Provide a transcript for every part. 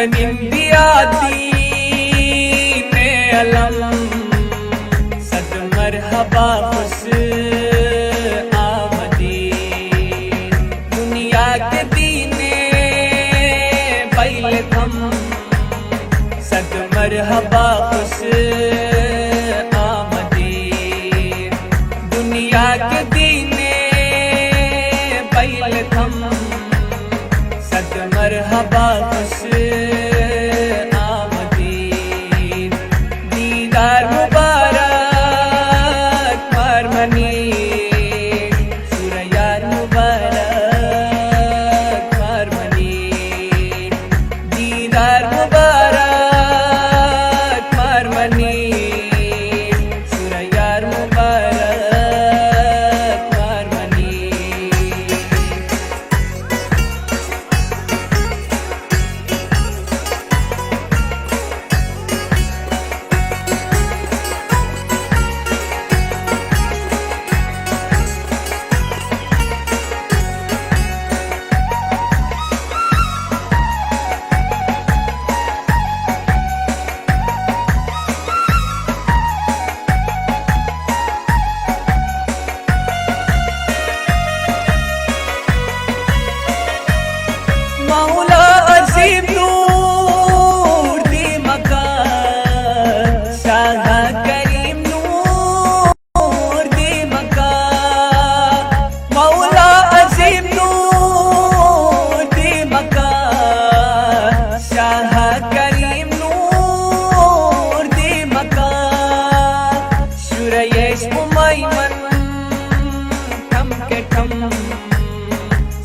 نندیاتی میں علم صد مرحبا خوش آمدی دنیا کے دینے بیل تھم صد مرحبا خوش آمدی دنیا کے دینے بیل تھم صد مرحبا خوش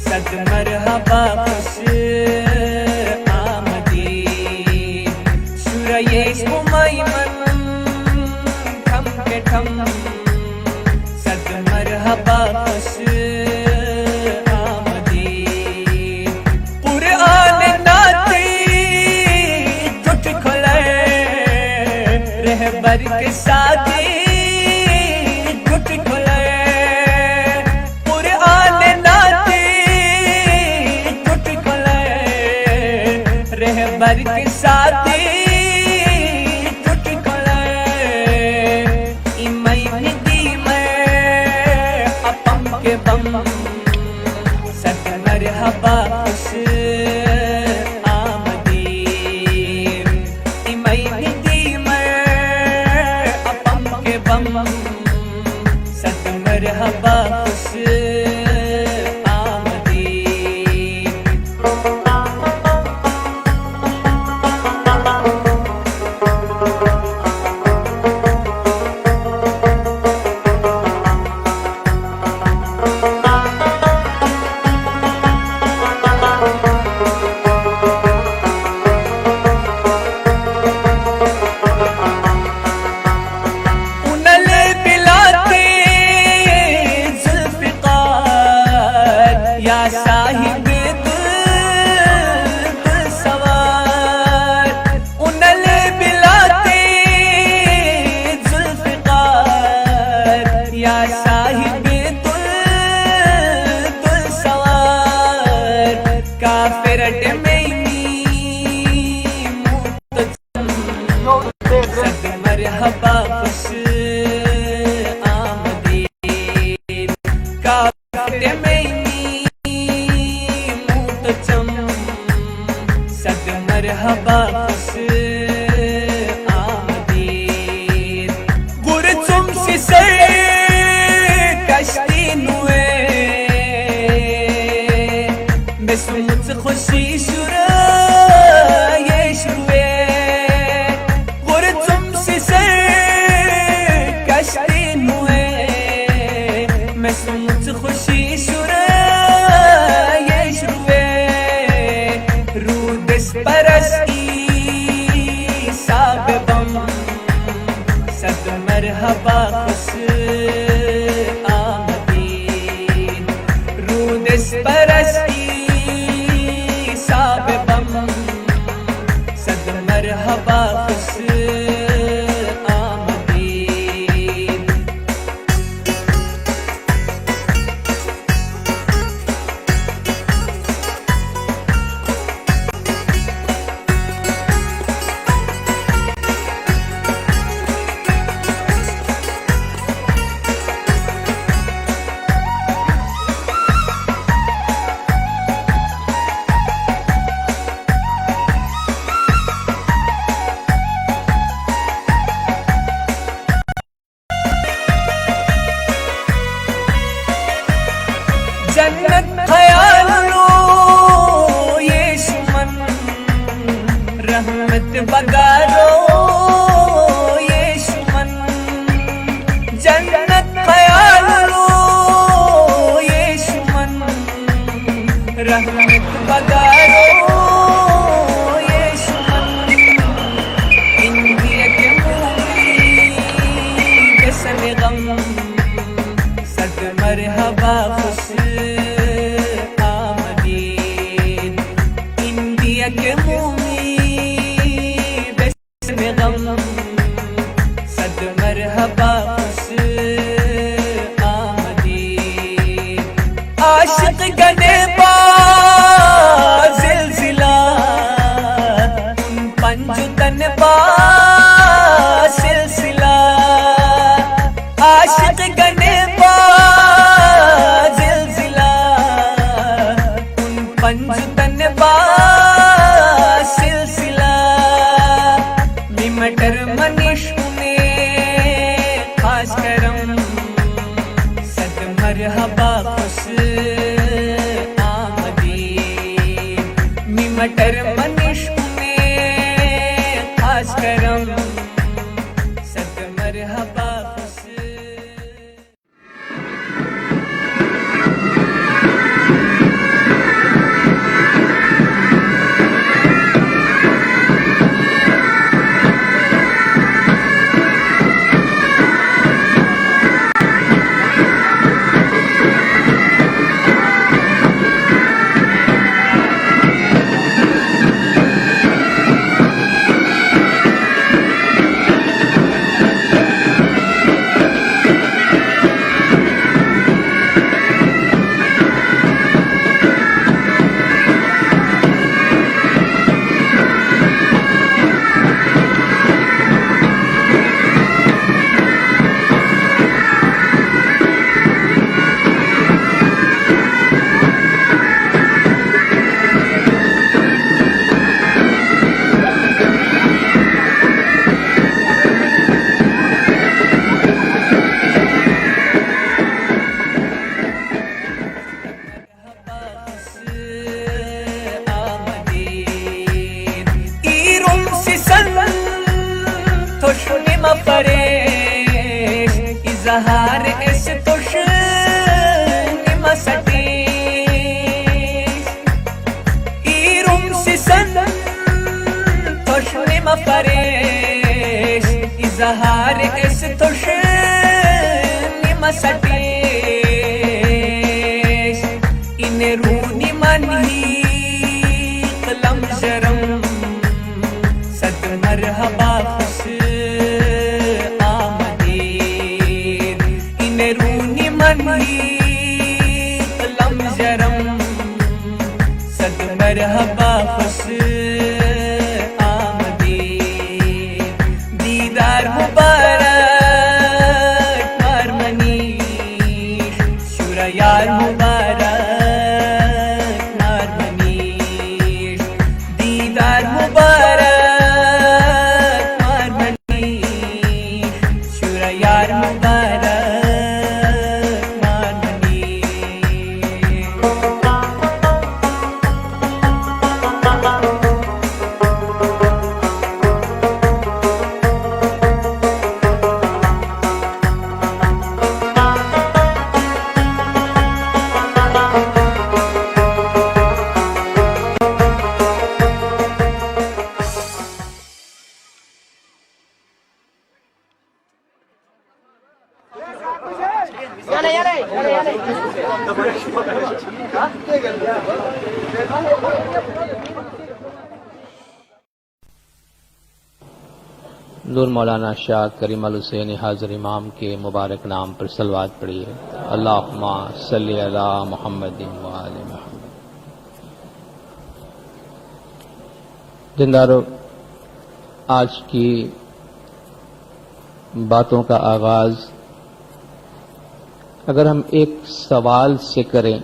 صد مرحبا خوش آمدی شوریش میمن تھم کے تھم صد مرحبا خوش آمدی قرآن ناتی ٹوٹ کھلے رہبر کے ساتھی ٹوٹ کھلے رہبر کے ساتھی ٹوٹ کھلے ایمین دی میں اپم کے بم صد مرحبا خوش آمدی ایمین دی میں اپم کے بم صد مرحبا خوش صد مرحبا خوش آمدی کافر مینی محتشم صد مرحبا خوش آمدی گرچم سی سر کشتی نوے بسمت خوشی شرائش روے خوشی شرائش روے رودس پرستی ساب بم صد مرحبا خوش آمدید رودش پرستی صاب بم صد مرحبا خوش آمدید جنت خیال لو یسوع من رحمت بگارو یسوع من جنت خیال لو یسوع من رحمت بگارو یسوع من انبیاء کے مولی بسن غم صد مرحبا خوش کے مومی بسم غم صد مرحبا خوش آمدید عاشق گنے با زلزلہ ان پنج تن با سلسلہ عاشق گنے با زلزلہ ان پنج تن با مٹر منش میں خاص کرم صد مرحبا خوش آمدید مٹر منش میں خاص کرم صد مرحبا خوش اظہار اس تش نمسٹی ایرم سسن تش نمفریش اظہار اس تش نمسٹیش ان رونی منہی قلم شرم صد مرحبا خوش رونی منہی قلم جرم صد مرحبا خوش آمدید دیدار مبارک مار منیش شورا یار مبارک مار منیش دیدار مبارک مار منیش شورا یار مبارک نور مولانا شاہ کریم الحسین حاضر امام کے مبارک نام پر صلوات پڑھیے. اللہم صلی علی محمد و آل محمد. دیندارو، آج کی باتوں کا آغاز اگر ہم ایک سوال سے کریں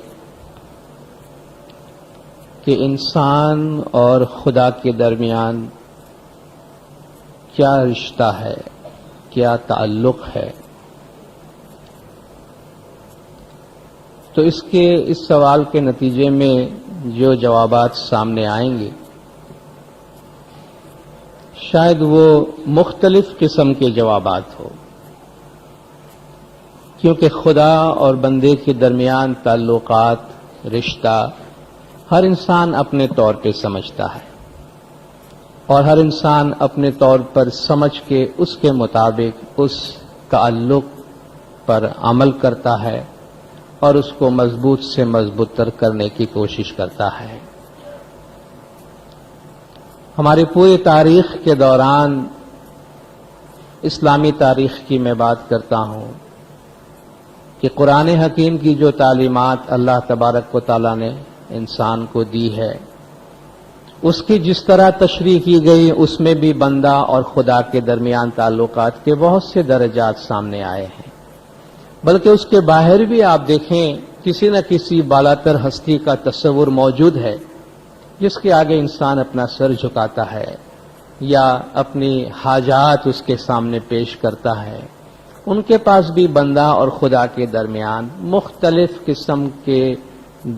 کہ انسان اور خدا کے درمیان کیا رشتہ ہے، کیا تعلق ہے، تو اس سوال کے نتیجے میں جو جوابات سامنے آئیں گے شاید وہ مختلف قسم کے جوابات ہو، کیونکہ خدا اور بندے کے درمیان تعلقات، رشتہ ہر انسان اپنے طور پہ سمجھتا ہے، اور ہر انسان اپنے طور پر سمجھ کے اس کے مطابق اس تعلق پر عمل کرتا ہے اور اس کو مضبوط سے مضبوط تر کرنے کی کوشش کرتا ہے. ہماری پوری تاریخ کے دوران، اسلامی تاریخ کی میں بات کرتا ہوں، کہ قرآن حکیم کی جو تعلیمات اللہ تبارک و تعالیٰ نے انسان کو دی ہے، اس کی جس طرح تشریح کی گئی، اس میں بھی بندہ اور خدا کے درمیان تعلقات کے بہت سے درجات سامنے آئے ہیں. بلکہ اس کے باہر بھی آپ دیکھیں، کسی نہ کسی بالاتر ہستی کا تصور موجود ہے جس کے آگے انسان اپنا سر جھکاتا ہے یا اپنی حاجات اس کے سامنے پیش کرتا ہے. ان کے پاس بھی بندہ اور خدا کے درمیان مختلف قسم کے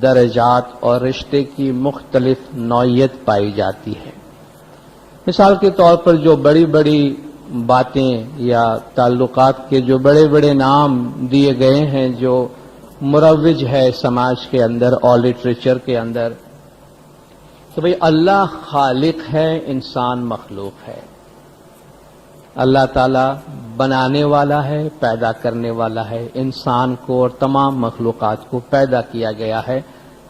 درجات اور رشتے کی مختلف نوعیت پائی جاتی ہے. مثال کے طور پر جو بڑی بڑی باتیں یا تعلقات کے جو بڑے بڑے نام دیے گئے ہیں، جو مروج ہے سماج کے اندر اور لٹریچر کے اندر، کہ بھئی اللہ خالق ہے، انسان مخلوق ہے. اللہ تعالیٰ بنانے والا ہے، پیدا کرنے والا ہے، انسان کو اور تمام مخلوقات کو پیدا کیا گیا ہے.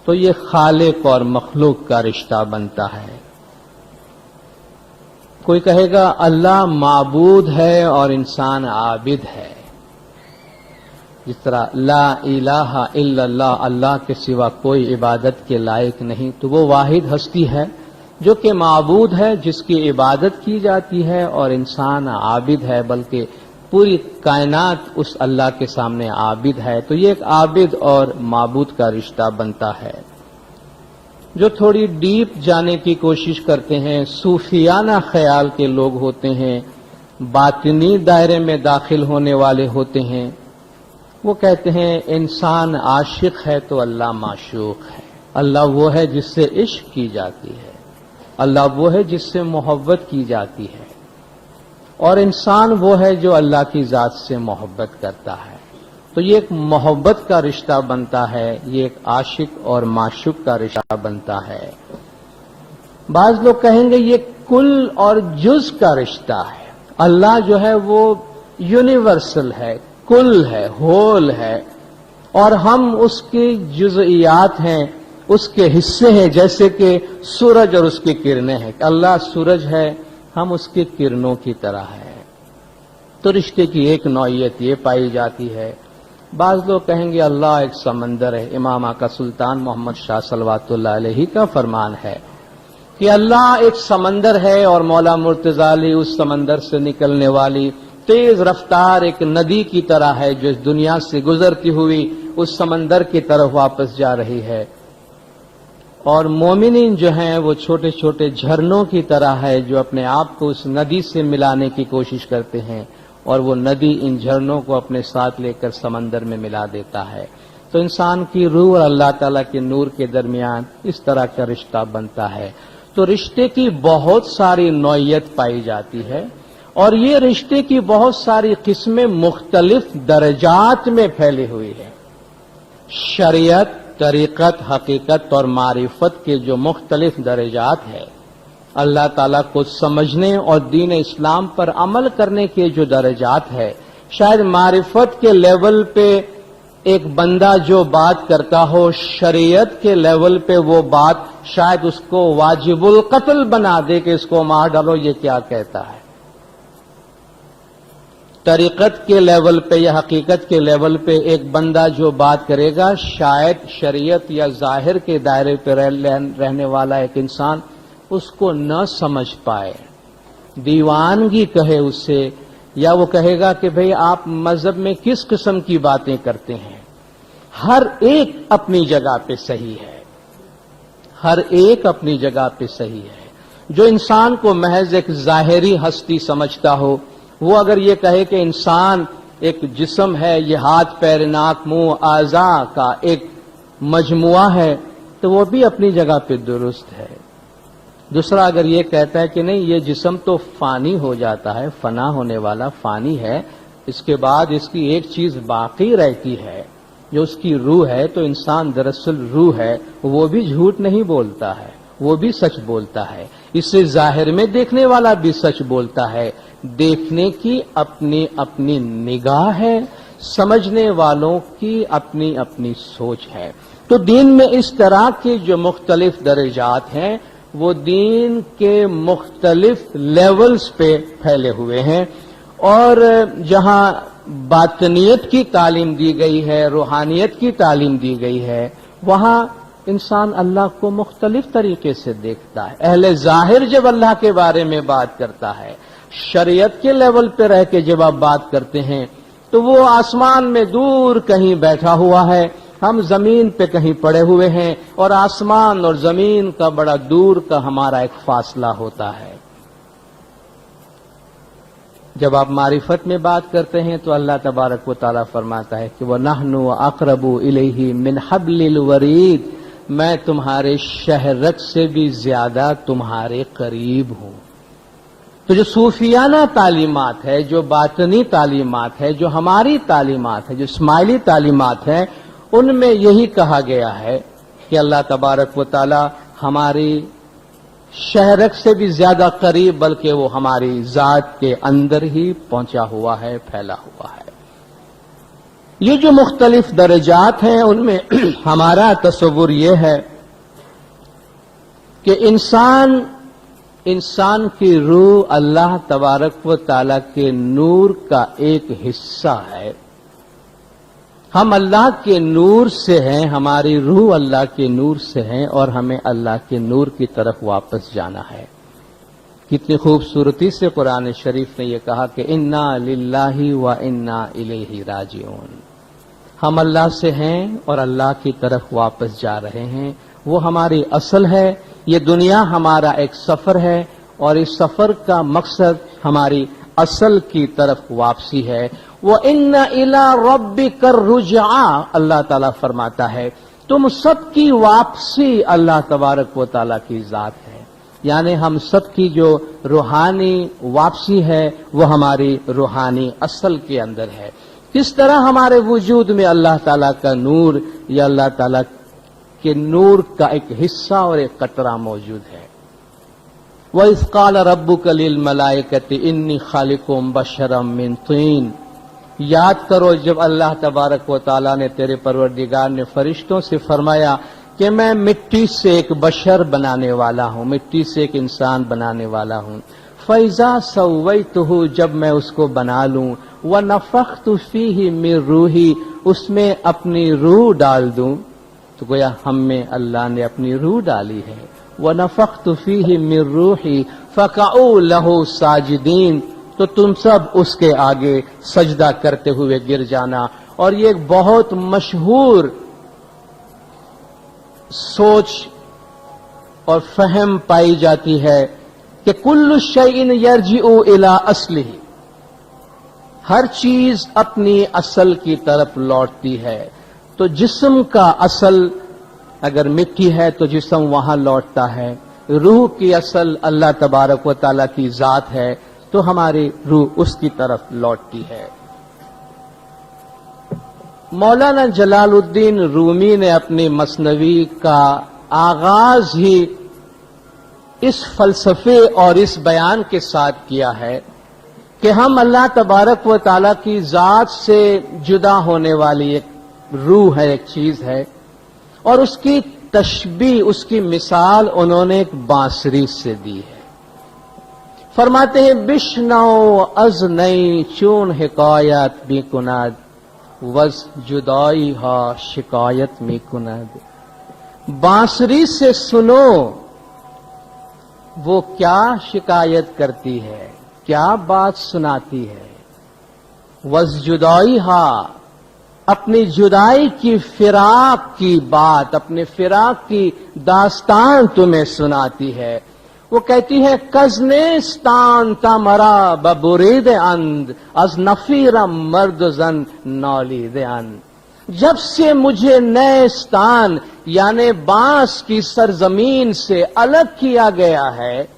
تو یہ خالق اور مخلوق کا رشتہ بنتا ہے. کوئی کہے گا اللہ معبود ہے اور انسان عابد ہے. جس طرح لا الہ الا اللہ، اللہ کے سوا کوئی عبادت کے لائق نہیں، تو وہ واحد ہستی ہے جو کہ معبود ہے، جس کی عبادت کی جاتی ہے، اور انسان عابد ہے، بلکہ پوری کائنات اس اللہ کے سامنے عابد ہے. تو یہ ایک عابد اور معبود کا رشتہ بنتا ہے. جو تھوڑی ڈیپ جانے کی کوشش کرتے ہیں، صوفیانہ خیال کے لوگ ہوتے ہیں، باطنی دائرے میں داخل ہونے والے ہوتے ہیں، وہ کہتے ہیں انسان عاشق ہے تو اللہ معشوق ہے. اللہ وہ ہے جس سے عشق کی جاتی ہے، اللہ وہ ہے جس سے محبت کی جاتی ہے، اور انسان وہ ہے جو اللہ کی ذات سے محبت کرتا ہے. تو یہ ایک محبت کا رشتہ بنتا ہے، یہ ایک عاشق اور معشوق کا رشتہ بنتا ہے. بعض لوگ کہیں گے یہ کل اور جز کا رشتہ ہے. اللہ جو ہے وہ یونیورسل ہے، کل ہے، ہول ہے، اور ہم اس کی جزئیات ہیں، اس کے حصے ہیں. جیسے کہ سورج اور اس کی کرنیں ہیں، اللہ سورج ہے، ہم اس کی کرنوں کی طرح ہے. تو رشتے کی ایک نوعیت یہ پائی جاتی ہے. بعض لوگ کہیں گے اللہ ایک سمندر ہے. امام آقا سلطان محمد شاہ صلوات اللہ علیہ کا فرمان ہے کہ اللہ ایک سمندر ہے، اور مولا مرتضی علی اس سمندر سے نکلنے والی تیز رفتار ایک ندی کی طرح ہے، جو اس دنیا سے گزرتی ہوئی اس سمندر کی طرف واپس جا رہی ہے. اور مومنین جو ہیں وہ چھوٹے چھوٹے جھرنوں کی طرح ہے، جو اپنے آپ کو اس ندی سے ملانے کی کوشش کرتے ہیں، اور وہ ندی ان جھرنوں کو اپنے ساتھ لے کر سمندر میں ملا دیتا ہے. تو انسان کی روح اور اللہ تعالیٰ کے نور کے درمیان اس طرح کا رشتہ بنتا ہے. تو رشتے کی بہت ساری نوعیت پائی جاتی ہے، اور یہ رشتے کی بہت ساری قسمیں مختلف درجات میں پھیلی ہوئی ہیں. شریعت، طریقت، حقیقت اور معرفت کے جو مختلف درجات ہیں، اللہ تعالیٰ کو سمجھنے اور دین اسلام پر عمل کرنے کے جو درجات ہے، شاید معرفت کے لیول پہ ایک بندہ جو بات کرتا ہو شریعت کے لیول پہ وہ بات شاید اس کو واجب القتل بنا دے کہ اس کو مار ڈالو، یہ کیا کہتا ہے؟ طریقت کے لیول پہ یا حقیقت کے لیول پہ ایک بندہ جو بات کرے گا شاید شریعت یا ظاہر کے دائرے پہ رہنے والا ایک انسان اس کو نہ سمجھ پائے، دیوانگی کہے اس سے، یا وہ کہے گا کہ بھئی آپ مذہب میں کس قسم کی باتیں کرتے ہیں۔ ہر ایک اپنی جگہ پہ صحیح ہے، ہر ایک اپنی جگہ پہ صحیح ہے۔ جو انسان کو محض ایک ظاہری ہستی سمجھتا ہو، وہ اگر یہ کہے کہ انسان ایک جسم ہے، یہ ہاتھ پیر ناک منہ اعضاء کا ایک مجموعہ ہے، تو وہ بھی اپنی جگہ پہ درست ہے۔ دوسرا اگر یہ کہتا ہے کہ نہیں یہ جسم تو فانی ہو جاتا ہے، فنا ہونے والا فانی ہے، اس کے بعد اس کی ایک چیز باقی رہتی ہے جو اس کی روح ہے، تو انسان دراصل روح ہے، وہ بھی جھوٹ نہیں بولتا ہے، وہ بھی سچ بولتا ہے۔ اس سے ظاہر میں دیکھنے والا بھی سچ بولتا ہے، دیکھنے کی اپنی اپنی نگاہ ہے، سمجھنے والوں کی اپنی اپنی سوچ ہے۔ تو دین میں اس طرح کے جو مختلف درجات ہیں وہ دین کے مختلف لیولز پہ پھیلے ہوئے ہیں، اور جہاں باطنیت کی تعلیم دی گئی ہے، روحانیت کی تعلیم دی گئی ہے، وہاں انسان اللہ کو مختلف طریقے سے دیکھتا ہے۔ اہل ظاہر جب اللہ کے بارے میں بات کرتا ہے، شریعت کے لیول پہ رہ کے جب آپ بات کرتے ہیں تو وہ آسمان میں دور کہیں بیٹھا ہوا ہے، ہم زمین پہ کہیں پڑے ہوئے ہیں، اور آسمان اور زمین کا بڑا دور کا ہمارا ایک فاصلہ ہوتا ہے۔ جب آپ معرفت میں بات کرتے ہیں تو اللہ تبارک و تعالیٰ فرماتا ہے کہ وَنَحْنُ أَقْرَبُ إِلَيْهِ مِنْ حَبْلِ الْوَرِيدِ، میں تمہارے شہرک سے بھی زیادہ تمہارے قریب ہوں۔ تو جو صوفیانہ تعلیمات ہے، جو باطنی تعلیمات ہے، جو ہماری تعلیمات ہے، جو اسماعیلی تعلیمات ہیں، ان میں یہی کہا گیا ہے کہ اللہ تبارک و تعالی ہماری شہرک سے بھی زیادہ قریب، بلکہ وہ ہماری ذات کے اندر ہی پہنچا ہوا ہے، پھیلا ہوا ہے۔ یہ جو مختلف درجات ہیں ان میں ہمارا تصور یہ ہے کہ انسان کی روح اللہ تبارک و تعالی کے نور کا ایک حصہ ہے۔ ہم اللہ کے نور سے ہیں، ہماری روح اللہ کے نور سے ہیں، اور ہمیں اللہ کے نور کی طرف واپس جانا ہے۔ کتنی خوبصورتی سے قرآن شریف نے یہ کہا کہ انا للہ و انا الیہ راجعون، ہم اللہ سے ہیں اور اللہ کی طرف واپس جا رہے ہیں۔ وہ ہماری اصل ہے، یہ دنیا ہمارا ایک سفر ہے، اور اس سفر کا مقصد ہماری اصل کی طرف واپسی ہے۔ وَإِنَّ إِلَىٰ رَبِّكَ الرُّجْعَىٰ، اللہ تعالیٰ فرماتا ہے تم سب کی واپسی اللہ تبارک و تعالیٰ کی ذات ہے، یعنی ہم سب کی جو روحانی واپسی ہے وہ ہماری روحانی اصل کے اندر ہے۔ کس طرح ہمارے وجود میں اللہ تعالیٰ کا نور یا اللہ تعالیٰ کے نور کا ایک حصہ اور ایک قطرہ موجود ہے۔ وَإِذْ قَالَ رَبُّكَ لِلْمَلَائِكَةِ إِنِّي خَالِقٌ بَشَرًا مِّن طِينٍ، یاد کرو جب اللہ تبارک و تعالیٰ نے تیرے پروردگار نے فرشتوں سے فرمایا کہ میں مٹی سے ایک بشر بنانے والا ہوں، مٹی سے ایک انسان بنانے والا ہوں۔ فَإِذَا سَوَّيْتُهُ، جب میں اس کو بنا لوں، وَنَفَخْتُ فِيهِ مِن رُوحِي، اس میں اپنی روح ڈال دوں، تو گویا ہم میں اللہ نے اپنی روح ڈالی ہے۔ وَنَفَخْتُ فِيهِ مِن رُوحِي فَقَعُوا لَهُ سَاجِدِينَ، تو تم سب اس کے آگے سجدہ کرتے ہوئے گر جانا۔ اور یہ ایک بہت مشہور سوچ اور فہم پائی جاتی ہے کہ کل شیء یرجع الی اصلہ، ہر چیز اپنی اصل کی طرف لوٹتی ہے۔ تو جسم کا اصل اگر مٹی ہے تو جسم وہاں لوٹتا ہے، روح کی اصل اللہ تبارک و تعالیٰ کی ذات ہے تو ہماری روح اس کی طرف لوٹتی ہے۔ مولانا جلال الدین رومی نے اپنی مثنوی کا آغاز ہی اس فلسفے اور اس بیان کے ساتھ کیا ہے کہ ہم اللہ تبارک و تعالیٰ کی ذات سے جدا ہونے والی ایک रूह है, एक चीज है, और उसकी तशबीह, उसकी मिसाल उन्होंने एक बांसुरी से दी है। फरमाते हैं बिश्नौ अज नई चून हिकायत भी कुनाद वज जुदाई हा शिकायत में कुनाद। बांसुरी से सुनो वो क्या शिकायत करती है, क्या बात सुनाती है। वज जुदाई हा, अपनी जुदाई की फिराक की बात, अपने फिराक की दास्तान तुम्हें सुनाती है। वो कहती है कज़नेस्तान तमरा बबुरीद अंद अज नफीरा मर्द जन नौलीद अंद। जब से मुझे नए स्थान यानी बांस की सरजमीन से अलग किया गया है,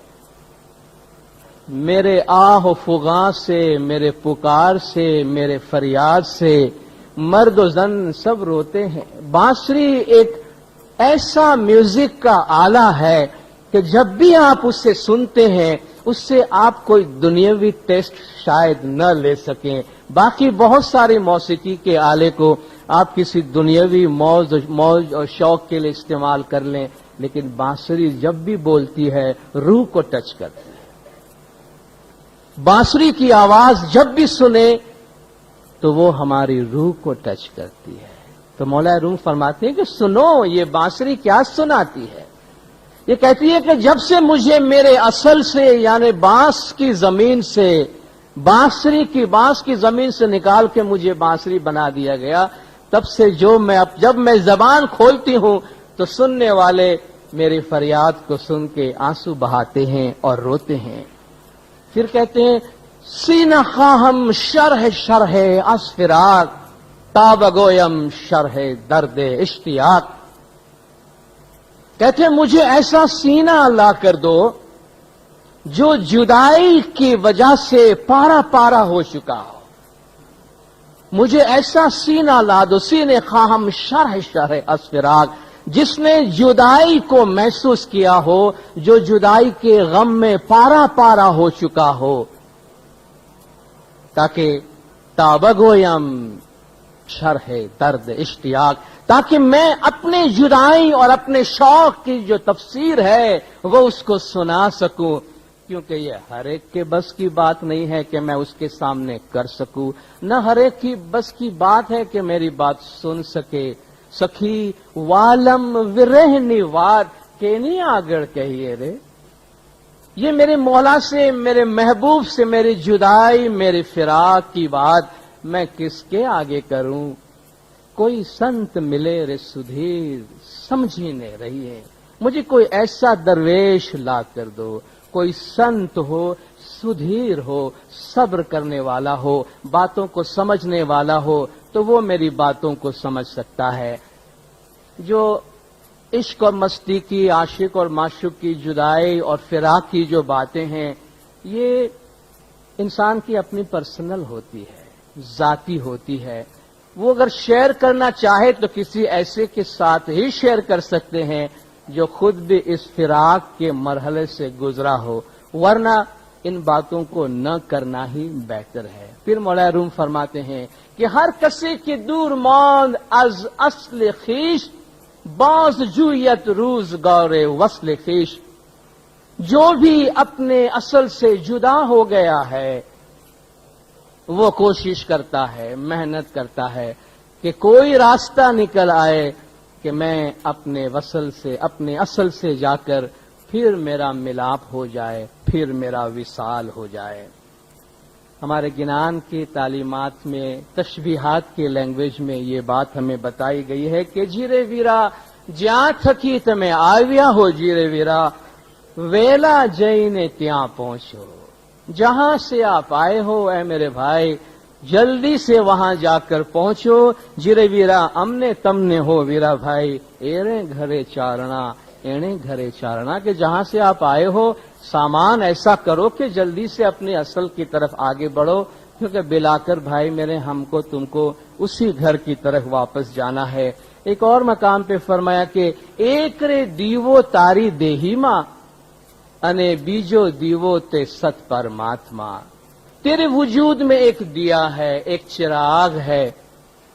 मेरे आह फुगा से, मेरे पुकार से, मेरे फरियाद से मर्द व जन सब रोते हैं। बांसुरी एक ऐसा म्यूजिक का आला है कि जब भी आप उससे सुनते हैं उससे आप कोई दुनियावी टेस्ट शायद न ले सकें। बाकी बहुत सारे मौसीकी के आले को आप किसी दुनियावी मौज और शौक के लिए इस्तेमाल कर लें, लेकिन बांसुरी जब भी बोलती है रूह को टच करती है। बांसुरी की आवाज जब भी सुने तो वो हमारी रूह को टच करती है। तो मौला रूम फरमाते हैं कि सुनो ये बांसुरी क्या सुनाती है। ये कहती है कि जब से मुझे मेरे असल से यानी बांस की जमीन से, बांस की जमीन से निकाल के मुझे बांसुरी बना दिया गया, तब से जब मैं जबान खोलती हूं तो सुनने वाले मेरी फरियाद को सुन के आंसू बहाते हैं और रोते हैं। फिर कहते हैं सीना खाहम शरह असफिराक ताबगोयम शरह दर्द इश्तियाक। कहते हैं मुझे ऐसा सीना ला कर दो जो जुदाई की वजह से पारा पारा हो चुका हो। मुझे ऐसा सीना ला दो, सीने खाहम शरह असफिराक, जिसने जुदाई को महसूस किया हो, जो जुदाई के गम में पारा पारा हो चुका हो, ताकि ताबगोयम शरह दर्द इश्तियाक, ताकि मैं अपने जुदाई और अपने शौक की जो तफसीर है वो उसको सुना सकूं। क्योंकि ये हर एक के बस की बात नहीं है कि मैं उसके सामने कर सकूं, न हर एक की बस की बात है कि मेरी बात सुन सके। सखी वालम विरहनी वाद के नहीं आगड़ कहिए रे, ये मेरे मौला से, मेरे महबूब से मेरी जुदाई, मेरी फिराक की बात मैं किसके आगे करूं। कोई संत मिले रे सुधीर समझी ने रही है, मुझे कोई ऐसा दरवेश ला कर दो, कोई संत हो, सुधीर हो, सब्र करने वाला हो, बातों को समझने वाला हो, तो वो मेरी बातों को समझ सकता है। जो इश्क और मस्ती की, आशिक और माशूक की जुदाई और फिराक की जो बातें हैं, ये इंसान की अपनी पर्सनल होती है, जाती होती है। वो अगर शेयर करना चाहे तो किसी ऐसे के साथ ही शेयर कर सकते हैं जो खुद भी इस फिराक के मरहले से गुजरा हो, वरना इन बातों को न करना ही बेहतर है। फिर मौला रूम फरमाते हैं कि हर कसी की दूर मौन अज अस्ल खीश बाज जुयत रूज गौरे वस्ल खीश। जो भी अपने असल से जुदा हो गया है वो कोशिश करता है, मेहनत करता है कि कोई रास्ता निकल आए कि मैं अपने वसल से, अपने असल से जाकर फिर मेरा मिलाप हो जाए, फिर मेरा विसाल हो जाए। हमारे गिनान की तालीमात में तशबीहात की लैंग्वेज में ये बात हमें बताई गई है कि जीरे वीरा ज्या थकी तमें आविया हो, जीरे वीरा वेला जई ने त्यां पहुंचो। जहां से आप आए हो ए मेरे भाई, जल्दी से वहां जाकर पहुंचो। जिरे वीरा अमने तमने हो वीरा भाई, एरे घरे चारणा एणे घरे चारणा, कि जहां से आप आए हो सामान ऐसा करो कि जल्दी से अपने असल की तरफ आगे बढ़ो, क्योंकि बिलाकर भाई मेरे हमको तुमको उसी घर की तरफ वापस जाना है। एक और मकाम पे फरमाया कि एक रे दीवो तारी देही मां अने बीजो दीवो ते सत परमात्मा। तेरे वजूद में एक दिया है, एक चिराग है,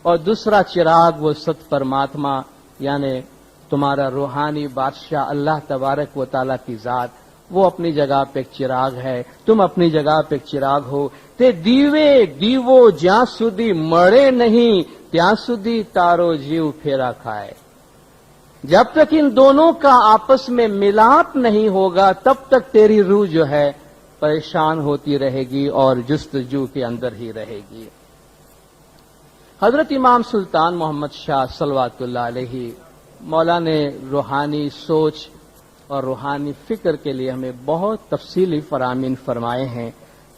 اور دوسرا چراغ وہ ست پرماتما یعنی تمہارا روحانی بادشاہ اللہ تبارک و تعالیٰ کی ذات، وہ اپنی جگہ پہ ایک چراغ ہے، تم اپنی جگہ پہ ایک چراغ ہو. تے دیوو જ્યાં સુધી મળે નહીં ત્યાં સુધી તારો જીવ ફેરા ખાય. جب تک ان دونوں کا آپس میں ملاپ نہیں ہوگا تب تک تیری روح جو ہے پریشان ہوتی رہے گی اور جستجو کے اندر ہی رہے گی. حضرت امام سلطان محمد شاہ صلوات اللہ علیہ مولا نے روحانی سوچ اور روحانی فکر کے لیے ہمیں بہت تفصیلی فرامین فرمائے ہیں.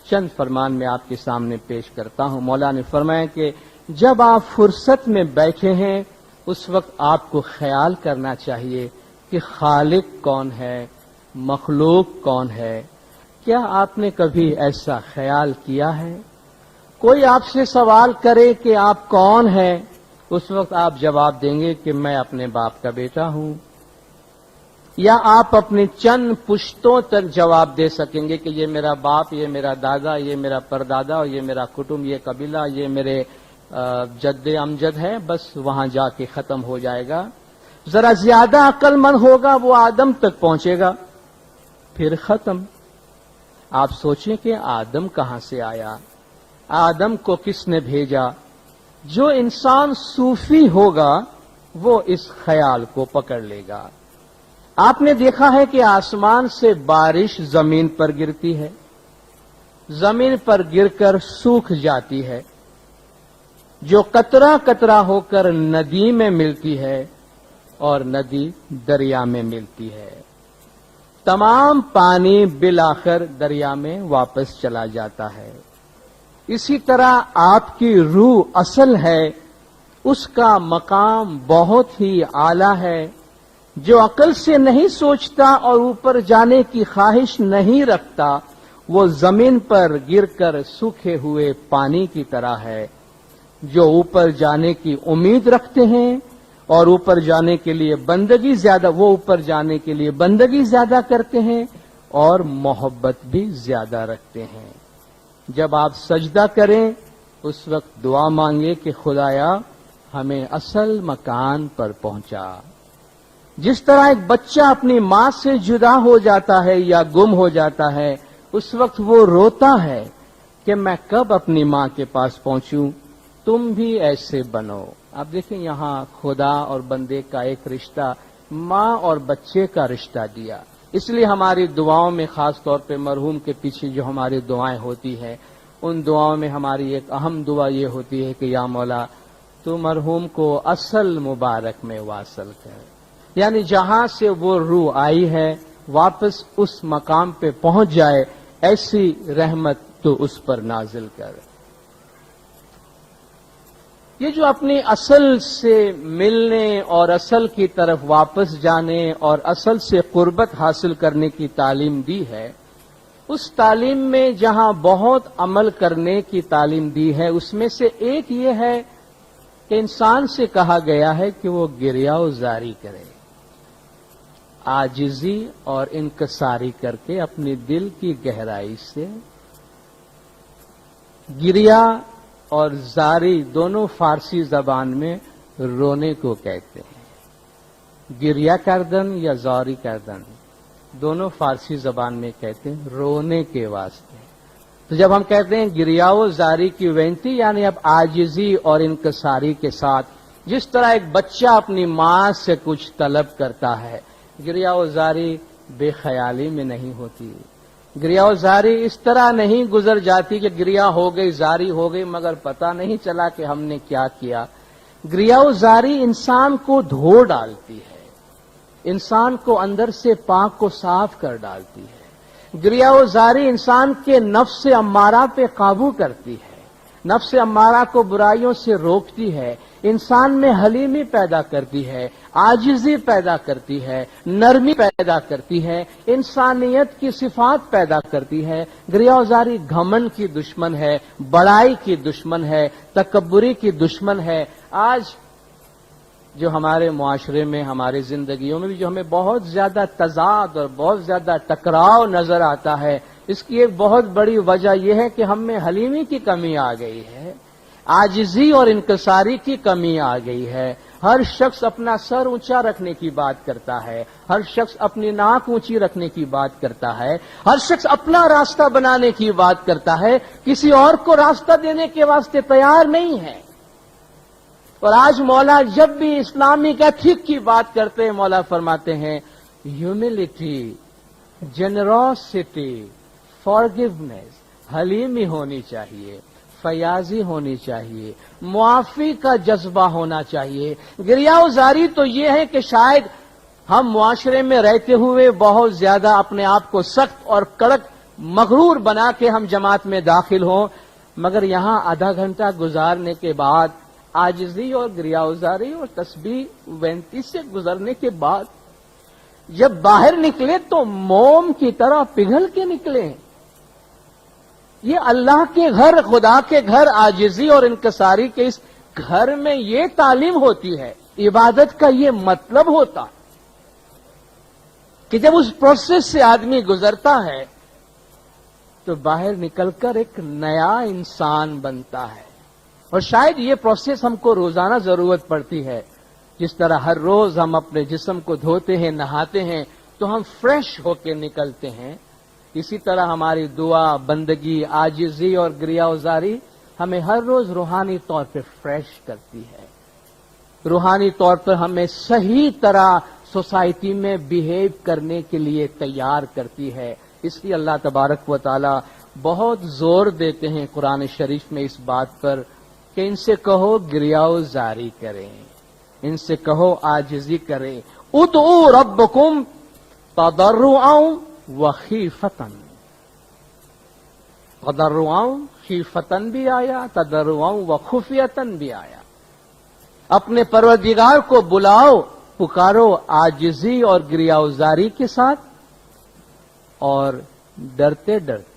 چند فرمان میں آپ کے سامنے پیش کرتا ہوں. مولا نے فرمایا کہ جب آپ فرصت میں بیٹھے ہیں اس وقت آپ کو خیال کرنا چاہیے کہ خالق کون ہے، مخلوق کون ہے. کیا آپ نے کبھی ایسا خیال کیا ہے؟ کوئی آپ سے سوال کرے کہ آپ کون ہیں، اس وقت آپ جواب دیں گے کہ میں اپنے باپ کا بیٹا ہوں، یا آپ اپنے چند پشتوں تک جواب دے سکیں گے کہ یہ میرا باپ، یہ میرا دادا، یہ میرا پردادا، اور یہ میرا کٹمب، یہ قبیلہ، یہ میرے جد امجد ہے. بس وہاں جا کے ختم ہو جائے گا. ذرا زیادہ عقل مند ہوگا وہ آدم تک پہنچے گا، پھر ختم. آپ سوچیں کہ آدم کہاں سے آیا، آدم کو کس نے بھیجا؟ جو انسان صوفی ہوگا وہ اس خیال کو پکڑ لے گا. آپ نے دیکھا ہے کہ آسمان سے بارش زمین پر گرتی ہے، زمین پر گر کر سوکھ جاتی ہے، جو قطرہ قطرہ ہو کر ندی میں ملتی ہے اور ندی دریا میں ملتی ہے. تمام پانی بالآخر دریا میں واپس چلا جاتا ہے. اسی طرح آپ کی روح اصل ہے، اس کا مقام بہت ہی اعلیٰ ہے. جو عقل سے نہیں سوچتا اور اوپر جانے کی خواہش نہیں رکھتا وہ زمین پر گر کر سوکھے ہوئے پانی کی طرح ہے. جو اوپر جانے کی امید رکھتے ہیں اور اوپر جانے کے لیے بندگی زیادہ، وہ اوپر جانے کے لیے بندگی زیادہ کرتے ہیں اور محبت بھی زیادہ رکھتے ہیں. جب آپ سجدہ کریں اس وقت دعا مانگے کہ خدایا ہمیں اصل مکان پر پہنچا. جس طرح ایک بچہ اپنی ماں سے جدا ہو جاتا ہے یا گم ہو جاتا ہے اس وقت وہ روتا ہے کہ میں کب اپنی ماں کے پاس پہنچوں. تم بھی ایسے بنو. آپ دیکھیں یہاں خدا اور بندے کا ایک رشتہ، ماں اور بچے کا رشتہ دیا. اس لیے ہماری دعاؤں میں خاص طور پہ مرحوم کے پیچھے جو ہماری دعائیں ہوتی ہیں ان دعاؤں میں ہماری ایک اہم دعا یہ ہوتی ہے کہ یا مولا تو مرحوم کو اصل مبارک میں واصل کر، یعنی جہاں سے وہ روح آئی ہے واپس اس مقام پہ پہنچ جائے، ایسی رحمت تو اس پر نازل کر. یہ جو اپنی اصل سے ملنے اور اصل کی طرف واپس جانے اور اصل سے قربت حاصل کرنے کی تعلیم دی ہے، اس تعلیم میں جہاں بہت عمل کرنے کی تعلیم دی ہے اس میں سے ایک یہ ہے کہ انسان سے کہا گیا ہے کہ وہ گریہ و زاری کرے، عاجزی اور انکساری کر کے اپنی دل کی گہرائی سے. گریہ اور زاری دونوں فارسی زبان میں رونے کو کہتے ہیں. گریہ کردن یا زاری کردن دونوں فارسی زبان میں کہتے ہیں رونے کے واسطے. تو جب ہم کہتے ہیں گریہ و زاری کی وینتی یعنی اب عاجزی اور انکساری کے ساتھ، جس طرح ایک بچہ اپنی ماں سے کچھ طلب کرتا ہے، گریہ و زاری بے خیالی میں نہیں ہوتی. گریہ و زاری اس طرح نہیں گزر جاتی کہ گریہ ہو گئی زاری ہو گئی مگر پتہ نہیں چلا کہ ہم نے کیا کیا. گریہ و زاری انسان کو دھو ڈالتی ہے، انسان کو اندر سے پاک کو صاف کر ڈالتی ہے. گریہ و زاری انسان کے نفس امارہ پہ قابو کرتی ہے، نفس امارہ کو برائیوں سے روکتی ہے، انسان میں حلیمی پیدا کرتی ہے، عاجزی پیدا کرتی ہے، نرمی پیدا کرتی ہے، انسانیت کی صفات پیدا کرتی ہے. گریہ و زاری گھمنڈ کی دشمن ہے، بڑائی کی دشمن ہے، تکبری کی دشمن ہے. آج جو ہمارے معاشرے میں ہماری زندگیوں میں بھی جو ہمیں بہت زیادہ تضاد اور بہت زیادہ ٹکراؤ نظر آتا ہے، اس کی ایک بہت بڑی وجہ یہ ہے کہ ہم میں حلیمی کی کمی آ گئی ہے. आजिजी और इनकसारी की कमी आ गई है। हर शख्स अपना सर ऊंचा रखने की बात करता है, हर शख्स अपनी नाक ऊंची रखने की बात करता है, हर शख्स अपना रास्ता बनाने की बात करता है, किसी और को रास्ता देने के वास्ते तैयार नहीं है। और आज मौला जब भी इस्लामिक एथिक की बात करते हैं, मौला फरमाते हैं ह्यूमिलिटी, जेनरोसिटी, फॉरगिवनेस, हलीमी होनी चाहिए, फयाजी होनी चाहिए, मुआफी का जज्बा होना चाहिए। गिरियाउजारी तो ये है कि शायद हम मुआशरे में रहते हुए बहुत ज्यादा अपने आप को सख्त और कड़क मगरूर बना के हम जमात में दाखिल हों, मगर यहां आधा घंटा गुजारने के बाद, आजिजी और गिरियाउजारी और तस्बीह वेंती से गुजरने के बाद जब बाहर निकले तो मोम की तरह पिघल के निकले। ये अल्लाह के घर, खुदा के घर, आजिजी और इनकसारी के इस घर में ये तालीम होती है, इबादत का ये मतलब होता है कि जब उस प्रोसेस से आदमी गुजरता है तो बाहर निकलकर एक नया इंसान बनता है। और शायद ये प्रोसेस हमको रोजाना जरूरत पड़ती है। जिस तरह हर रोज हम अपने जिस्म को धोते हैं, नहाते हैं तो हम फ्रेश होकर निकलते हैं, इसी तरह हमारी दुआ, बंदगी, आजिजी और गिरियाउजारी हमें हर रोज रूहानी तौर पर फ्रेश करती है, रूहानी तौर पर हमें सही तरह सोसाइटी में बिहेव करने के लिए तैयार करती है। इसलिए अल्लाह तबारक व तआला बहुत जोर देते हैं कुरान शरीफ में इस बात पर कि इनसे कहो गिरियाउजारी करें, इनसे कहो आजिजी करें। उदऊ रब्बकुम तदर्रुअन व खीफतन, तदर्रुअन खीफतन भी आया, तदर्रुअन व खुफियतन भी आया। अपने परवरदिगार को बुलाओ, पुकारो आजिजी और गिरियाउजारी के साथ और डरते डरते।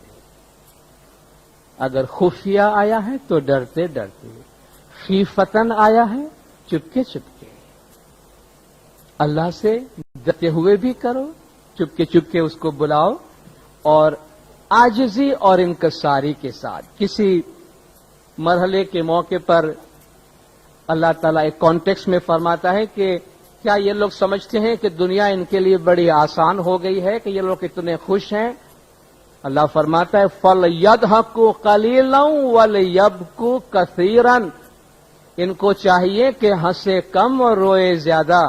अगर खुफिया आया है तो डरते डरते, खीफतन आया है चुपके चुपके। अल्लाह से डरते हुए भी करो, चुपके चुपके उसको बुलाओ, और आजिजी और इनकसारी के साथ। किसी मरहले के मौके पर अल्लाह ताला एक कॉन्टेक्स्ट में फरमाता है कि क्या ये लोग समझते हैं कि दुनिया इनके लिए बड़ी आसान हो गई है, कि ये लोग इतने खुश हैं? अल्लाह फरमाता है फल यदहकु कलीलन वल यबकु कसीरन, इनको चाहिए कि हंसे कम और रोए ज्यादा।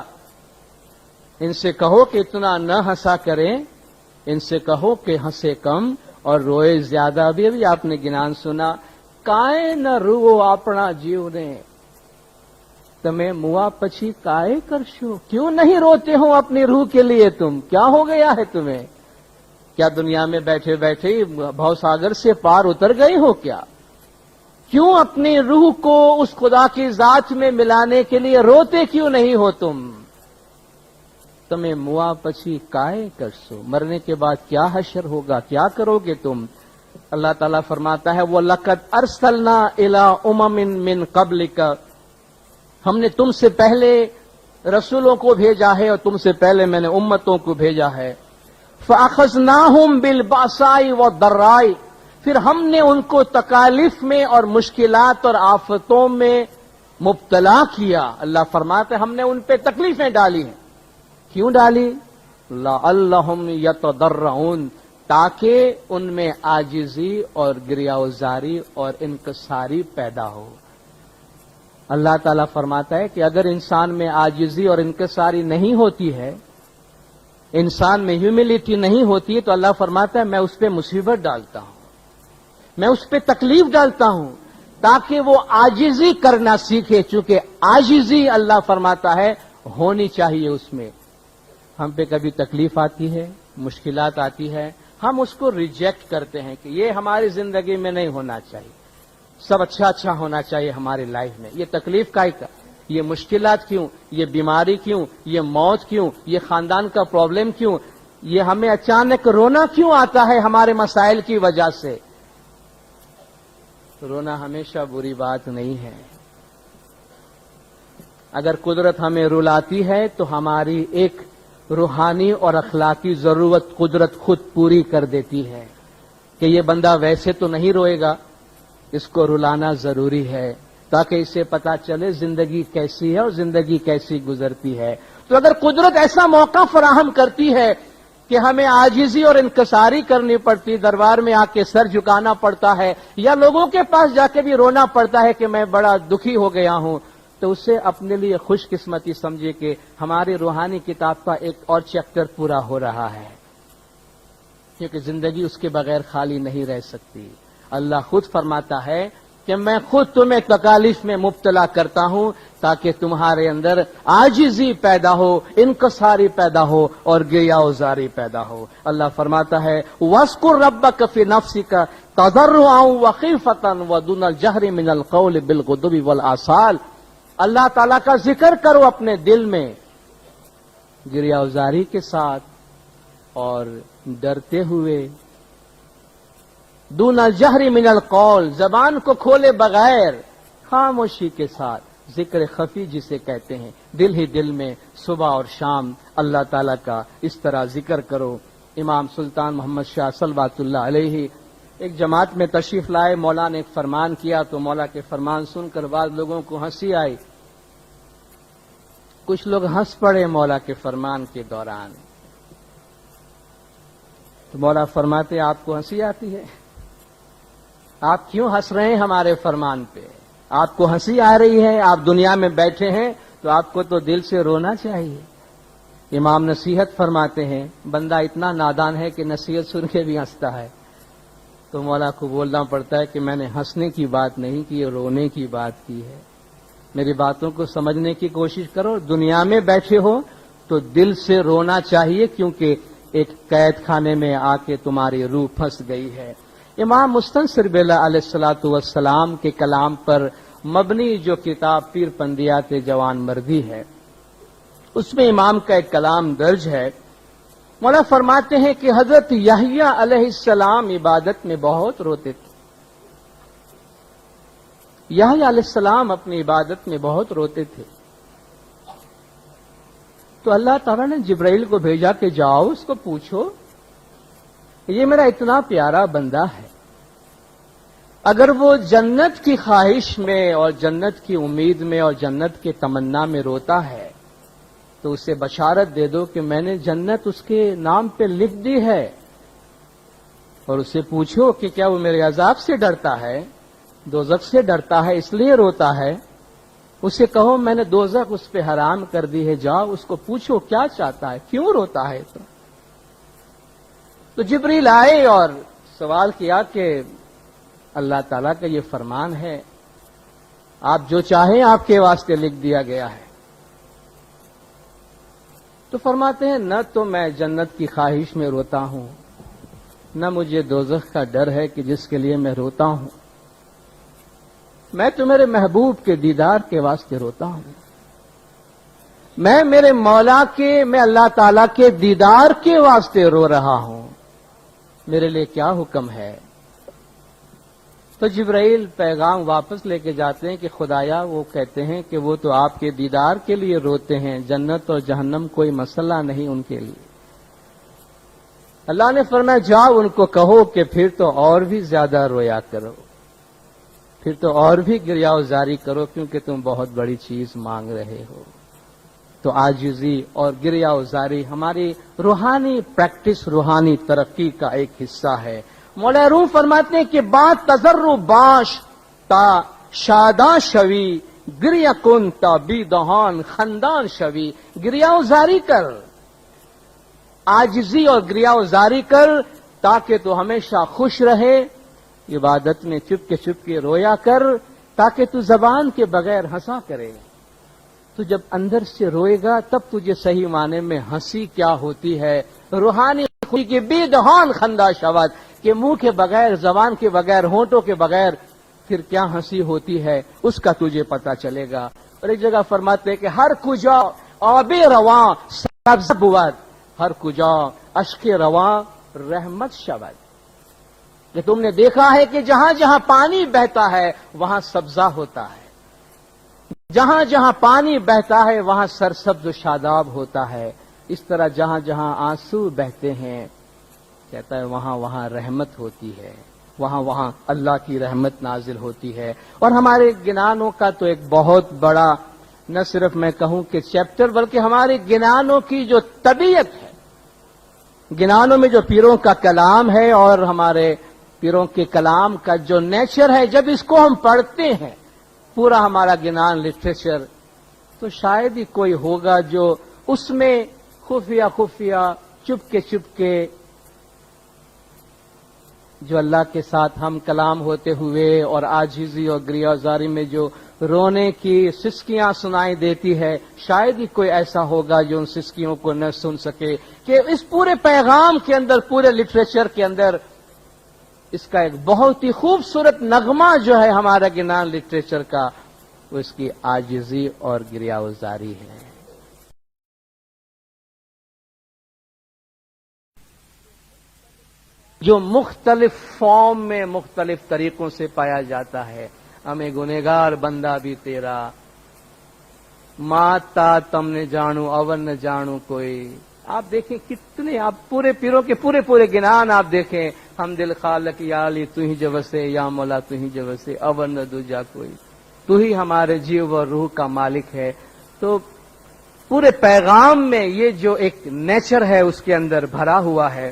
इनसे कहो कि इतना न हंसा करें, इनसे कहो कि हंसे कम और रोए ज्यादा। अभी आपने गिनान सुना, काए न रुओ अपना जीव ने, तमें मुआ पछी काए करशो, क्यों नहीं रोते हो अपनी रूह के लिए? तुम क्या हो गया है तुम्हें? क्या दुनिया में बैठे बैठे भवसागर से पार उतर गए हो क्या? क्यों अपनी रूह को उस खुदा की जात में मिलाने के लिए रोते क्यों नहीं हो तुम? तुम्हें मुआ पछी काए करसो, मरने के बाद क्या हशर होगा, क्या करोगे तुम? अल्लाह ताला फरमाता है वो लक़द अरसलना इला उममिन मिन क़ब्लिका, हमने तुमसे पहले रसूलों को भेजा है और तुमसे पहले मैंने उम्मतों को भेजा है। फ़अख़ज़नाहुम बिलबासाई व दर्राई, फिर हमने उनको तकालीफ में और मुश्किलात और आफतों में मुब्तला किया। अल्लाह फरमाते हमने उन पे तकलीफें डाली हैं। क्यों डाली? लअल्लहुम यतदर्रऊन, ताकि उनमें आजिजी और गिरियाउजारी और इनकसारी पैदा हो। अल्लाह ताला फरमाता है कि अगर इंसान में आजिजी और इनकसारी नहीं होती है, इंसान में ह्यूमिलिटी नहीं होती है, तो अल्लाह फरमाता है मैं उस पर मुसीबत डालता हूं, मैं उस पर तकलीफ डालता हूं, ताकि वो आजिजी करना सीखे। चूंकि आजिजी अल्लाह फरमाता है होनी चाहिए उसमें। हम पे कभी तकलीफ आती है, मुश्किलात आती है, हम उसको रिजेक्ट करते हैं कि ये हमारी जिंदगी में नहीं होना चाहिए, सब अच्छा अच्छा होना चाहिए हमारी लाइफ में। ये तकलीफ का, ये मुश्किलात क्यों, ये बीमारी क्यों, ये मौत क्यों, ये खानदान का प्रॉब्लम क्यों, ये हमें अचानक रोना क्यों आता है हमारे मसाइल की वजह से? रोना हमेशा बुरी बात नहीं है। अगर कुदरत हमें रुलाती है तो हमारी एक रूहानी और अखलाकी जरूरत कुदरत खुद पूरी कर देती है कि ये बंदा वैसे तो नहीं रोएगा, इसको रुलाना जरूरी है। تاکہ اسے پتا چلے زندگی کیسی ہے اور زندگی کیسی گزرتی ہے۔ تو اگر قدرت ایسا موقع فراہم کرتی ہے کہ ہمیں عاجزی اور انکساری کرنی پڑتی، دربار میں آ کے سر جھکانا پڑتا ہے یا لوگوں کے پاس جا کے بھی رونا پڑتا ہے کہ میں بڑا دکھی ہو گیا ہوں، تو اسے اپنے لیے خوش قسمتی سمجھے کہ ہماری روحانی کتاب کا ایک اور چیپٹر پورا ہو رہا ہے، کیونکہ زندگی اس کے بغیر خالی نہیں رہ سکتی۔ اللہ خود فرماتا ہے کہ میں خود تمہیں تکالیف میں مبتلا کرتا ہوں تاکہ تمہارے اندر عاجزی پیدا ہو، انکساری پیدا ہو اور گریہ وزاری پیدا ہو۔ اللہ فرماتا ہے وَاذْكُرْ رَبَّكَ فِي نَفْسِكَ تَضَرُّعًا وَخِيفَةً وَدُونَ الْجَهْرِ مِنَ الْقَوْلِ بِالْغُدُوِّ وَالْآصَالِ۔ اللہ تعالیٰ کا ذکر کرو اپنے دل میں گریہ وزاری کے ساتھ اور ڈرتے ہوئے، دون الجہر من القول، زبان کو کھولے بغیر خاموشی کے ساتھ، ذکر خفی جسے کہتے ہیں، دل ہی دل میں صبح اور شام اللہ تعالیٰ کا اس طرح ذکر کرو۔ امام سلطان محمد شاہ صلوات اللہ علیہ ایک جماعت میں تشریف لائے، مولا نے ایک فرمان کیا تو مولا کے فرمان سن کر بعض لوگوں کو ہنسی آئی، کچھ لوگ ہنس پڑے مولا کے فرمان کے دوران۔ تو مولا فرماتے آپ کو ہنسی آتی ہے؟ آپ کیوں ہنس رہے ہیں ہمارے فرمان پہ؟ آپ کو ہنسی آ رہی ہے؟ آپ دنیا میں بیٹھے ہیں تو آپ کو تو دل سے رونا چاہیے۔ امام نصیحت فرماتے ہیں بندہ اتنا نادان ہے کہ نصیحت سن کے بھی ہنستا ہے، تو مولا کو بولنا پڑتا ہے کہ میں نے ہنسنے کی بات نہیں کی، رونے کی بات کی ہے۔ میری باتوں کو سمجھنے کی کوشش کرو، دنیا میں بیٹھے ہو تو دل سے رونا چاہیے، کیونکہ ایک قید خانے میں آ کے تمہاری روح پھنس گئی ہے۔ امام مستنصر باللہ علیہ الصلوۃ والسلام کے کلام پر مبنی جو کتاب پیر پندیات جوان مردی ہے، اس میں امام کا ایک کلام درج ہے۔ مولا فرماتے ہیں کہ حضرت یحییٰ علیہ السلام عبادت میں بہت روتے تھے۔ یحییٰ علیہ السلام اپنی عبادت میں بہت روتے تھے، تو اللہ تعالیٰ نے جبرائیل کو بھیجا کہ جاؤ اس کو پوچھو، یہ میرا اتنا پیارا بندہ ہے، اگر وہ جنت کی خواہش میں اور جنت کی امید میں اور جنت کے تمنا میں روتا ہے تو اسے بشارت دے دو کہ میں نے جنت اس کے نام پہ لکھ دی ہے، اور اسے پوچھو کہ کیا وہ میرے عذاب سے ڈرتا ہے، دوزخ سے ڈرتا ہے اس لیے روتا ہے؟ اسے کہو میں نے دوزخ اس پہ حرام کر دی ہے، جاؤ اس کو پوچھو کیا چاہتا ہے، کیوں روتا ہے؟ تو جبریل آئے اور سوال کیا کہ اللہ تعالیٰ کا یہ فرمان ہے، آپ جو چاہیں آپ کے واسطے لکھ دیا گیا ہے۔ تو فرماتے ہیں نہ تو میں جنت کی خواہش میں روتا ہوں، نہ مجھے دوزخ کا ڈر ہے کہ جس کے لیے میں روتا ہوں، میں تو میرے محبوب کے دیدار کے واسطے روتا ہوں، میں میرے مولا کے، میں اللہ تعالیٰ کے دیدار کے واسطے رو رہا ہوں، میرے لیے کیا حکم ہے؟ تو جبرائیل پیغام واپس لے کے جاتے ہیں کہ خدایا وہ کہتے ہیں کہ وہ تو آپ کے دیدار کے لیے روتے ہیں، جنت اور جہنم کوئی مسئلہ نہیں ان کے لیے۔ اللہ نے فرمایا جاؤ ان کو کہو کہ پھر تو اور بھی زیادہ رویا کرو، پھر تو اور بھی گریہ وزاری کرو، کیونکہ تم بہت بڑی چیز مانگ رہے ہو۔ تو عاجزی اور گریہ وزاری ہماری روحانی پریکٹس، روحانی ترقی کا ایک حصہ ہے۔ مولا روم فرماتے ہیں کہ بات تضرع باش تا شاداں شوی، گریہ کن تا بی دہان خندان شوی، گریہ وزاری کر، عاجزی اور گریہ وزاری کر تاکہ تو ہمیشہ خوش رہے، عبادت میں چپ کے رویا کر تاکہ تو زبان کے بغیر ہنسا کرے۔ تو جب اندر سے روئے گا تب تجھے صحیح معنی میں ہنسی کیا ہوتی ہے، روحانی خوشی کی بے دہان خندہ شود، کہ منہ کے بغیر، زبان کے بغیر، ہونٹوں کے بغیر پھر کیا ہنسی ہوتی ہے اس کا تجھے پتا چلے گا۔ اور ایک جگہ فرماتے کہ ہر کجا آب رواں سبز بود، ہر کجا اشک رواں رحمت شود، کہ تم نے دیکھا ہے کہ جہاں جہاں پانی بہتا ہے وہاں سبزہ ہوتا ہے، جہاں جہاں پانی بہتا ہے وہاں سرسبز و شاداب ہوتا ہے، اس طرح جہاں جہاں آنسو بہتے ہیں کہتا ہے وہاں وہاں رحمت ہوتی ہے، وہاں وہاں اللہ کی رحمت نازل ہوتی ہے. اور ہمارے گنانوں کا تو ایک بہت بڑا نہ صرف میں کہوں کہ چیپٹر، بلکہ ہمارے گنانوں کی جو طبیعت ہے، گنانوں میں جو پیروں کا کلام ہے اور ہمارے پیروں کے کلام کا جو نیچر ہے، جب اس کو ہم پڑھتے ہیں پورا ہمارا گنان لٹریچر، تو شاید ہی کوئی ہوگا جو اس میں خفیہ خفیہ چپ کے جو اللہ کے ساتھ ہم کلام ہوتے ہوئے اور عاجزی اور گریازاری میں جو رونے کی سسکیاں سنائی دیتی ہے، شاید ہی کوئی ایسا ہوگا جو ان سسکیوں کو نہ سن سکے کہ اس پورے پیغام کے اندر، پورے لٹریچر کے اندر اس کا ایک بہت ہی خوبصورت نغمہ جو ہے ہمارا گنان لٹریچر کا، وہ اس کی عاجزی اور گریازاری ہے. جو مختلف فارم میں مختلف طریقوں سے پایا جاتا ہے. ہمیں گنہگار بندہ بھی تیرا، ماتا تم نے جانو اون نہ جانو کوئی. آپ دیکھیں کتنے، آپ پورے پیروں کے پورے گنان آپ دیکھیں، ہم دل خالق یا علی تو ہی جو وسے، یا مولا تو ہی جو وسے، اون نہ دوجا کوئی، تو ہی ہمارے جیو اور روح کا مالک ہے. تو پورے پیغام میں یہ جو ایک نیچر ہے اس کے اندر بھرا ہوا ہے.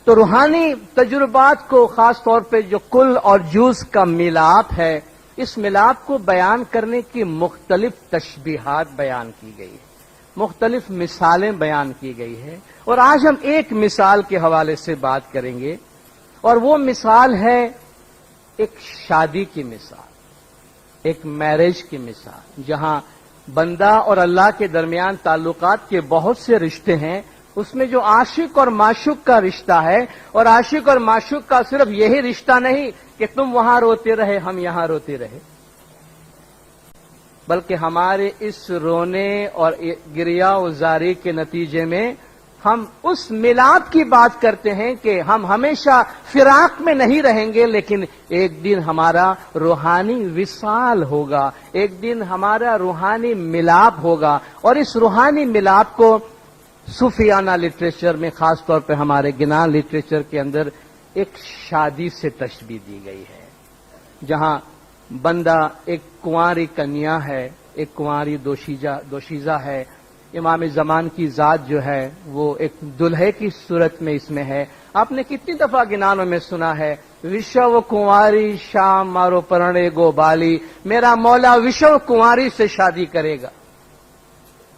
تو روحانی تجربات کو خاص طور پہ جو کل اور جز کا ملاپ ہے، اس ملاپ کو بیان کرنے کی مختلف تشبیہات بیان کی گئی ہے، مختلف مثالیں بیان کی گئی ہے. اور آج ہم ایک مثال کے حوالے سے بات کریں گے، اور وہ مثال ہے ایک شادی کی مثال، ایک میرج کی مثال، جہاں بندہ اور اللہ کے درمیان تعلقات کے بہت سے رشتے ہیں. اس میں جو عاشق اور معشوق کا رشتہ ہے، اور عاشق اور معشوق کا صرف یہی رشتہ نہیں کہ تم وہاں روتے رہے ہم یہاں روتے رہے، بلکہ ہمارے اس رونے اور گریا وزاری کے نتیجے میں ہم اس ملاپ کی بات کرتے ہیں کہ ہم ہمیشہ فراق میں نہیں رہیں گے، لیکن ایک دن ہمارا روحانی وصال ہوگا، ایک دن ہمارا روحانی ملاپ ہوگا. اور اس روحانی ملاپ کو صوفیانہ لٹریچر میں، خاص طور پہ ہمارے گنان لٹریچر کے اندر، ایک شادی سے تشبیہ دی گئی ہے، جہاں بندہ ایک کنواری کنیا ہے، ایک کنواری دوشیزہ ہے. امام زمان کی ذات جو ہے وہ ایک دلہے کی صورت میں اس میں ہے. آپ نے کتنی دفعہ گنانوں میں سنا ہے، وشو کنواری شام مارو پرنے گو بالی، میرا مولا وشو کنواری سے شادی کرے گا.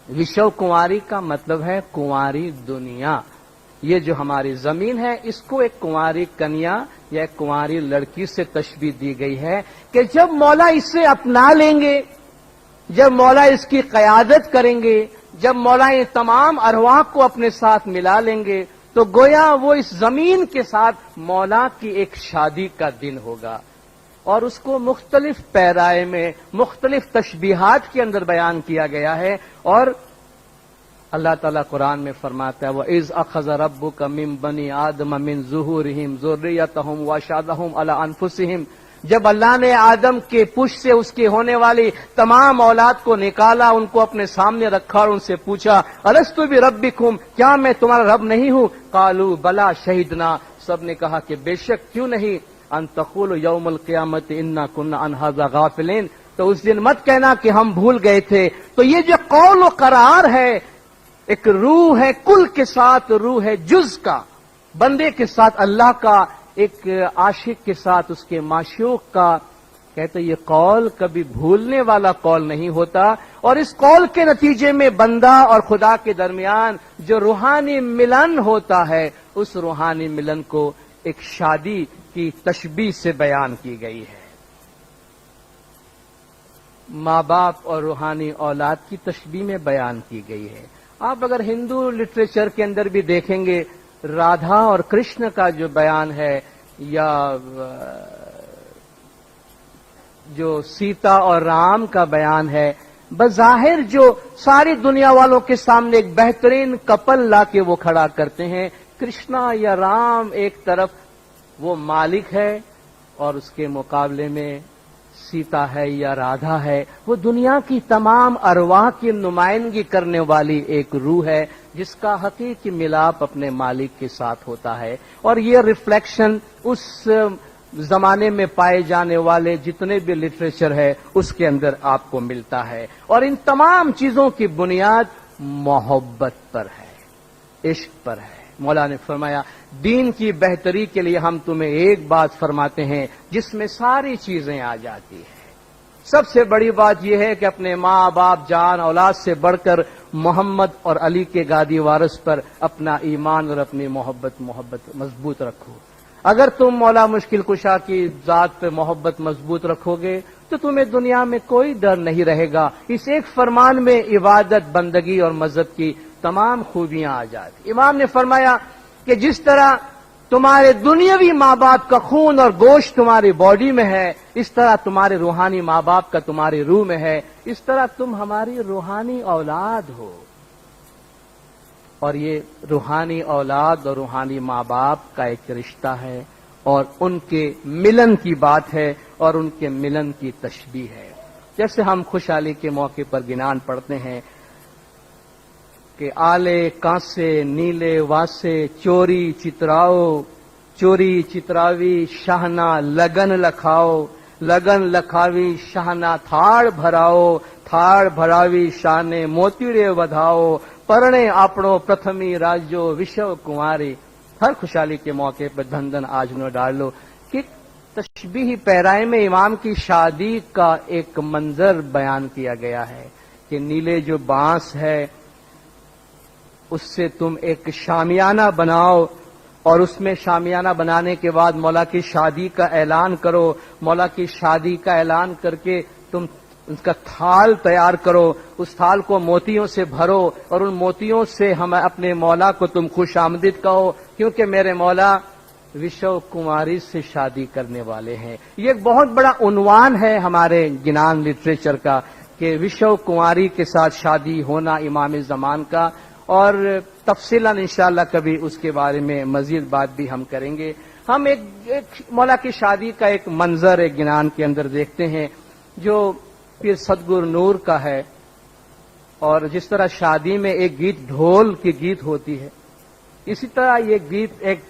وشو کنواری کا مطلب ہے کنواری دنیا. یہ جو ہماری زمین ہے، اس کو ایک کنواری کنیا یا ایک کنواری لڑکی سے تشبیہ دی گئی ہے کہ جب مولا اسے اپنا لیں گے، جب مولا اس کی قیادت کریں گے، جب مولا یہ تمام ارواح کو اپنے ساتھ ملا لیں گے، تو گویا وہ اس زمین کے ساتھ مولا کی ایک شادی کا دن ہوگا. اور اس کو مختلف پیرائے میں، مختلف تشبیہات کے اندر بیان کیا گیا ہے. اور اللہ تعالیٰ قرآن میں فرماتا ہے وَإِذْ أَخَذَ رَبُّكَ مِن بَنِي آدَمَ مِن ظُهُورِهِمْ ذُرِّيَّتَهُمْ وَأَشْهَدَهُمْ عَلَىٰ أَنفُسِهِمْ. جب اللہ نے آدم کے پشت سے اس کے ہونے والی تمام اولاد کو نکالا، ان کو اپنے سامنے رکھا اور ان سے پوچھا أَلَسْتُ بِرَبِّكُمْ، کیا میں تمہارا رب نہیں ہوں؟ قَالُوا بَلَىٰ شَهِدْنَا، سب نے کہا کہ بے شک کیوں نہیں. ان تقولوا یوم القیامت انا كنا عن هذا غافلین، تو اس دن مت کہنا کہ ہم بھول گئے تھے. تو یہ جو قول و قرار ہے، ایک روح ہے کل کے ساتھ، روح ہے جز کا، بندے کے ساتھ اللہ کا، ایک عاشق کے ساتھ اس کے معشوق کا. کہتے یہ قول کبھی بھولنے والا قول نہیں ہوتا. اور اس قول کے نتیجے میں بندہ اور خدا کے درمیان جو روحانی ملن ہوتا ہے، اس روحانی ملن کو ایک شادی کی تشبیہ سے بیان کی گئی ہے. ماں باپ اور روحانی اولاد کی تشبیہ میں بیان کی گئی ہے. آپ اگر ہندو لٹریچر کے اندر بھی دیکھیں گے، رادھا اور کرشن کا جو بیان ہے، یا جو سیتا اور رام کا بیان ہے، بظاہر جو ساری دنیا والوں کے سامنے ایک بہترین کپل لا کے وہ کھڑا کرتے ہیں. کرشنا یا رام ایک طرف وہ مالک ہے، اور اس کے مقابلے میں سیتا ہے یا رادھا ہے، وہ دنیا کی تمام ارواح کی نمائندگی کرنے والی ایک روح ہے. जिसका हकीकी मिलाप अपने मालिक के साथ होता है। और ये रिफ्लेक्शन उस जमाने में पाए जाने वाले जितने भी लिटरेचर है उसके अंदर आपको मिलता है। और इन तमाम चीजों की बुनियाद मोहब्बत पर है, इश्क पर है। मौला ने फरमाया दीन की बेहतरी के लिए हम तुम्हें एक बात फरमाते हैं जिसमें सारी चीजें आ जाती है। सबसे बड़ी बात यह है कि अपने माँ बाप जान औलाद से बढ़कर मोहम्मद और अली के गादी वारिस पर अपना ईमान और अपनी मोहब्बत मजबूत रखो। अगर तुम मौला मुश्किल कुशा की जात पे मोहब्बत मजबूत रखोगे तो तुम्हें दुनिया में कोई डर नहीं रहेगा। इस एक फरमान में इबादत, बंदगी और मजहब की तमाम खूबियां आ जाती। इमाम ने फरमाया कि जिस तरह तुम्हारे दुनियावी माँ बाप का खून और गोश्त तुम्हारी बॉडी में है, इस तरह तुम्हारे रूहानी माँ बाप का तुम्हारी रूह में है, इस तरह तुम हमारी रूहानी औलाद हो। और ये रूहानी औलाद और रूहानी माँ बाप का एक रिश्ता है और उनके मिलन की बात है और उनके मिलन की तशबीह है। जैसे हम खुशहाली के मौके पर गिनान पढ़ते हैं कि आले कांसे नीले वासे चोरी चितराओ, चोरी चितरावी शाहना लगन लखाओ, लगन लखावी शाहना थाड़ भराओ, थाड़ भरावी शाने मोतीड़े वधाओ, परणे आपणो प्रथमी राज्यो विश्व कुंवारी। हर खुशहाली के मौके पर धन धन आज न डाल लो कि तशबीह पैराए में इमाम की शादी का एक मंजर बयान किया गया है कि नीले जो बांस है उससे तुम एक शामियाना बनाओ और उसमें शामियाना बनाने के बाद मौला की शादी का ऐलान करो। मौला की शादी का ऐलान करके तुम उसका थाल तैयार करो, उस थाल को मोतियों से भरो और उन मोतियों से हम अपने मौला को तुम खुश आमदीद कहो क्योंकि मेरे मौला विश्व कुमारी से शादी करने वाले हैं। ये एक बहुत बड़ा उन्वान है हमारे गिनान लिटरेचर का कि विश्व कुमारी के साथ शादी होना इमाम ज़मान का। और तफसीलन इंशाअल्लाह कभी उसके बारे में मजीद बात भी हम करेंगे। हम एक मौला की शादी का एक मंजर एक गिनान के अंदर देखते हैं जो पीर सदगुर नूर का है। और जिस तरह शादी में एक गीत ढोल की गीत होती है, इसी तरह ये गीत एक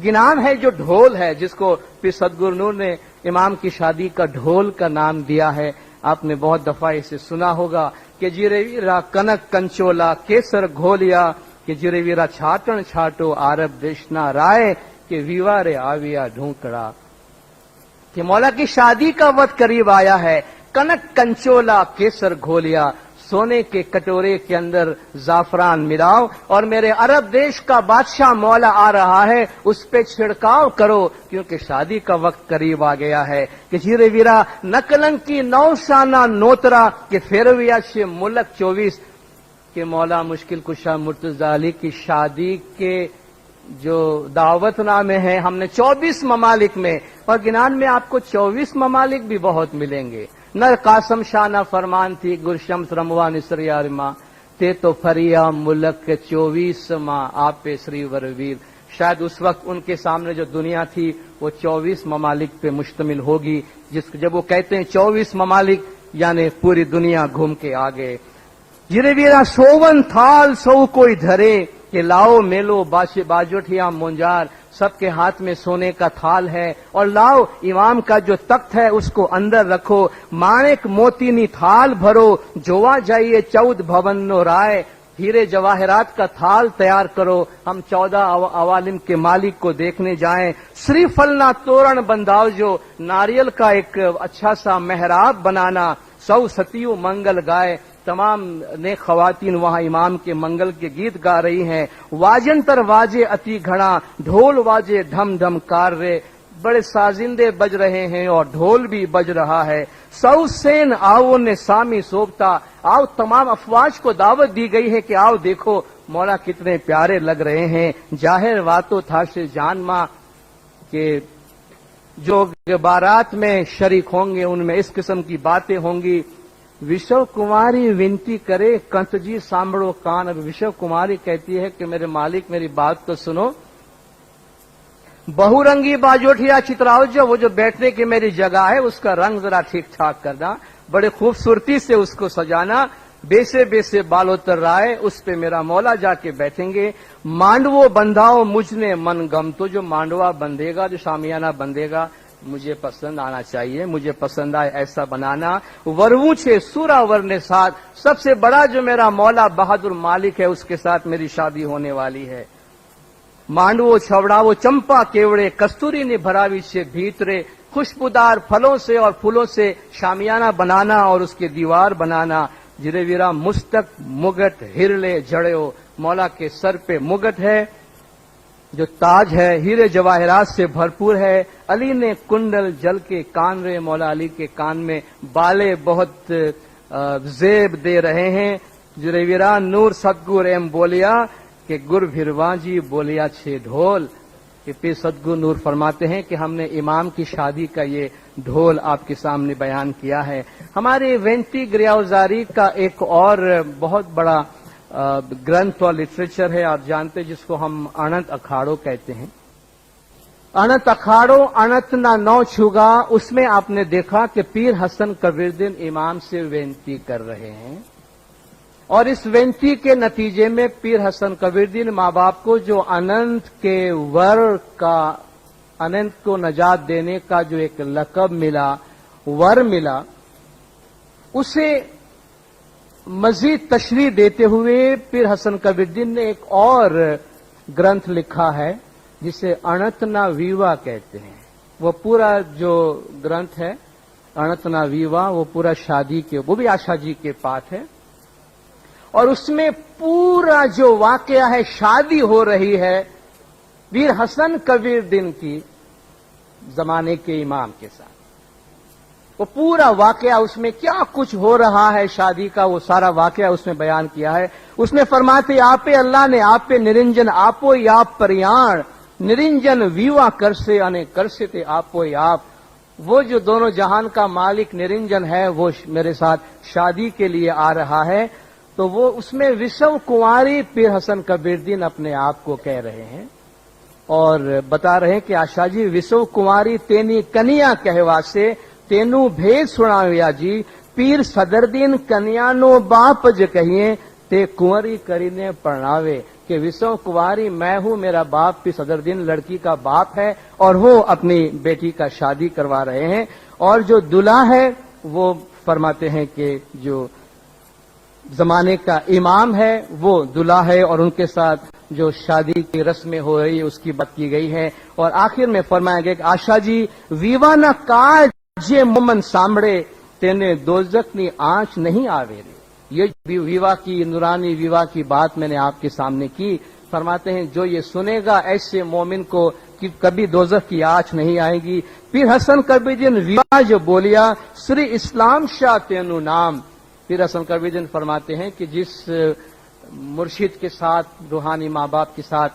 गिनान है जो ढोल है, जिसको पीर सदगुर नूर ने इमाम की शादी का ढोल का नाम दिया है। आपने बहुत दफा इसे सुना होगा कि जिरेवीरा कनक कंचोला केसर घोलिया, कि जिरेवीरा छाटन छाटो आरब देशना राय, कि विवारे आविया ढूंकड़ा। कि मौला की शादी का वक्त करीब आया है, कनक कंचोला केसर घोलिया, सोने के कटोरे के अंदर जाफरान मिलाओ और मेरे अरब देश का बादशाह मौला आ रहा है, उस पे छिड़काव करो क्योंकि शादी का वक्त करीब आ गया है। कि जीरे वीरा नकलंकी नौशाना नोतरा, कि फेरविया से मुल्क 24, के मौला मुश्किल कुशा मुर्तजा अली की शादी के जो दावतनामे हैं हमने 24 ममालिक में, और गिनान में आपको 24 ममालिक भी बहुत मिलेंगे। नर कासम शाह ना फरमान थी गुरशम्स रमवा निसरियारिमा, ते तो फरिया मुल्क 24 माँ आपे श्रीवर वीर। शायद उस वक्त उनके सामने जो दुनिया थी वो 24 ममालिक पे मुश्तमिल होगी। जब वो कहते हैं 24 ममालिक यानी पूरी दुनिया घूम के आ गए। जिरे वीरा सोवन थाल सौ कोई धरे, कि लाओ मेलो बाजोठिया मुंजार, सबके हाथ में सोने का थाल है और लाओ इमाम का जो तख्त है उसको अंदर रखो, माणिक मोतीनी थाल भरो, जोवा जाइए 14 भवन नो राय, हीरे जवाहरात का थाल तैयार करो, हम 14 अवालिम के मालिक को देखने जाएं। श्रीफलना तोरण बंधाओ, जो नारियल का एक अच्छा सा मेहराब बनाना, सौ सतियु मंगल गाए। तमाम नेक खवातीन वहां इमाम के मंगल के गीत गा रही हैं। वाजंतर वाजे अति घड़ा, ढोल वाजे ढम ढम कार रे, बड़े साजिंदे बज रहे हैं और ढोल भी बज रहा है। सौ सेन आओ ने सामी सोबता, आओ तमाम अफवाज को दावत दी गई है कि आओ देखो मौला कितने प्यारे लग रहे हैं। जाहिर वातो था से जान मां के जो बारात में शरीक होंगे उनमें इस किस्म की बातें होंगी। विश्व कुमारी विनती करे कंत जी सांभड़ो कान। अब विश्व कुमारी कहती है कि मेरे मालिक मेरी बात तो सुनो, बहुरंगी बाजोठिया चित्राओ, जो वो जो बैठने की मेरी जगह है उसका रंग जरा ठीक ठाक करना, बड़े खूबसूरती से उसको सजाना। बेसे बेसे बालो तर्राए, उस पे मेरा मौला जाके बैठेंगे। मांडवो बंधाओ मुझने मन गम, तो जो मांडवा बंधेगा, जो शामियाना बंधेगा, मुझे पसंद आना चाहिए, मुझे पसंद आए ऐसा बनाना। वरवू छे सूरावर ने साथ, सबसे बड़ा जो मेरा मौला बहादुर मालिक है, उसके साथ मेरी शादी होने वाली है। मांडवो छवड़ावो चंपा केवड़े, कस्तूरी ने भरावी से भीतरे, खुशबूदार फलों से और फूलों से शामियाना बनाना और उसकी दीवार बनाना। जिरे वीरा मुस्तक मुगट हिरले जड़ो, मौला के सर पे मुगट है जो ताज है, हीरे जवाहरात से भरपूर है। अली ने कुंडल जल के कान रे, मौला अली के कान में बाले बहुत जेब दे रहे हैं। जुरेवीरा नूर सदगुर एम बोलिया कि गुर भिरवाजी बोलिया छे ढोल। कि पीर सदगुर नूर फरमाते हैं कि हमने इमाम की शादी का ये ढोल आपके सामने बयान किया है। हमारे वेंती गिरयावजारी का एक और बहुत बड़ा ग्रंथ और लिटरेचर है, आप जानते हैं, जिसको हम अनंत अखाड़ो कहते हैं। अनंत अखाड़ो अनंत ना नौ छुगा, उसमें आपने देखा कि पीर हसन कबीरदीन इमाम से वेंती कर रहे हैं और इस वेंती के नतीजे में पीर हसन कबीरदीन माँ बाप को जो अनंत के वर का, अनंत को नजात देने का जो एक लक़ब मिला, वर मिला, उसे मजीद तशरीह देते हुए पीर हसन कबीरदीन ने एक और ग्रंथ लिखा है जिसे अणतना वीवा कहते हैं। वो पूरा जो ग्रंथ है अणतना वीवा, वो पूरा शादी के, वो भी आशा जी के पाठ है और उसमें पूरा जो वाकया है, शादी हो रही है पीर हसन कबीरदीन की जमाने के इमाम के साथ। वो पूरा वाकया, उसमें क्या कुछ हो रहा है शादी का, वो सारा वाकया उसमें बयान किया है। उसने फरमाते आपे अल्लाह ने आप पे निरंजन आपो आप परियाण, निरंजन वीवा करसे अने करसे ते आपो आप। वो जो दोनों जहान का मालिक निरंजन है, वो मेरे साथ शादी के लिए आ रहा है। तो वो उसमें विश्व कुंवारी पीर हसन कबीरदीन अपने आप को कह रहे हैं और बता रहे हैं कि आशा जी विश्व कुंवारी तेनी कन्या कहवा से तेनू भेद सुनाव्या जी, पीर सदरदीन कन्यानो बाप ज कहिए ते कुंवरी करीने परणावे। कि विश्व कुंवारी मैं हूं, मेरा बाप पीर सदरदीन लड़की का बाप है और वो अपनी बेटी का शादी करवा रहे हैं। और जो दूल्हा है वो फरमाते हैं कि जो जमाने का इमाम है वो दूल्हा है और उनके साथ जो शादी की रस्में हो रही है उसकी बात की गई है। और आखिर में फरमाया गया कि आशा जी वीवाना काज जे मोमन सामड़े तेने दोजक नी आंच नहीं आवे रे। ये विवाह की, नूरानी विवाह की बात मैंने आपके सामने की। फरमाते हैं जो ये सुनेगा ऐसे मोमिन को कि कभी दोजख की आंच नहीं आएगी। पीर हसन कबीरदीन विवाह जो बोलिया श्री इस्लाम शाह तेनु नाम। पीर हसन कबीरदीन फरमाते हैं कि जिस मुर्शिद के साथ, रूहानी माँ बाप के साथ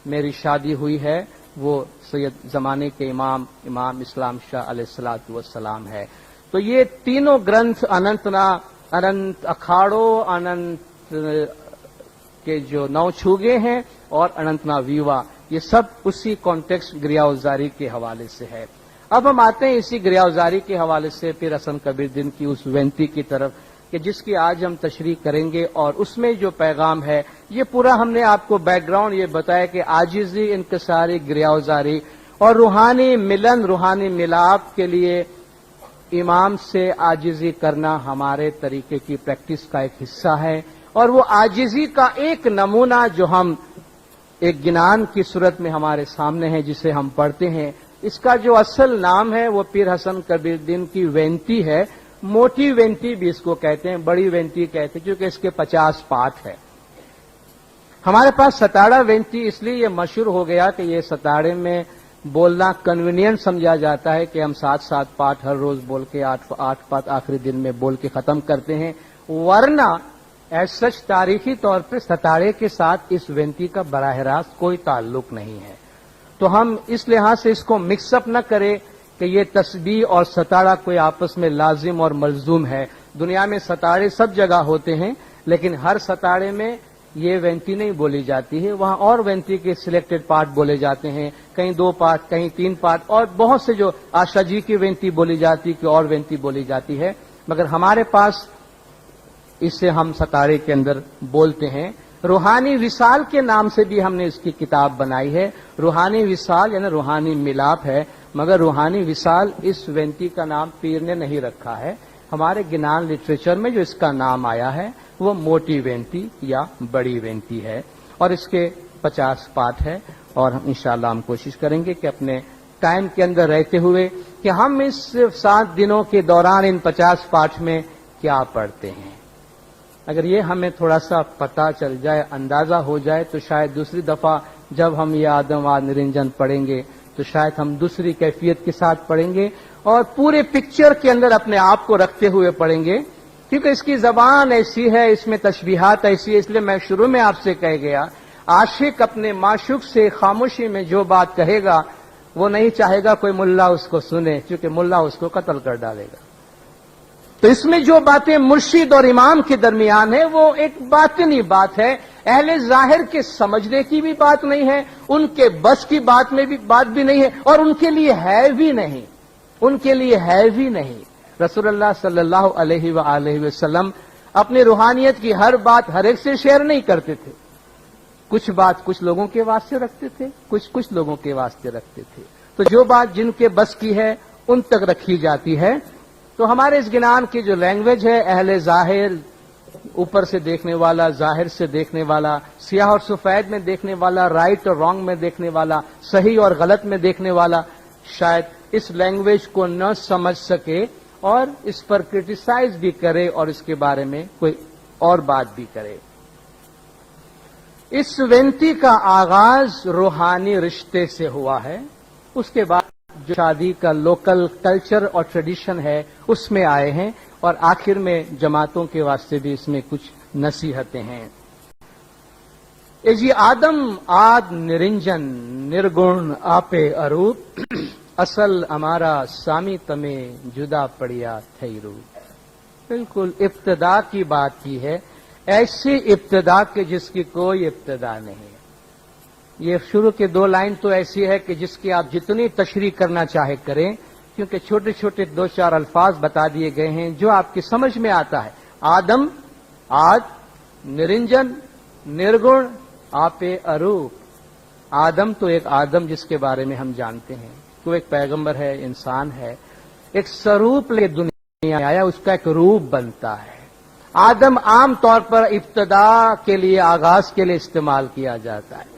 मेरी शादी हुई है वो सैयद जमाने के इमाम इस्लाम शाह अलैहिस्सलातु वस्सलाम है। तो ये तीनों ग्रंथ अनंत अखाड़ो, अनंत के जो नौ छुगे हैं और अनंतना वीवा, ये सब उसी कॉन्टेक्स्ट गिरयावजारी के हवाले से है। अब हम आते हैं इसी गिरयावजारी के हवाले से पीर हसन कबीरदीन की उस वेंती की तरफ कि जिसकी आज हम तशरीह करेंगे और उसमें जो पैगाम है, ये पूरा हमने आपको बैकग्राउंड ये बताया कि आजिजी, इंकिसारी, गिरयावजारी और रूहानी मिलन, रूहानी मिलाप के लिए इमाम से आजिजी करना हमारे तरीके की प्रैक्टिस का एक हिस्सा है। और वो आजिजी का एक नमूना जो हम एक गिनान की सूरत में हमारे सामने है, जिसे हम पढ़ते हैं, इसका जो असल नाम है वो पीर हसन कबीरदीन की वेंती है। मोटी वेंती भी इसको कहते हैं, बड़ी वेंती कहते हैं, क्योंकि इसके 50 पाठ है। हमारे पास सताड़ा वेंती इसलिए ये मशहूर हो गया कि ये सताड़े में बोलना कन्वीनियंट समझा जाता है कि हम 7-7 पाठ हर रोज बोल के 8 पाठ आखिरी दिन में बोल के खत्म करते हैं। वरना एज सच तारीखी तौर पर सताड़े के साथ इस वेंती का बराह रास्त कोई ताल्लुक नहीं है। तो हम इस लिहाज से इसको मिक्सअप न करें कि ये तस्बीह और सताड़ा कोई आपस में लाजिम और मलजूम है। दुनिया में सताड़े सब जगह होते हैं, लेकिन हर सताड़े में ये वेंती नहीं बोली जाती है। वहां और वेंती के सिलेक्टेड पार्ट बोले जाते हैं, कहीं 2 पार्ट, कहीं 3 पार्ट, और बहुत से जो आशा जी की वेंती बोली जाती है कि और वेंती बोली जाती है। मगर हमारे पास इसे हम सतारे के अंदर बोलते हैं। रूहानी विसाल के नाम से भी हमने इसकी किताब बनाई है। रूहानी विसाल यानी रूहानी मिलाप है, मगर रूहानी विसाल इस वेंती का नाम पीर ने नहीं रखा है। हमारे ज्ञान लिटरेचर में जो इसका नाम आया है वो मोटी वेंती या बड़ी वेंती है, और इसके 50 पाठ है। और हम इंशाअल्लाह हम कोशिश करेंगे कि अपने टाइम के अंदर रहते हुए कि हम इस 7 दिनों के दौरान इन 50 पाठ में क्या पढ़ते हैं। अगर ये हमें थोड़ा सा पता चल जाए, अंदाजा हो जाए, तो शायद दूसरी दफा जब हम ये आदम आद निरंजन पढ़ेंगे तो शायद हम दूसरी कैफियत के साथ पढ़ेंगे और पूरे पिक्चर के अंदर अपने आप को रखते हुए पढ़ेंगे, क्योंकि इसकी जबान ऐसी है, इसमें तशबीहात ऐसी है। इसलिए मैं शुरू में आपसे कह गया, आशिक अपने माशूक से खामोशी में जो बात कहेगा वो नहीं चाहेगा कोई मुल्ला उसको सुने, क्योंकि मुल्ला उसको कत्ल कर डालेगा। तो इसमें जो बातें मुर्शिद और इमाम के दरमियान है वो एक बातिनी बात है, अहले जाहिर के समझने की भी बात नहीं है, उनके बस की बात भी नहीं है, और उनके लिए है भी नहीं, उनके लिए है भी नहीं। रसूलुल्लाह सल्लल्लाहु अलैहि वसल्लम अपनी रूहानियत की हर बात हर एक से शेयर नहीं करते थे। कुछ बात कुछ लोगों के वास्ते रखते थे, कुछ लोगों के वास्ते रखते थे। तो जो बात जिनके बस की है उन तक रखी जाती है। तो हमारे इस ज्ञान की जो लैंग्वेज है, अहले जाहिर, ऊपर से देखने वाला, जाहिर से देखने वाला, सियाह और सफेद में देखने वाला, राइट और रॉन्ग में देखने वाला, सही और गलत में देखने वाला, शायद इस लैंग्वेज को न समझ सके और इस पर क्रिटिसाइज भी करे और इसके बारे में कोई और बात भी करे। इस वेंती का आगाज रूहानी रिश्ते से हुआ है, उसके बाद जो शादी का लोकल कल्चर और ट्रेडिशन है उसमें आए हैं, और आखिर में जमातों के वास्ते भी इसमें कुछ नसीहतें हैं। ए जी आदम आद निरंजन निर्गुण आपे अरूप, असल हमारा सामी तमे जुदा पड़िया थई रूप। बिल्कुल इब्तदा की बात की है, ऐसी इब्तदा के जिसकी कोई इब्तदा नहीं। ये शुरू के 2 लाइन तो ऐसी है कि जिसकी आप जितनी तशरीह करना चाहे करें, क्योंकि छोटे छोटे 2-4 अल्फाज बता दिए गए हैं जो आपकी समझ में आता है। आदम आद निरंजन निर्गुण आपे अरूप। आदम तो एक आदम जिसके बारे में हम जानते हैं, तो एक पैगंबर है, इंसान है, एक स्वरूप ले दुनिया में आया, उसका एक रूप बनता है। आदम आम तौर पर इब्तदा के लिए, आगाज के लिए इस्तेमाल किया जाता है।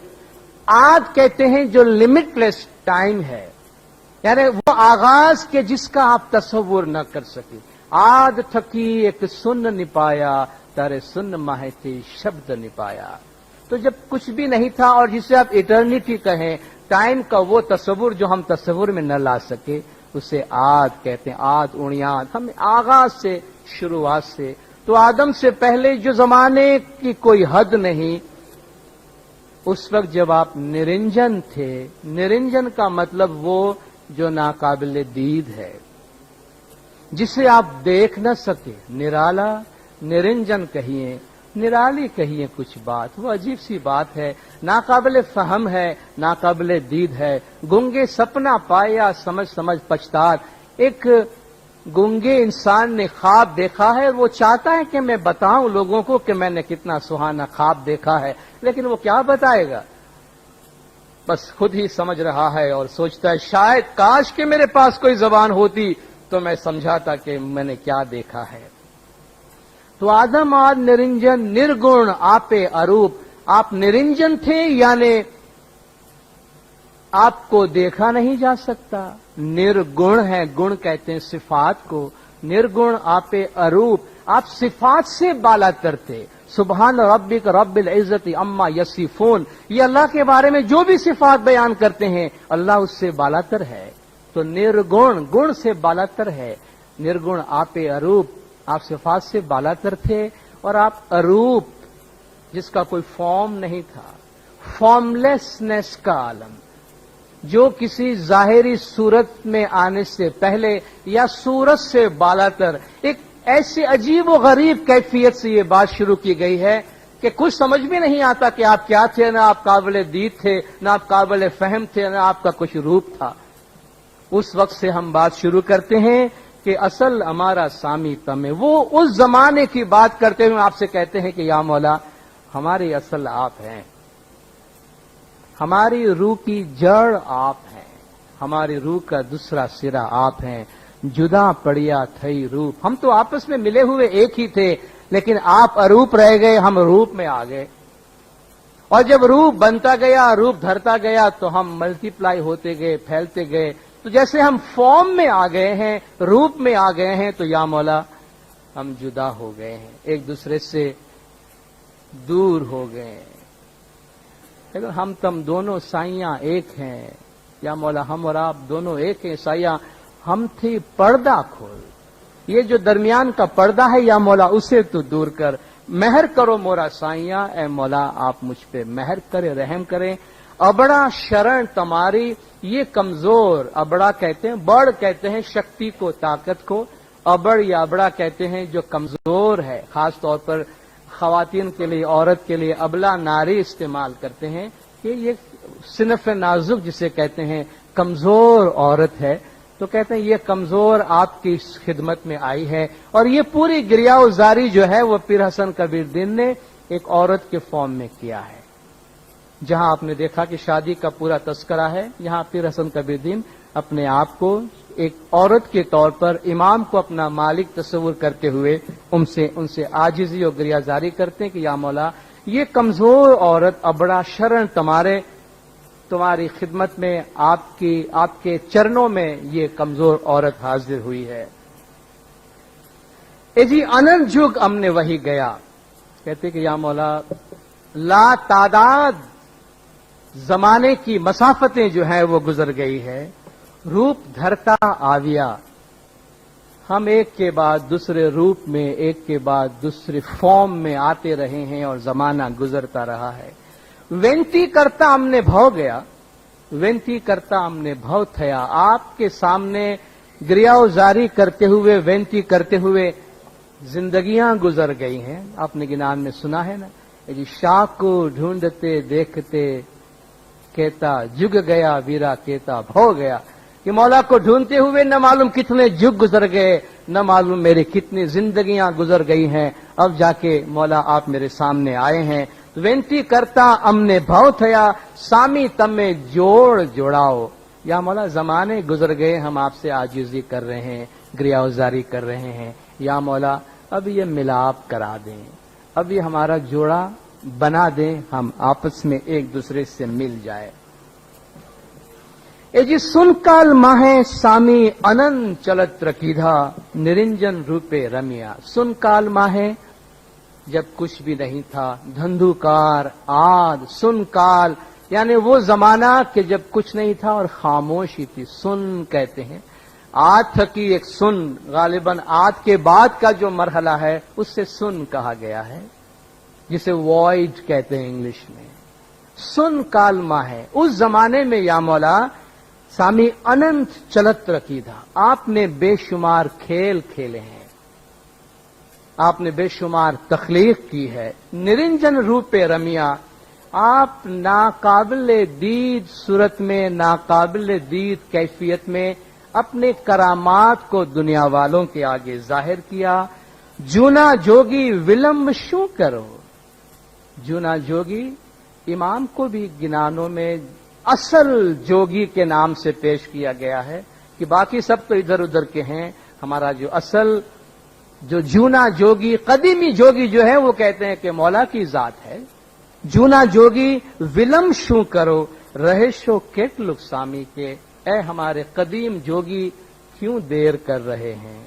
आद कहते हैं जो लिमिटलेस टाइम है, यानी वो आगाज के जिसका आप तस्वुर न कर सके। आद थकी एक सुन निपाया, तारे सुन माहती शब्द निपाया। तो जब कुछ भी नहीं था और जिसे आप इटर्निटी कहें, टाइम का वो तस्वुर जो हम तस्वुर में न ला सके, उसे आद कहते हैं। आद उणियाद, हम आगाज से, शुरुआत से। तो आदम से पहले जो जमाने की कोई हद नहीं, उस वक्त जब आप निरंजन थे, निरंजन का मतलब वो जो नाकाबिल दीद है, जिसे आप देख न सके, निराला, निरंजन कहिए, निराली कहिए कुछ बात, वो अजीब सी बात है, नाकाबिल फहम है, नाकाबिल दीद है। गूंगे सपना पाया, समझ समझ पछतात। एक गूंगे इंसान ने ख्वाब देखा है, वो चाहता है कि मैं बताऊं लोगों को कि मैंने कितना सुहाना ख्वाब देखा है, लेकिन वो क्या बताएगा, बस खुद ही समझ रहा है और सोचता है शायद काश कि मेरे पास कोई जबान होती तो मैं समझाता कि मैंने क्या देखा है। तो आदम आद निरंजन निर्गुण आपे अरूप। आप निरंजन थे, यानी आपको देखा नहीं जा सकता। निर्गुण है, गुण कहते हैं सिफात को। निर्गुण आपे अरूप, आप सिफात से बालातर थे। सुबहान रब्बिक रब्बिल इज्जति अम्मा यसिफून, ये अल्लाह के बारे में जो भी सिफात बयान करते हैं अल्लाह उससे बालातर है। तो निर्गुण गुण से बालातर है, निर्गुण आपे अरूप, आप सिफात से बालातर थे। और आप अरूप, जिसका कोई फॉर्म नहीं था, फॉर्मलेसनेस का आलम, जो किसी जाहिरी सूरत में आने से पहले या सूरत से बालातर, एक ऐसी अजीब व गरीब कैफियत से ये बात शुरू की गई है कि कुछ समझ भी नहीं आता कि आप क्या थे, ना आप काबिल दीद थे, ना आप काबिल फहम थे, ना आपका कुछ रूप था। उस वक्त से हम बात शुरू करते हैं کہ اصل ہمارا سامی تم ہے. وہ اس زمانے کی بات کرتے ہوئے آپ سے کہتے ہیں کہ یا مولا ہماری اصل آپ ہیں, ہماری روح کی جڑ آپ ہیں, ہماری روح کا دوسرا سرا آپ ہیں. جدا پڑیا تھئی روپ, ہم تو آپس میں ملے ہوئے ایک ہی تھے, لیکن آپ اروپ رہ گئے, ہم روپ میں آ گئے. اور جب روپ بنتا گیا, روپ دھرتا گیا, تو ہم ملٹی پلائی ہوتے گئے, پھیلتے گئے. تو جیسے ہم فارم میں آ گئے ہیں, روپ میں آ گئے ہیں, تو یا مولا ہم جدا ہو گئے ہیں, ایک دوسرے سے دور ہو گئے ہیں. لیکن ہم تم دونوں سائیاں ایک ہیں. یا مولا ہم اور آپ دونوں ایک ہیں سائیاں. ہم تھی پردہ کھول, یہ جو درمیان کا پردہ ہے یا مولا اسے تو دور کر. مہر کرو مورا سائیاں, اے مولا آپ مجھ پہ مہر کرے, رحم کریں. ابڑا شرن تمہاری, یہ کمزور, ابڑا کہتے ہیں, بڑ کہتے ہیں شکتی کو, طاقت کو. ابڑ یا ابڑا کہتے ہیں جو کمزور ہے, خاص طور پر خواتین کے لیے, عورت کے لیے ابلا ناری استعمال کرتے ہیں کہ یہ صنف نازک جسے کہتے ہیں, کمزور عورت ہے. تو کہتے ہیں یہ کمزور آپ کی خدمت میں آئی ہے. اور یہ پوری گریہ زاری جو ہے وہ پیر حسن کبیر دین نے ایک عورت کے فارم میں کیا ہے. جہاں آپ نے دیکھا کہ شادی کا پورا تذکرہ ہے, یہاں پیر حسن کبیر دین اپنے آپ کو ایک عورت کے طور پر امام کو اپنا مالک تصور کرتے ہوئے ان سے عاجزی اور گریہ زاری کرتے ہیں کہ یا مولا یہ کمزور عورت ابڑا شرن تمہاری خدمت میں, آپ کے چرنوں میں یہ کمزور عورت حاضر ہوئی ہے. اے جی اننت جگ ہم نے وہی گیا, کہتے کہ یا مولا لا تعداد زمانے کی مسافتیں جو ہیں وہ گزر گئی ہے. روپ دھرتا آویا, ہم ایک کے بعد دوسرے روپ میں, ایک کے بعد دوسرے فارم میں آتے رہے ہیں اور زمانہ گزرتا رہا ہے. وینتی کرتا ہم نے بھو گیا, وینتی کرتا ہم نے بھو تھیا. آپ کے سامنے گریہ زاری کرتے ہوئے, وینتی کرتے ہوئے زندگیاں گزر گئی ہیں. آپ نے گنان میں سنا ہے نا, جی شاہ کو ڈھونڈتے دیکھتے کہتا جگ گیا, ویرا کہتا بھو گیا. کہ مولا کو ڈھونڈتے ہوئے نہ معلوم کتنے جگ گزر گئے, نہ معلوم میری کتنی زندگیاں گزر گئی ہیں, اب جا کے مولا آپ میرے سامنے آئے ہیں. وینتی کرتا ہم نے بھو تھیا, سامی تم میں جوڑ جوڑاؤ. یا مولا زمانے گزر گئے, ہم آپ سے عاجزی کر رہے ہیں, گریہ زاری کر رہے ہیں. یا مولا اب یہ ملاپ کرا دیں, اب یہ ہمارا جوڑا بنا دیں, ہم آپس میں ایک دوسرے سے مل جائے. اے جی سن کال ماہیں سامی انن چلت رکیدھا, نرنجن روپے رمیا. سن کال ماہیں جب کچھ بھی نہیں تھا, دھندوکار آد سن کال یعنی وہ زمانہ کہ جب کچھ نہیں تھا اور خاموشی تھی. سن کہتے ہیں آد تھکی ایک سن, غالباً آد کے بعد کا جو مرحلہ ہے اس سے سن کہا گیا ہے, جسے وائڈ کہتے ہیں انگلش میں. سن کال ماں ہے اس زمانے میں یا مولا سامی اننت چلت رکی تھا. آپ نے بے شمار کھیل کھیلے ہیں, آپ نے بے شمار تخلیق کی ہے. نرنجن روپ رمیا, آپ ناقابل دید صورت میں, ناقابل دید کیفیت میں اپنے کرامات کو دنیا والوں کے آگے ظاہر کیا. جونا جوگی ولمب شوں کرو, جونا جوگی امام کو بھی گنانوں میں اصل جوگی کے نام سے پیش کیا گیا ہے کہ باقی سب تو ادھر ادھر کے ہیں. ہمارا جو اصل جو جونا جوگی, قدیمی جوگی جو ہے وہ کہتے ہیں کہ مولا کی ذات ہے. جونا جوگی ولم شوں کرو, رہشو کیٹ لک سامی کے, اے ہمارے قدیم جوگی کیوں دیر کر رہے ہیں.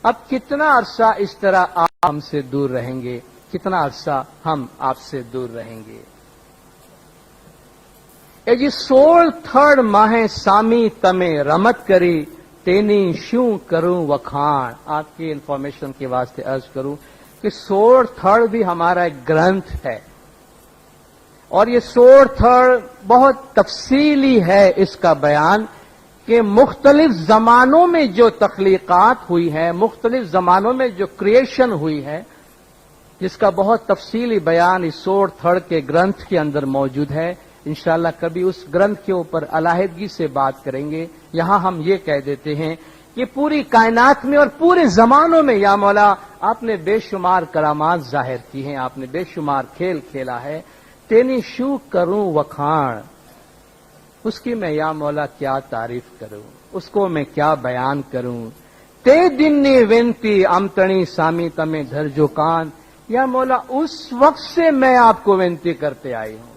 اب کتنا عرصہ اس طرح آپ ہم سے دور رہیں گے, کتنا عرصہ ہم آپ سے دور رہیں گے. اے جی 16 ماہ سامی تمہیں رمت کری, تینی شوں کروں وکھان. آپ کی انفارمیشن کے واسطے عرض کروں کہ 16 بھی ہمارا ایک گرنتھ ہے, اور یہ 16 بہت تفصیلی ہے اس کا بیان کہ مختلف زمانوں میں جو تخلیقات ہوئی ہے, مختلف زمانوں میں جو کریشن ہوئی ہے, جس کا بہت تفصیلی بیان اس 16 کے گرنتھ کے اندر موجود ہے. انشاءاللہ کبھی اس گرنتھ کے اوپر علیحدگی سے بات کریں گے. یہاں ہم یہ کہہ دیتے ہیں یہ پوری کائنات میں اور پورے زمانوں میں یا مولا آپ نے بے شمار کرامات ظاہر کی ہیں، آپ نے بے شمار کھیل کھیلا ہے. تیری شو کروں وکھاڑ، اس کی میں یا مولا کیا تعریف کروں، اس کو میں کیا بیان کروں. تے دن نے وینتی امتنی سامی تمہیں دھر جو کان، یا مولا اس وقت سے میں آپ کو وینتی کرتے آئی ہوں.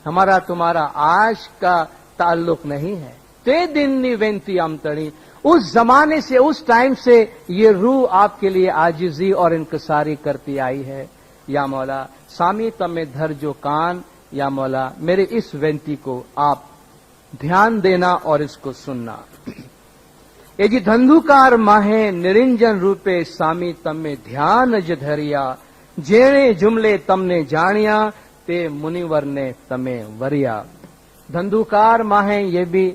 ہمارا تمہارا آج کا تعلق نہیں ہے. تے دن نی وینتی امتنی، اس زمانے سے، اس ٹائم سے یہ روح آپ کے لیے عاجزی اور انکساری کرتی آئی ہے. یا مولا سامی تمہیں دھر جو کان، یا مولا میرے اس وینتی کو آپ دھیان دینا اور اس کو سننا. اے جی دھندوکار ماہے نرنجن روپے سامی تم میں دھیان اج دھریا، جیڑے جملے تم نے جانیا تے منیور نے تمہیں وریا. دھندوکار ماہیں یہ بھی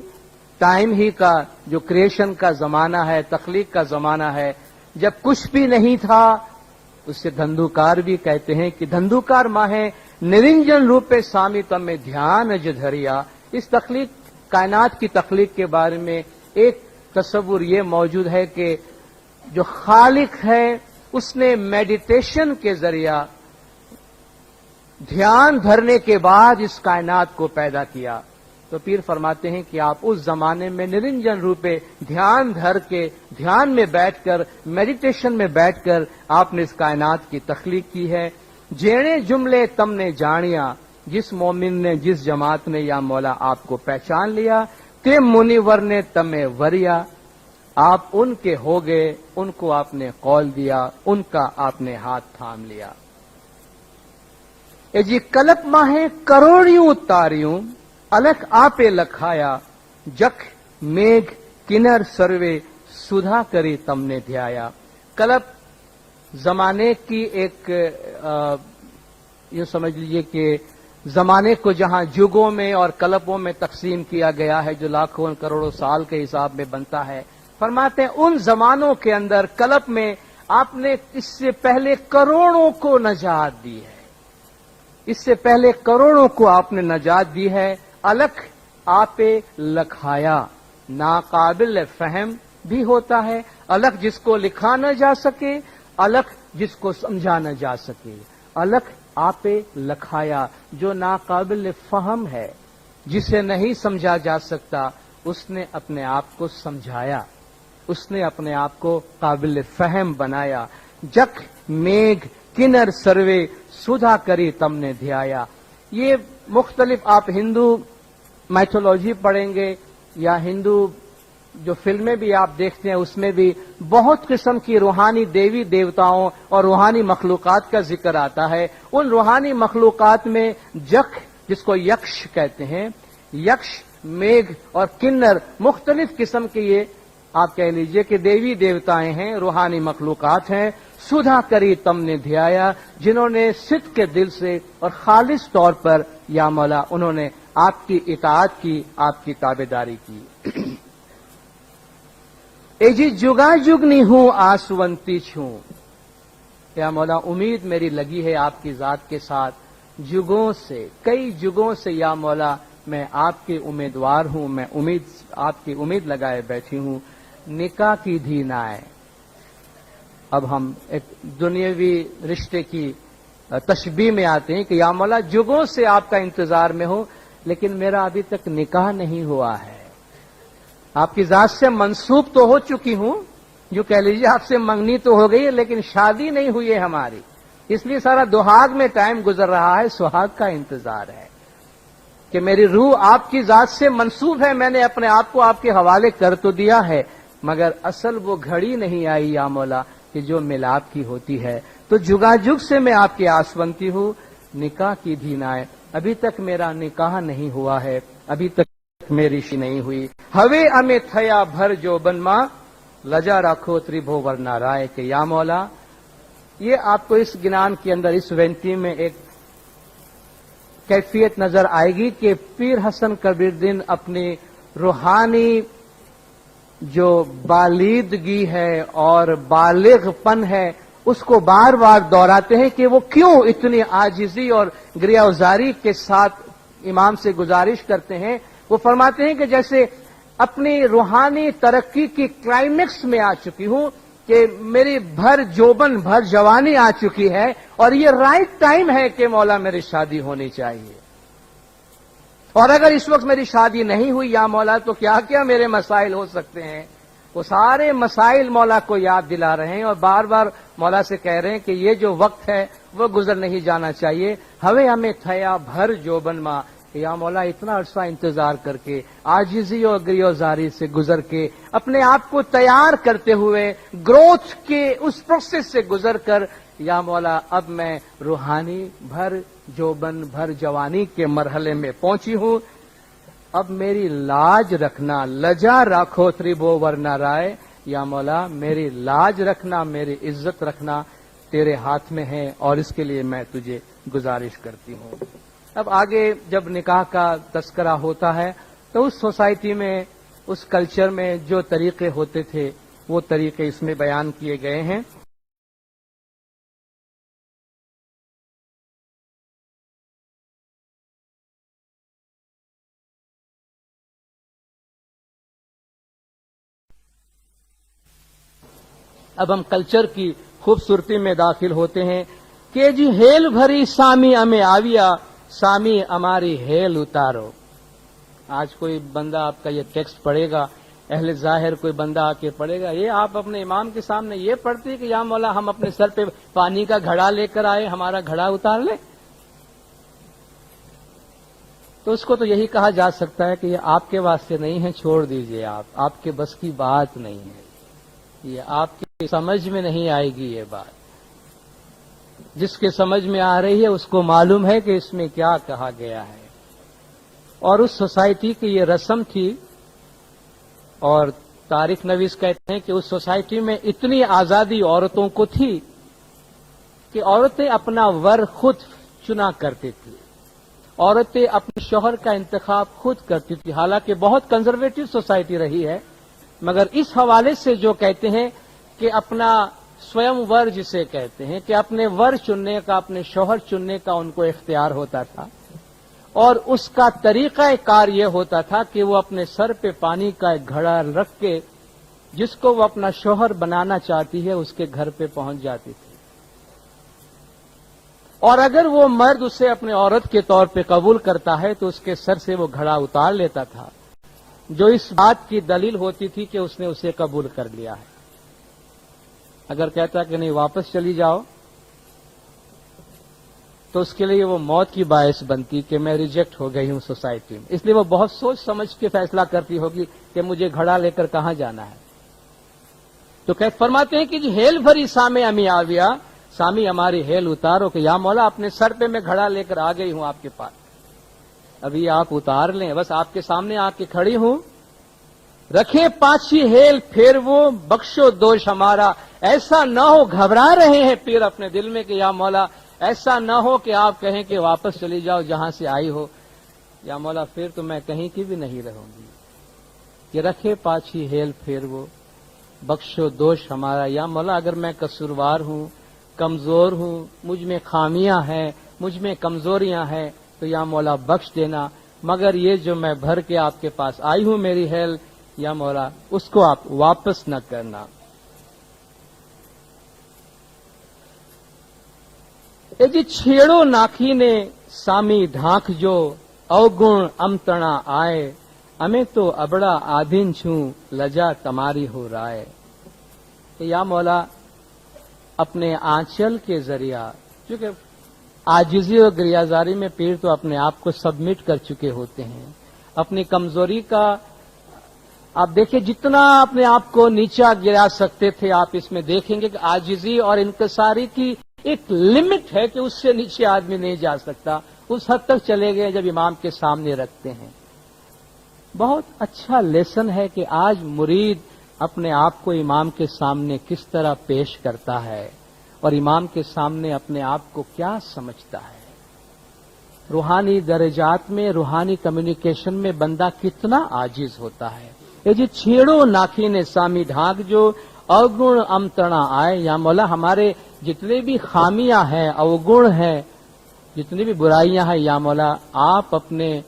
ٹائم ہی کا جو کریشن کا زمانہ ہے، تخلیق کا زمانہ ہے، جب کچھ بھی نہیں تھا اس سے دھندوکار بھی کہتے ہیں کہ دھندوکار ماہیں نرنجن روپے سامی تم میں دھیان اج دھریا. اس تخلیق، کائنات کی تخلیق کے بارے میں ایک تصور یہ موجود ہے کہ جو خالق ہے اس نے میڈیٹیشن کے ذریعہ دھیان دھرنے کے بعد اس کائنات کو پیدا کیا. تو پیر فرماتے ہیں کہ آپ اس زمانے میں نرنجن روپے دھیان دھر کے، دھیان میں بیٹھ کر، میڈیٹیشن میں بیٹھ کر آپ نے اس کائنات کی تخلیق کی ہے. جیڑے جملے تم نے جانیا، جس مومن نے، جس جماعت نے یا مولا آپ کو پہچان لیا، تے منیور نے تمہیں وریا، آپ ان کے ہو گئے، ان کو آپ نے قول دیا، ان کا آپ نے ہاتھ تھام لیا. اے جی کلپ ماہیں کروڑیوں تاریوں، الک آپے لکھایا، جکھ میگھ کنر سروے سدھا کری تم نے دھیایا. کلپ زمانے کی ایک یہ سمجھ لیجئے کہ زمانے کو جہاں جگوں میں اور کلپوں میں تقسیم کیا گیا ہے جو لاکھوں کروڑوں سال کے حساب میں بنتا ہے. فرماتے ہیں ان زمانوں کے اندر کلپ میں آپ نے اس سے پہلے کروڑوں کو نجات دی ہے، اس سے پہلے کروڑوں کو آپ نے نجات دی ہے. الکھ آپے لکھایا، ناقابل فہم بھی ہوتا ہے. الکھ جس کو لکھا نہ جا سکے، الکھ جس کو سمجھا نہ جا سکے. الکھ آپے لکھایا، جو ناقابل فہم ہے، جسے نہیں سمجھا جا سکتا، اس نے اپنے آپ کو سمجھایا، اس نے اپنے آپ کو قابل فہم بنایا. جکھ میگھ کنر سروے سدھا کری تم نے دھیایا. یہ مختلف آپ ہندو میتھولوجی پڑھیں گے یا ہندو جو فلمیں بھی آپ دیکھتے ہیں اس میں بھی بہت قسم کی روحانی دیوی دیوتاؤں اور روحانی مخلوقات کا ذکر آتا ہے. ان روحانی مخلوقات میں جکھ جس کو یکش کہتے ہیں، یکش، میگھ اور کنر مختلف قسم کے یہ آپ کہہ لیجئے کہ دیوی دیوتائیں ہیں، روحانی مخلوقات ہیں. سدھا کری تم نے دھیایا، جنہوں نے صدق کے دل سے اور خالص طور پر یا مولا انہوں نے آپ کی اطاعت کی، آپ کی تابعداری کی. اے جی جگا جگنی ہوں آسونتی چھوں، یا مولا امید میری لگی ہے آپ کی ذات کے ساتھ جگوں سے، کئی جگوں سے یا مولا میں آپ کے امیدوار ہوں، میں آپ کی امید لگائے بیٹھی ہوں. نکاح کی دھی نائے. اب ہم ایک دنیاوی رشتے کی تشبیہ میں آتے ہیں کہ یا مولا جگوں سے آپ کا انتظار میں ہوں، لیکن میرا ابھی تک نکاح نہیں ہوا ہے. آپ کی ذات سے منسوب تو ہو چکی ہوں، جو کہہ لیجیے آپ سے منگنی تو ہو گئی ہے، لیکن شادی نہیں ہوئی ہے ہماری. اس لیے سارا دہاگ میں ٹائم گزر رہا ہے، سہاگ کا انتظار ہے کہ میری روح آپ کی ذات سے منسوب ہے. میں نے اپنے آپ کو آپ کے حوالے کر تو دیا ہے، مگر اصل وہ گھڑی نہیں آئی یا مولا کہ جو ملاپ کی ہوتی ہے. تو جگا جگ سے میں آپ کی آسونتی ہوں. نکاح کی دھی نائے، ابھی تک میرا نکاح نہیں ہوا ہے، ابھی تک میری شی نہیں ہوئی. ہوے امے تھیا بھر جو بن ماں، لجا رکھو تریبھو ورنا رائے. کہ یا مولا یہ آپ کو اس گنان کے اندر، اس وینتی میں ایک کیفیت نظر آئے گی کہ پیر حسن کبیر دین اپنی روحانی جو بالیدگی ہے اور بالغ پن ہے اس کو بار بار دہراتے ہیں کہ وہ کیوں اتنی عاجزی اور گریہ وزاری کے ساتھ امام سے گزارش کرتے ہیں. وہ فرماتے ہیں کہ جیسے अपनी रूहानी तरक्की की क्लाइमेक्स में आ चुकी हूं कि मेरी भर जोबन भर जवानी आ चुकी है और ये राइट टाइम है कि मौला मेरी शादी होनी चाहिए। और अगर इस वक्त मेरी शादी नहीं हुई या मौला तो क्या क्या मेरे मसाइल हो सकते हैं। वो सारे मसाइल मौला को याद दिला रहे हैं और बार बार मौला से कह रहे हैं कि ये जो वक्त है वो गुजर नहीं जाना चाहिए। हमें थया भर जोबन मां, या मौला इतना अरसा इंतजार करके आजिजी और गिरियोजारी से गुजर के अपने आप को तैयार करते हुए ग्रोथ के उस प्रोसेस से गुजर कर या मौला अब मैं रूहानी भर जोबन भर जवानी के मरहले में पहुंची हूं। अब मेरी लाज रखना, लजा राखो त्रिभो वरना राय, या मौला मेरी लाज रखना, मेरी इज्जत रखना तेरे हाथ में है और इसके लिए मैं तुझे गुजारिश करती हूं। अब आगे जब निकाह का तस्करा होता है तो उस सोसाइटी में, उस कल्चर में जो तरीके होते थे वो तरीके इसमें बयान किए गए हैं। अब हम कल्चर की खूबसूरती में दाखिल होते हैं कि जी हेल भरी सामी हमें आविया, सामी हमारी हेल उतारो। आज कोई बंदा आपका ये टेक्स्ट पढ़ेगा, अहले जाहिर कोई बंदा आके पढ़ेगा, ये आप अपने इमाम के सामने ये पढ़ते कि या मौला हम अपने सर पे पानी का घड़ा लेकर आए, हमारा घड़ा उतार ले। तो उसको तो यही कहा जा सकता है कि ये आपके वास्ते नहीं है, छोड़ दीजिए, आपके बस की बात नहीं है, ये आपकी समझ में नहीं आएगी ये बात। जिसके समझ में आ रही है उसको मालूम है कि इसमें क्या कहा गया है। और उस सोसाइटी की ये रस्म थी और तारिक नवीस कहते हैं कि उस सोसाइटी में इतनी आजादी औरतों को थी कि औरतें अपना वर खुद चुना करती थी, औरतें अपने शौहर का इंतखाब खुद करती थी। हालांकि बहुत कंजर्वेटिव सोसाइटी रही है, मगर इस हवाले से जो कहते हैं कि अपना स्वयं वर जिसे कहते हैं कि अपने वर चुनने का, अपने शौहर चुनने का उनको इख्तियार होता था और उसका तरीका कार यह होता था कि वो अपने सर पे पानी का एक घड़ा रख के जिसको वो अपना शौहर बनाना चाहती है उसके घर पे पहुंच जाती थी। और अगर वो मर्द उसे अपने औरत के तौर पे कबूल करता है तो उसके सर से वो घड़ा उतार लेता था, जो इस बात की दलील होती थी कि उसने उसे कबूल कर लिया है। अगर कहता कि नहीं वापस चली जाओ तो उसके लिए वो मौत की बायस बनती कि मैं रिजेक्ट हो गई हूं सोसाइटी में। इसलिए वो बहुत सोच समझ के फैसला करती होगी कि मुझे घड़ा लेकर कहां जाना है। तो फरमाते हैं कि जी हेल भरी सामे अमी आविया, सामी हमारी हेल उतारो कि या मौला अपने सर पे मैं घड़ा लेकर आ गई हूं आपके पास, अभी आप उतार लें, बस आपके सामने आके खड़ी हूं। रखे पाछी हेल फिर वो बख्शो दोष हमारा, ऐसा न हो, घबरा रहे हैं पीर अपने दिल में कि या मौला ऐसा न हो कि आप कहें कि वापस चली जाओ जहां से आई हो, या मौला फिर तो मैं कहीं की भी नहीं रहूंगी। कि रखे पाछी हेल फिर वो बख्शो दोष हमारा, या मौला अगर मैं कसूरवार हूं, कमजोर हूं, मुझ में खामियां हैं, मुझ में कमजोरियां हैं, तो या मौला बख्श देना, मगर ये जो मैं भर के आपके पास आई हूं मेरी हेल, या मौला उसको आप वापस न करना। ए जी छेड़ो नाखी ने सामी ढांक जो, अवगुण अमतणा आए, हमें तो अबड़ा आधीन छू, लजा तमारी हो राय। या मौला अपने आंचल के जरिया, क्योंकि आजिजी और गिरियाजारी में पीर तो अपने आप को सबमिट कर चुके होते हैं, अपनी कमजोरी का आप देखिए जितना अपने आप को नीचा गिरा सकते थे, आप इसमें देखेंगे कि आजिजी और इनकसारी की एक लिमिट है कि उससे नीचे आदमी नहीं जा सकता। उस हद तक चले गए जब इमाम के सामने रखते हैं। बहुत अच्छा लेसन है कि आज मुरीद अपने आप को इमाम के सामने किस तरह पेश करता है और इमाम के सामने अपने आप को क्या समझता है। रूहानी दर्जात में, रूहानी कम्युनिकेशन में बंदा कितना आजिज होता है। ये जी छेड़ो नाखी ने सामी ढाक जो, अवगुण अमतणा आए, या मौला हमारे जितने भी खामियां हैं, अवगुण हैं, जितनी भी बुराइयां हैं, या मौला आप अपने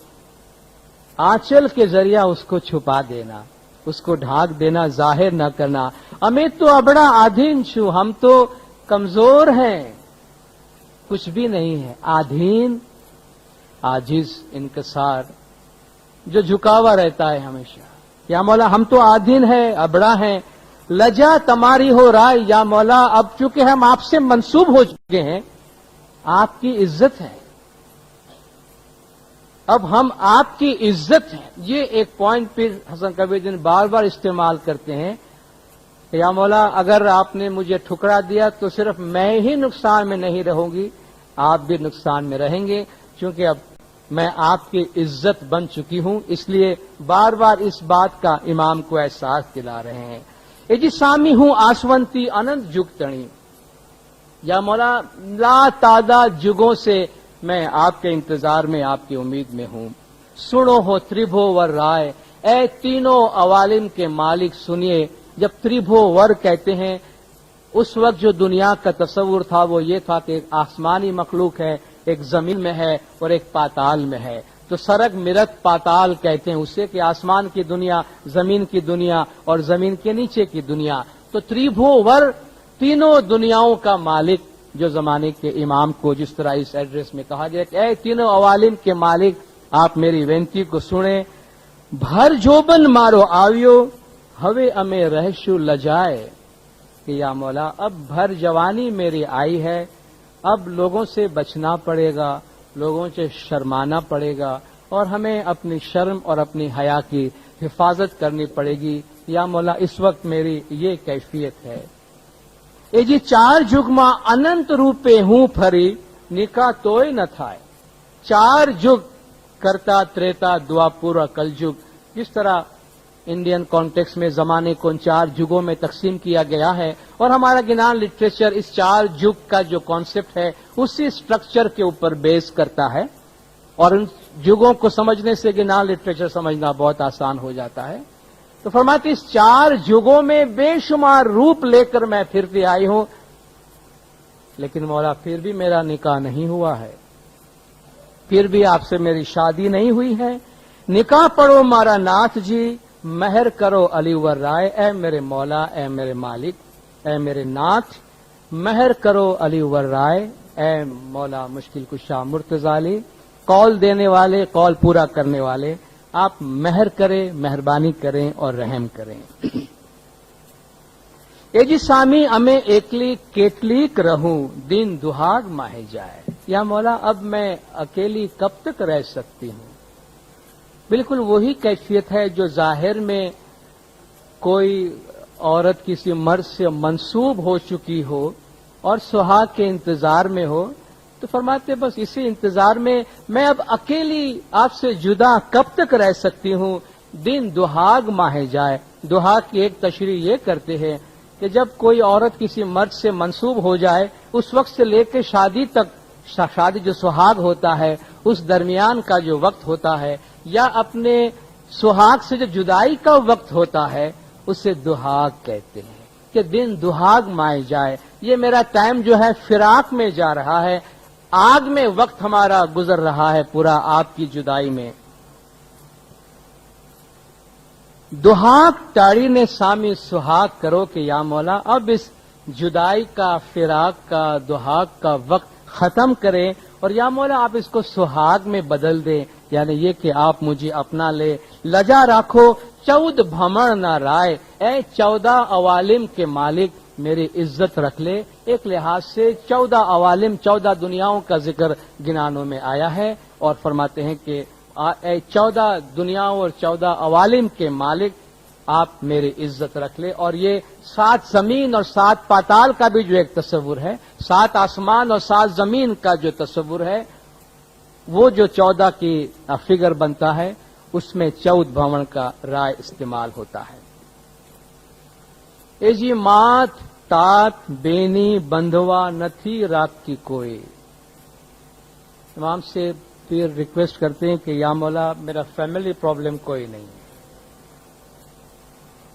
आंचल के जरिया उसको छुपा देना, उसको ढाक देना, जाहिर न करना। हमें तो अबड़ा आधीन छू, हम तो कमजोर हैं, कुछ भी नहीं है। आधीन, आजिज, इनकसार, जो झुका हुआ रहता है हमेशा। या मौला हम तो आधीन है, अबड़ा है, लजा तुम्हारी हो राय। या मौला अब चूंकि हम आपसे मंसूब हो चुके हैं, आपकी इज्जत है, अब हम आपकी इज्जत हैं। ये एक पॉइंट पीर हसन कबीर दिन बार बार इस्तेमाल करते हैं। या मौला अगर आपने मुझे ठुकरा दिया तो सिर्फ मैं ही नुकसान में नहीं रहूंगी, आप भी नुकसान में रहेंगे, क्योंकि अब मैं आपकी इज्जत बन चुकी हूं। इसलिए बार बार इस बात का इमाम को एहसास दिला रहे हैं। ये जी सामी हूं आसवंती अनंत जुग तणी। या मौला ला तादाद जुगों से मैं आपके इंतजार में, आपकी उम्मीद में हूं। सुनो हो त्रिभो वर राय, ए तीनों अवालिम के मालिक सुनिए। जब त्रिभो वर कहते हैं, उस वक्त जो दुनिया का तस्वुर था वो ये था कि एक आसमानी मखलूक है, एक जमीन में है और एक पाताल में है। तो सरग मिरग पाताल कहते हैं उसे, कि आसमान की दुनिया, जमीन की दुनिया और जमीन के नीचे की दुनिया। तो त्रिभो वर, तीनों दुनियाओं का मालिक, जो जमाने के इमाम को जिस तरह इस एड्रेस में कहा गया कि ऐ तीनों अवालिम के मालिक, आप मेरी बेनती को सुने। भर जोबन मारो आवियो, हवे अमे रहशु लजाए। कि या मौला अब भर जवानी मेरी आई है, अब लोगों से बचना पड़ेगा, लोगों से शर्माना पड़ेगा और हमें अपनी शर्म और अपनी हया की हिफाजत करनी पड़ेगी। या मौला इस वक्त मेरी ये कैफियत है। ए जी चार जुगमा अनंत रूपे हूं फरी, निका तोय न थाय। चार जुग, करता, त्रेता, द्वापुर और कलयुग। जिस तरह इंडियन कॉन्टेक्स्ट में जमाने को इन चार जुगों में तकसीम किया गया है और हमारा गिनान लिटरेचर इस चार जुग का जो कॉन्सेप्ट है उसी स्ट्रक्चर के ऊपर बेस करता है और उन जुगों को समझने से गिनान लिटरेचर समझना बहुत आसान हो जाता है। तो फरमाते इस चार जुगों में बेशुमार रूप लेकर मैं फिरती आई हूं, लेकिन मौला फिर भी मेरा निकाह नहीं हुआ है, फिर भी आपसे मेरी शादी नहीं हुई है। निकाह पढ़ो मारा नाथ जी, महर करो अली वर राय। ए मेरे मौला, ए मेरे मालिक, ए मेरे नाथ, महर करो अली वर राय। ए मौला मुश्किल कुशा मुर्तजाली, कौल देने वाले, कौल पूरा करने वाले, आप महर करें, मेहरबानी करें और रहम करें। ए जी सामी अमे एकली केटलीक रहूं, दिन दुहाग माहे जाए। या मौला अब मैं अकेली कब तक रह सकती हूं। बिल्कुल वही कैफियत है जो जाहिर में कोई औरत किसी मर्द से मंसूब हो चुकी हो और सुहाग के इंतजार में हो, तो फरमाते बस इसी इंतजार में मैं अब अकेली आपसे जुदा कब तक रह सकती हूं, दिन दुहाग माहे जाए। दुहाग की एक तशरीह ये करते हैं कि जब कोई औरत किसी मर्द से मंसूब हो जाए, उस वक्त से लेकर शादी तक, शादी जो सुहाग होता है उस दरमियान का जो वक्त होता है, या अपने सुहाग से जो जुदाई का वक्त होता है, उसे दुहाग कहते हैं कि दिन दुहाग माए जाए। ये मेरा टाइम जो है फिराक में जा रहा है, आग में वक्त हमारा गुजर रहा है पूरा आपकी जुदाई में। दुहाग टाड़ी ने सामी सुहाग करो कि या मौला अब इस जुदाई का, फिराक का, दुहाग का वक्त खत्म करें और या मौला आप इसको सुहाग में बदल दें, यानी ये कि आप मुझे अपना ले। लजा राखो चौद भमण ना राय, ए 14 अवालिम के मालिक मेरी इज्जत रख ले। एक लिहाज से 14 अवालिम, 14 दुनियाओं का जिक्र गिनानों में आया है और फरमाते हैं कि 14 दुनियाओं और 14 अवालिम के मालिक आप मेरी इज्जत रख ले। और ये 7 जमीन और 7 पाताल का भी जो एक तस्वुर है, 7 आसमान और 7 जमीन का जो तस्वुर है, वो जो 14 की फिगर बनता है, उसमें 14 भवन का राय इस्तेमाल होता है। ए जी मात तात बेनी बंधवा नथी रात की कोई। इमाम से फिर रिक्वेस्ट करते हैं कि या मौला मेरा फैमिली प्रॉब्लम कोई नहीं है,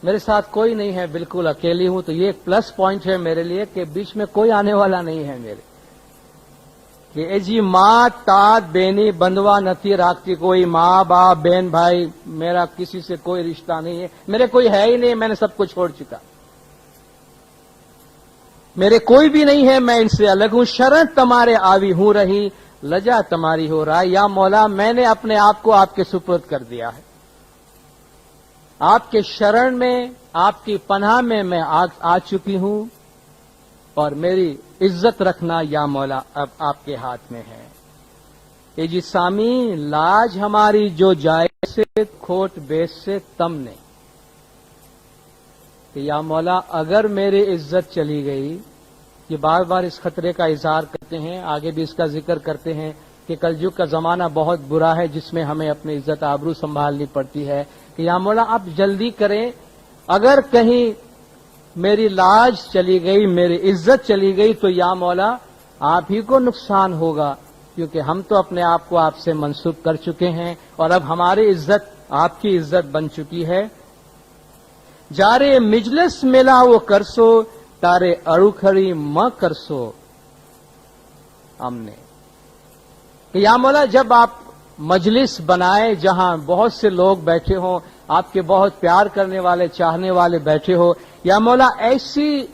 मेरे साथ कोई नहीं है, बिल्कुल अकेली हूं। तो ये एक प्लस पॉइंट है मेरे लिए कि बीच में कोई आने वाला नहीं है मेरे। કે એ જી माँ तात बेनी बंधवा नहीं रखती, कोई माँ बाप बहन भाई मेरा किसी से कोई रिश्ता नहीं है, मेरे कोई है ही नहीं, मैंने सबको छोड़ चुका, मेरे कोई भी नहीं है, मैं इनसे अलग हूं, शरण तुम्हारे आवी हूं रही, लजा तुम्हारी हो रहा है। या मौला मैंने अपने आप को आपके सुपुर्द कर दिया है, आपके शरण में आपकी पनाह में मैं आ चुकी हूं, और मेरी इज्जत रखना या मौला अब आपके हाथ में है। ये जी सामी लाज हमारी जो जाए से खोट बेस से तम ने, कि या मौला अगर मेरी इज्जत चली गई, ये बार बार इस खतरे का इजहार करते हैं, आगे भी इसका जिक्र करते हैं कि कलयुग का जमाना बहुत बुरा है जिसमें हमें अपनी इज्जत आबरू संभालनी पड़ती है, कि या मौला आप जल्दी करें, अगर कहीं मेरी लाज चली गई, मेरी इज्जत चली गई तो या मौला आप ही को नुकसान होगा, क्योंकि हम तो अपने आप को आपसे मंसूब कर चुके हैं और अब हमारी इज्जत आपकी इज्जत बन चुकी है। जारे मिजलिस मिला वो करसो, तारे अड़ुखड़ी म करसो हमने। या मौला जब आप मजलिस बनाए जहां बहुत से लोग बैठे हों, आपके बहुत प्यार करने वाले चाहने वाले बैठे हो, या मौला ऐसी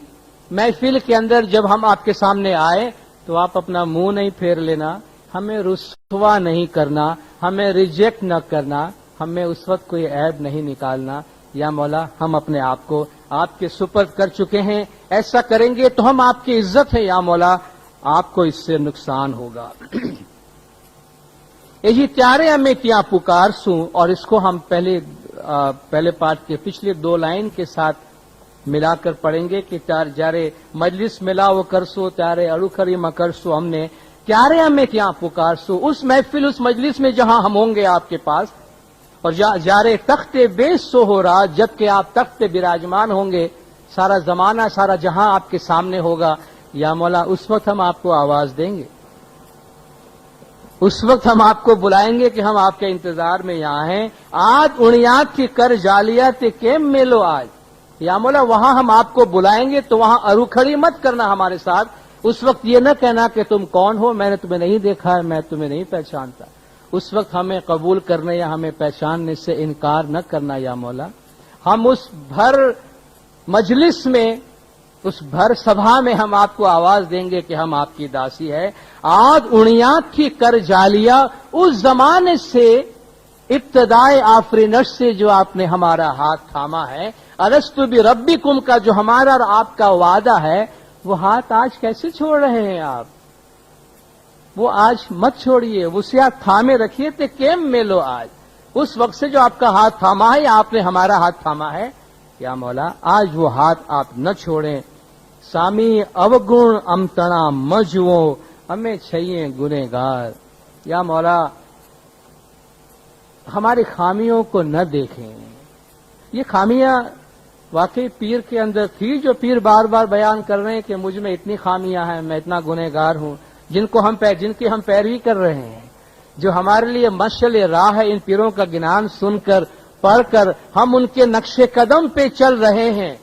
महफिल के अंदर जब हम आपके सामने आए तो आप अपना मुंह नहीं फेर लेना, हमें रुस्वा नहीं करना, हमें रिजेक्ट न करना, हमें उस वक्त कोई ऐब नहीं निकालना। या मौला हम अपने आप को आपके सुपर्द कर चुके हैं, ऐसा करेंगे तो हम आपकी इज्जत है या मौला, आपको इससे नुकसान होगा। यही त्यारे हमें क्या पुकार सूं, और इसको हम पहले पाठ के पिछले 2 लाइन के साथ मिलाकर पढ़ेंगे कि जारे मजलिस मिला वो करसो, त्यारे अड़ुखरी मकरसो हमने, त्यारे हमें क्या पुकार सो, उस महफिल उस मजलिस में जहां हम होंगे आपके पास, और जारे तख्ते बेस सो हो रहा, जबकि आप तख्ते विराजमान होंगे, सारा जमाना सारा जहां आपके सामने होगा, या मौला उस वक्त हम आपको आवाज देंगे, उस वक्त हम आपको बुलाएंगे कि हम आपके इंतजार में यहां हैं। आज उणियात की कर जालिया ते केम मेलो आज, या मौला वहां हम आपको बुलाएंगे तो वहां अरुखड़ी मत करना हमारे साथ, उस वक्त ये न कहना कि तुम कौन हो, मैंने तुम्हें नहीं देखा है, मैं तुम्हें नहीं पहचानता। उस वक्त हमें कबूल करने या हमें पहचानने से इनकार न करना या मौला। हम उस भर मजलिस में, उस भर सभा में हम आपको आवाज देंगे कि हम आपकी दासी है। आज उणियात की कर जालिया, उस जमाने से इब्तदाए आफरीनश से जो आपने हमारा हाथ थामा है, अलस्तु बि रब्बिकुम का जो हमारा और आपका वादा है, वो हाथ आज कैसे छोड़ रहे हैं आप? वो आज मत छोड़िए, उसे आप थामे रखिए, ते केम मेलो आज, उस वक्त से जो आपका हाथ थामा है या आपने हमारा हाथ थामा है, या मौला आज वो हाथ आप न छोड़ें। सामी अवगुण अमतना मजुओ, हमें चाहिए गुनेगार। या मौला हमारी खामियों को न देखें, ये खामियां वाकई पीर के अंदर थी, जो पीर बार बार बयान कर रहे हैं कि मुझ में इतनी खामियां हैं, मैं इतना गुनहगार हूं, जिनकी हम पैरवी कर रहे हैं, जो हमारे लिए मशअल राह है, इन पीरों का ज्ञान सुनकर पढ़कर हम उनके नक्शे कदम पे चल रहे हैं।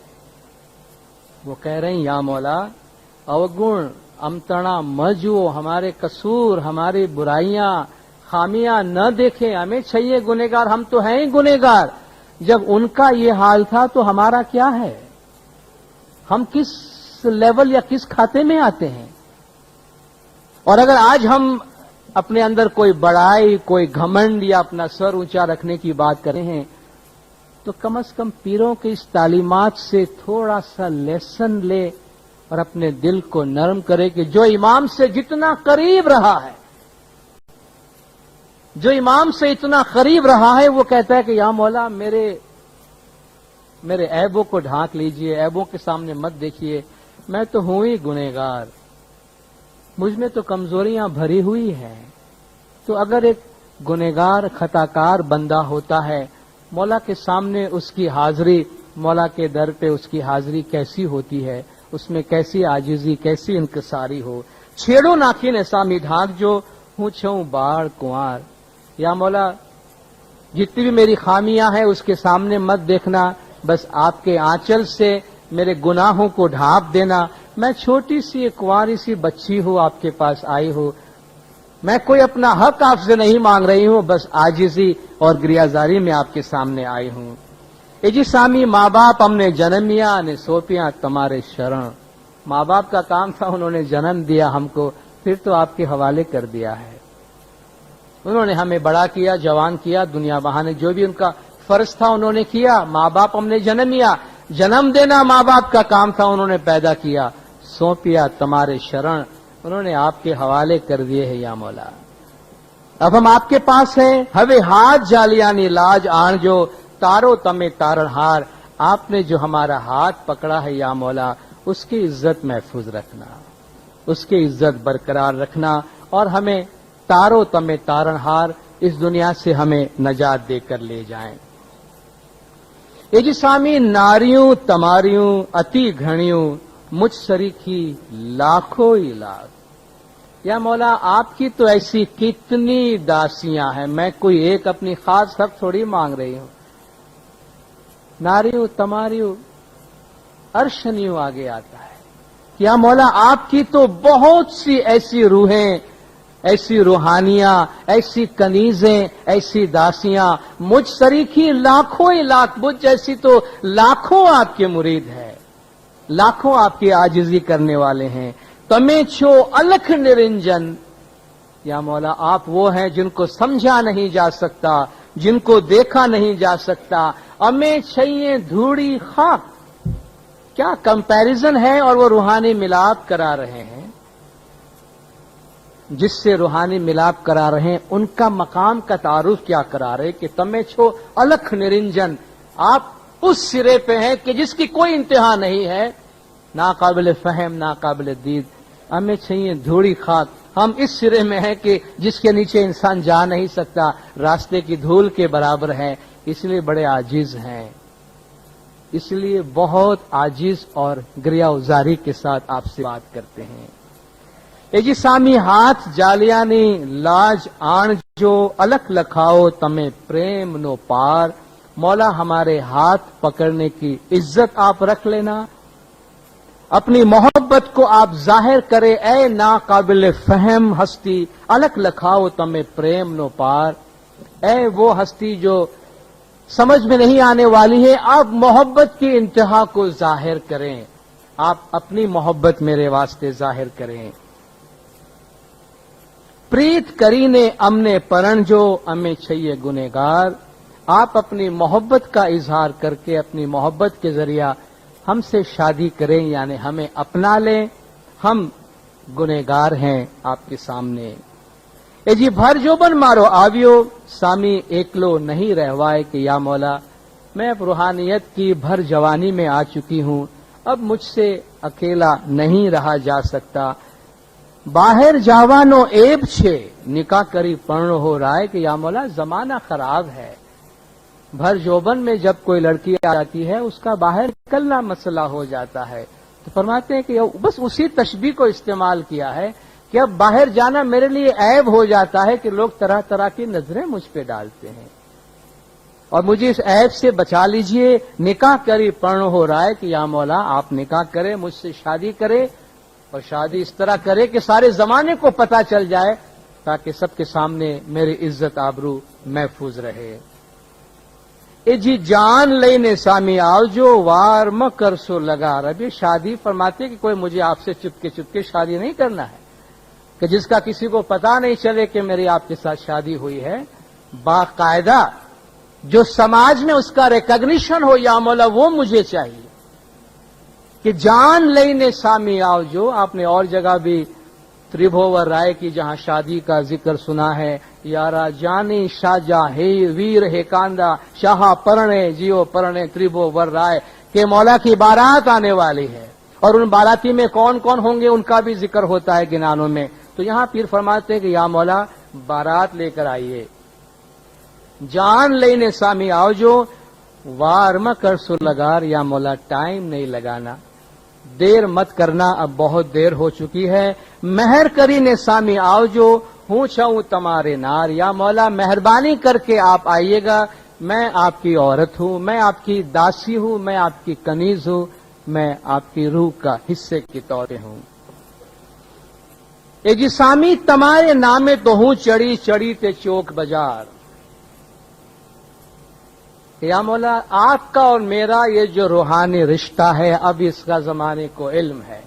वो कह रहे हैं या मौला अवगुण अमतना मजुओ, हमारे कसूर हमारी बुराइयां खामियां न देखें, हमें चाहिए गुनहगार, हम तो हैं ही गुनहगार। जब उनका ये हाल था तो हमारा क्या है, हम किस लेवल या किस खाते में आते हैं? और अगर आज हम अपने अंदर कोई बड़ाई, कोई घमंड या अपना सर ऊंचा रखने की बात कर रहे हैं, तो कम से कम पीरों की इस तालीमात से थोड़ा सा लेसन ले और अपने दिल को नरम करे कि जो इमाम से जितना करीब रहा है, जो इमाम से इतना करीब रहा है, वो कहता है कि या मौला मेरे ऐबों को ढांक लीजिए, ऐबों के सामने मत देखिए, मैं तो हूं ही गुनहगार, मुझ में तो कमजोरियां भरी हुई हैं। तो अगर एक गुनहगार खताकार बंदा होता है, मौला के सामने उसकी हाजिरी, मौला के दर पे उसकी हाजिरी कैसी होती है, उसमें कैसी आजिजी, कैसी इंकसारी हो। छेड़ो नाखिन ऐसा मिढाक जो हूं छऊ बाढ़ कुंवार। या मौला जितनी भी मेरी खामियां हैं उसके सामने मत देखना, बस आपके आंचल से मेरे गुनाहों को ढांप देना। मैं छोटी सी एक कुंवारी सी बच्ची हूं, आपके पास आई हूं, मैं कोई अपना हक आपसे नहीं मांग रही हूं, बस आजिजी और गिरियाजारी में आपके सामने आई हूं। ए जी स्वामी, माँ बाप हमने जन्मिया ने सोपिया तुम्हारे शरण। माँ बाप का काम था, उन्होंने जन्म दिया हमको, फिर तो आपके हवाले कर दिया है। उन्होंने हमें बड़ा किया, जवान किया, दुनिया बहाने जो भी उनका फर्ज था उन्होंने किया। माँ बाप हमने जन्मिया, जन्म देना माँ बाप का काम था, उन्होंने पैदा किया। सौंपिया तुम्हारे शरण, उन्होंने आपके हवाले कर दिए है या मौला। अब हम आपके पास हैं, हवे हाथ जालियानी लाज आण जो, तारो तमे तारणहार। आपने जो हमारा हाथ पकड़ा है या मौला, उसकी इज्जत महफूज रखना, उसकी इज्जत बरकरार रखना, और हमें तारो तमे तारणहार, इस दुनिया से हमें नजात देकर ले जाएं। ए जी स्वामी, नारियों तमारियों अति घणियों, मुझ सरीखी लाखों ही लाख। या मौला, आपकी तो ऐसी कितनी दासियां हैं, मैं कोई एक अपनी खास हक थोड़ी मांग रही हूं। नारियों तमारियों अर्शनियों आगे आता है। या मौला, आपकी तो बहुत सी ऐसी रूहें, ऐसी रूहानियां, ऐसी कनीजें, ऐसी दासियां, मुझ सरीखी लाखों ही लाख, मुझ जैसी तो लाखों आपके मुरीद हैं, लाखों आपकी आजिजी करने वाले हैं। तमे छो अलख निरंजन। या मौला, आप वो हैं जिनको समझा नहीं जा सकता, जिनको देखा नहीं जा सकता। अमे छैये धूड़ी खाक। क्या कंपैरिजन है, और वो रूहानी मिलाप करा रहे हैं। जिससे रूहानी मिलाप करा रहे हैं, उनका मकाम का तारुफ क्या करा रहे कि तमे छो अलख निरंजन। आप उस सिरे पे हैं कि जिसकी कोई इंतहा नहीं है, ना काबिल फहम ना काबिल दीद। हमें चाहिए धूड़ी खाक, हम इस सिरे में हैं कि जिसके नीचे इंसान जा नहीं सकता, रास्ते की धूल के बराबर है, इसलिए बड़े आजिज हैं। इसलिए बहुत आजिज और गिरियाउजारी के साथ आपसे बात करते हैं। ए जी स्वामी, हाथ जालियानी लाज आण जो, अलख लखाओ तमे प्रेम नो पार। मौला, हमारे हाथ पकड़ने की इज्जत आप रख लेना, अपनी मोहब्बत को आप जाहिर करे। ए ना काबिल फहम हस्ती, अलख लखाओ तमे प्रेम नो पार। ए वो हस्ती जो समझ में नहीं आने वाली है, आप मोहब्बत की इंतहा को जाहिर करें, आप अपनी मोहब्बत मेरे वास्ते जाहिर करें। प्रीत करीने अमने परण जो, अमे छैये गुनेगार। आप अपनी मोहब्बत का इजहार करके, अपनी मोहब्बत के जरिया हमसे शादी करें, यानी हमें अपना लें। हम गुनेगार हैं आपके सामने। ए जी, भर जोबन मारो आवियो, सामी एकलो नहीं रहवाए कि या मौला, मैं अब रूहानियत की भर जवानी में आ चुकी हूं, अब मुझसे अकेला नहीं रहा जा सकता। बाहर जावानो एब छे, निकाह करी पर्ण हो रहा है कि या मौला, जमाना खराब है। भर जोबन में जब कोई लड़की आ जाती है, उसका बाहर निकलना मसला हो जाता है। तो फरमाते हैं कि बस उसी तशबीह को इस्तेमाल किया है कि अब बाहर जाना मेरे लिए ऐब हो जाता है कि लोग तरह तरह की नजरें मुझ पे डालते हैं, और मुझे इस ऐब से बचा लीजिए। निकाह करी पर्ण हो रहा है कि या मौला, आप निकाह करें, मुझसे शादी करें, और शादी इस तरह करे कि सारे जमाने को पता चल जाए, ताकि सबके सामने मेरी इज्जत आबरू महफूज रहे। ए जी, जान लेने सामी आओ जो, वार म कर सो लगा। रबी शादी फरमाते कि कोई मुझे आपसे चुपके चुपके शादी नहीं करना है, कि जिसका किसी को पता नहीं चले कि मेरी आपके साथ शादी हुई है। बाकायदा जो समाज में उसका रिकॉग्निशन हो या मौला, वो मुझे चाहिए। कि जान लेने सामी आओ जो, आपने और जगह भी त्रिभुवन राय की जहां शादी का जिक्र सुना है, यारा जानी शाजा हे वीर हे कांदा, शाह परणे जियो परणे त्रिभुवन राय, के मौला की बारात आने वाली है, और उन बाराती में कौन कौन होंगे उनका भी जिक्र होता है गिनानों में। तो यहां पीर फरमाते हैं कि या मौला, बारात लेकर आइए। जान लेने सामी आओ जो, वार म कर सो लगार। या मौला, टाइम नहीं लगाना, देर मत करना, अब बहुत देर हो चुकी है। मेहर करी ने सामी आओ जो, हूं छऊं तुम्हारे नार। या मौला, मेहरबानी करके आप आइएगा, मैं आपकी औरत हूं, मैं आपकी दासी हूं, मैं आपकी कनीज हूं, मैं आपकी रूह का हिस्से के तौर पे हूं। اے جی سامی تمہارے نامے تو ہوں چڑی چڑی تے چوک بازار. یا مولا آپ کا اور میرا یہ جو روحانی رشتہ ہے اب اس کا زمانے کو علم ہے.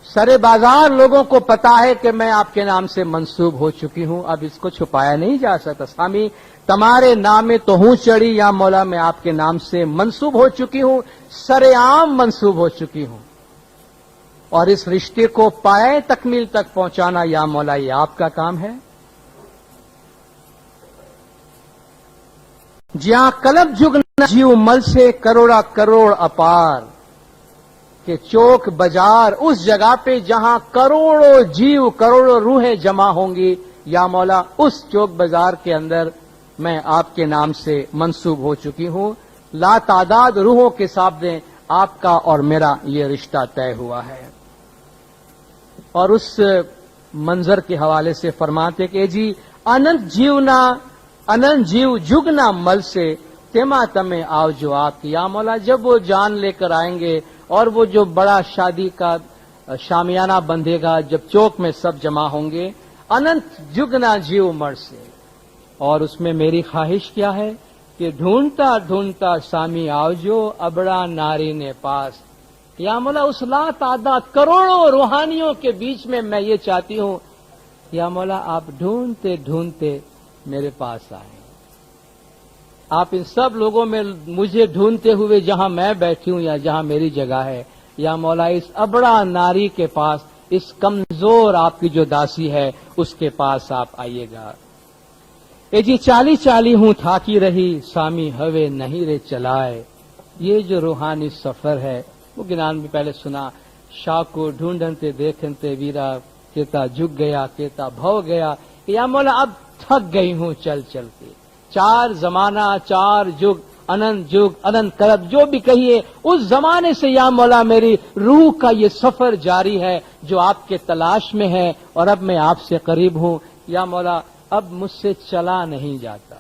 سرے بازار لوگوں کو پتا ہے کہ میں آپ کے نام سے منسوب ہو چکی ہوں. اب اس کو چھپایا نہیں جا سکتا. سامی تمہارے نامے تو ہوں چڑی یا مولا میں آپ کے نام سے منسوب ہو چکی ہوں, سرے عام منسوب ہو چکی ہوں. اور اس رشتے کو پائے تکمیل تک پہنچانا یا مولا یہ آپ کا کام ہے. جہاں قلب جگنا جیو مل سے کروڑا کروڑ اپار کہ چوک بازار اس جگہ پہ جہاں کروڑوں جیو کروڑوں روحیں جمع ہوں گی یا مولا اس چوک بازار کے اندر میں آپ کے نام سے منسوب ہو چکی ہوں. لا تعداد روحوں کے سامنے آپ کا اور میرا یہ رشتہ طے ہوا ہے. اور اس منظر کے حوالے سے فرماتے کہ جی انت جیو جگنا مل سے تیما تمہیں آؤ جو آپ. یا مولا جب وہ جان لے کر آئیں گے اور وہ جو بڑا شادی کا شامیانہ بندھے گا, جب چوک میں سب جمع ہوں گے, انت جگنا جیو مر سے. اور اس میں میری خواہش کیا ہے کہ ڈھونڈتا ڈھونڈتا سامی آؤ جو ابڑا ناری نے پاس. یا مولا اس لا تعداد کروڑوں روحانیوں کے بیچ میں یہ چاہتی ہوں یا مولا آپ ڈھونڈتے ڈھونڈتے میرے پاس آئیں. آپ ان سب لوگوں میں مجھے ڈھونڈتے ہوئے جہاں میں بیٹھی ہوں یا جہاں میری جگہ ہے یا مولا اس ابڑا ناری کے پاس, اس کمزور آپ کی جو داسی ہے اس کے پاس آپ آئیے گا. اے جی چالی چالی ہوں تھاکی رہی سامی ہوے نہیں رے چلائے. یہ جو روحانی سفر ہے وہ گنان بھی پہلے سنا. شاہ کو ڈھونڈنتے دیکھنتے ویرا کہتا جھک گیا کہتا بھو گیا. یا مولا اب تھک گئی ہوں چل چل کے. چار زمانہ چار جگ اننت کرب جو بھی کہیے اس زمانے سے یا مولا میری روح کا یہ سفر جاری ہے جو آپ کے تلاش میں ہے. اور اب میں آپ سے قریب ہوں یا مولا اب مجھ سے چلا نہیں جاتا.